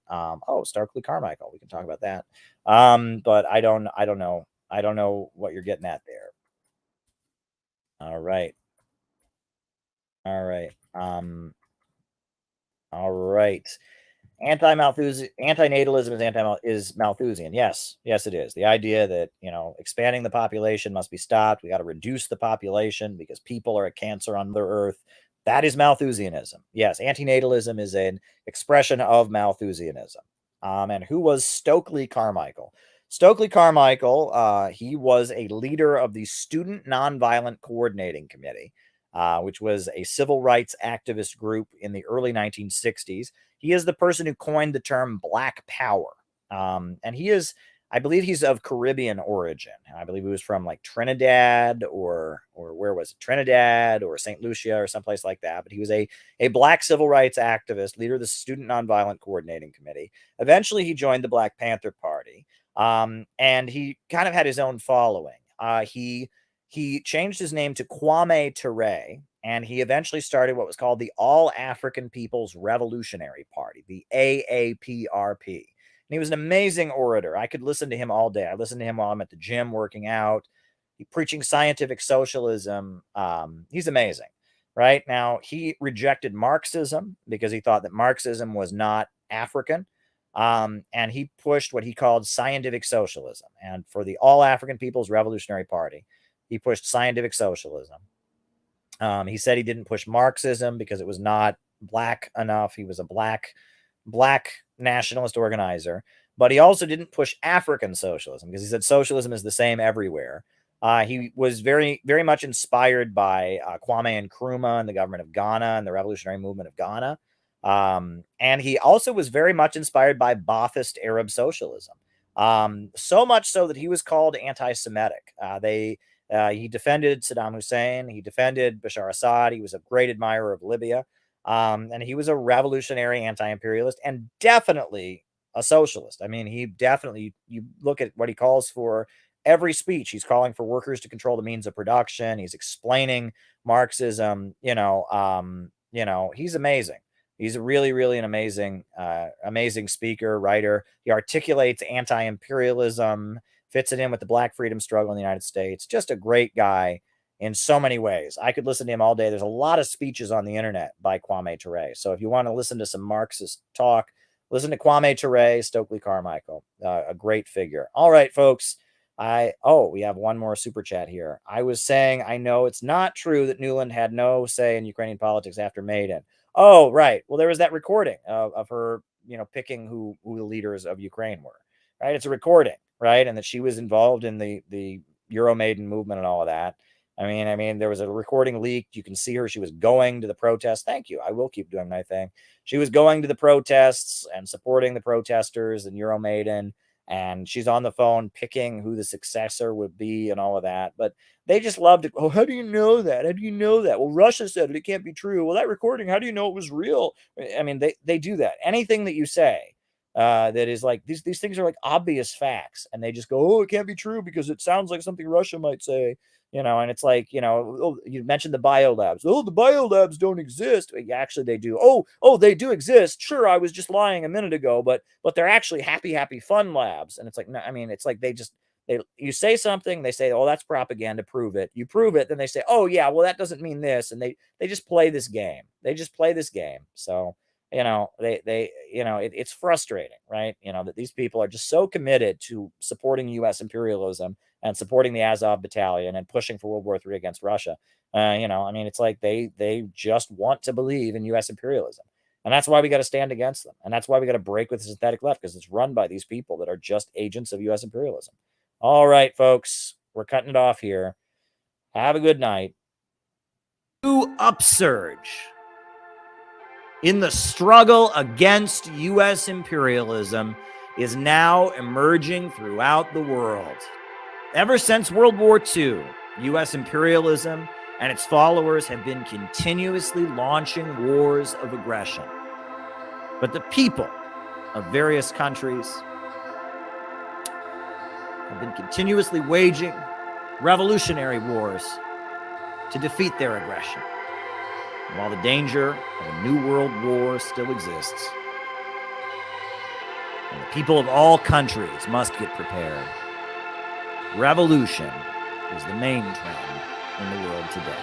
Stokely Carmichael. We can talk about that. But I don't know. I don't know what you're getting at there. All right. All right. Antinatalism is Malthusian. Yes, it is. The idea that, expanding the population must be stopped. We got to reduce the population because people are a cancer on the earth. That is Malthusianism. Yes, antinatalism is an expression of Malthusianism. And who was Stokely Carmichael? Stokely Carmichael, he was a leader of the Student Nonviolent Coordinating Committee, which was a civil rights activist group in the early 1960s. He is the person who coined the term Black Power. And he is, I believe he's of Caribbean origin. I believe he was from like Trinidad or where was it? Trinidad or St. Lucia or someplace like that. But he was a black civil rights activist, leader of the Student Nonviolent Coordinating Committee. Eventually, he joined the Black Panther Party. And he kind of had his own following. He changed his name to Kwame Ture, and he eventually started what was called the All African People's Revolutionary Party, the AAPRP. And he was an amazing orator. I could listen to him all day. I listened to him while I'm at the gym working out. Preaching scientific socialism. He's amazing. Right? Now, he rejected Marxism because he thought that Marxism was not African. And he pushed what he called scientific socialism. And for the All African People's Revolutionary Party, he pushed scientific socialism. He said he didn't push Marxism because it was not black enough. He was a black nationalist organizer. But he also didn't push African socialism because he said socialism is the same everywhere. He was very, very much inspired by Kwame Nkrumah and the government of Ghana and the revolutionary movement of Ghana. And he also was very much inspired by Ba'athist Arab socialism. So much so that he was called anti-Semitic. He defended Saddam Hussein. He defended Bashar Assad. He was a great admirer of Libya. And he was a revolutionary anti-imperialist and definitely a socialist. I mean, he definitely, you look at what he calls for every speech. He's calling for workers to control the means of production. He's explaining Marxism. He's amazing. He's really, really an amazing speaker, writer. He articulates anti-imperialism, fits it in with the Black freedom struggle in the United States. Just a great guy in so many ways. I could listen to him all day. There's a lot of speeches on the internet by Kwame Ture. So if you want to listen to some Marxist talk, listen to Kwame Ture, Stokely Carmichael, a great figure. All right, folks. We have one more super chat here. I was saying, I know it's not true that Newland had no say in Ukrainian politics after Maidan. Oh, right. Well, there was that recording of her, picking who the leaders of Ukraine were, right? It's a recording, right? And that she was involved in the Euromaidan movement and all of that. I mean, there was a recording leaked. You can see her. She was going to the protests. Thank you. I will keep doing my thing. She was going to the protests and supporting the protesters and Euromaidan. And she's on the phone picking who the successor would be and all of that. But they just love to, how do you know that? How do you know that? Well, Russia said it can't be true. Well, that recording, how do you know it was real? I mean, they do that. Anything that you say that is like, these things are like obvious facts. And they just go, it can't be true because it sounds like something Russia might say. And it's like, you mentioned the biolabs. Oh, the biolabs don't exist. Actually, they do. Oh, they do exist. Sure, I was just lying a minute ago, but they're actually happy, fun labs. And it's like, no, I mean, it's like You say something, they say, oh, that's propaganda, prove it. You prove it, then they say, oh yeah, well, that doesn't mean this. And they just play this game. They just play this game. So, it's frustrating, right? That these people are just so committed to supporting US imperialism and supporting the Azov battalion and pushing for World War III against Russia. It's like they just want to believe in US imperialism. And that's why we got to stand against them. And that's why we got to break with the synthetic left, because it's run by these people that are just agents of US imperialism. All right, folks, we're cutting it off here. Have a good night. New upsurge in the struggle against US imperialism is now emerging throughout the world. Ever since World War II, US imperialism and its followers have been continuously launching wars of aggression. But the people of various countries have been continuously waging revolutionary wars to defeat their aggression. And while the danger of a new world war still exists, and the people of all countries must get prepared, revolution is the main trend in the world today.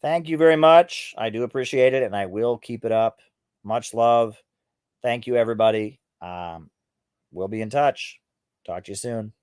Thank you very much. I do appreciate it, and I will keep it up. Much love. Thank you, everybody. We'll be in touch. Talk to you soon.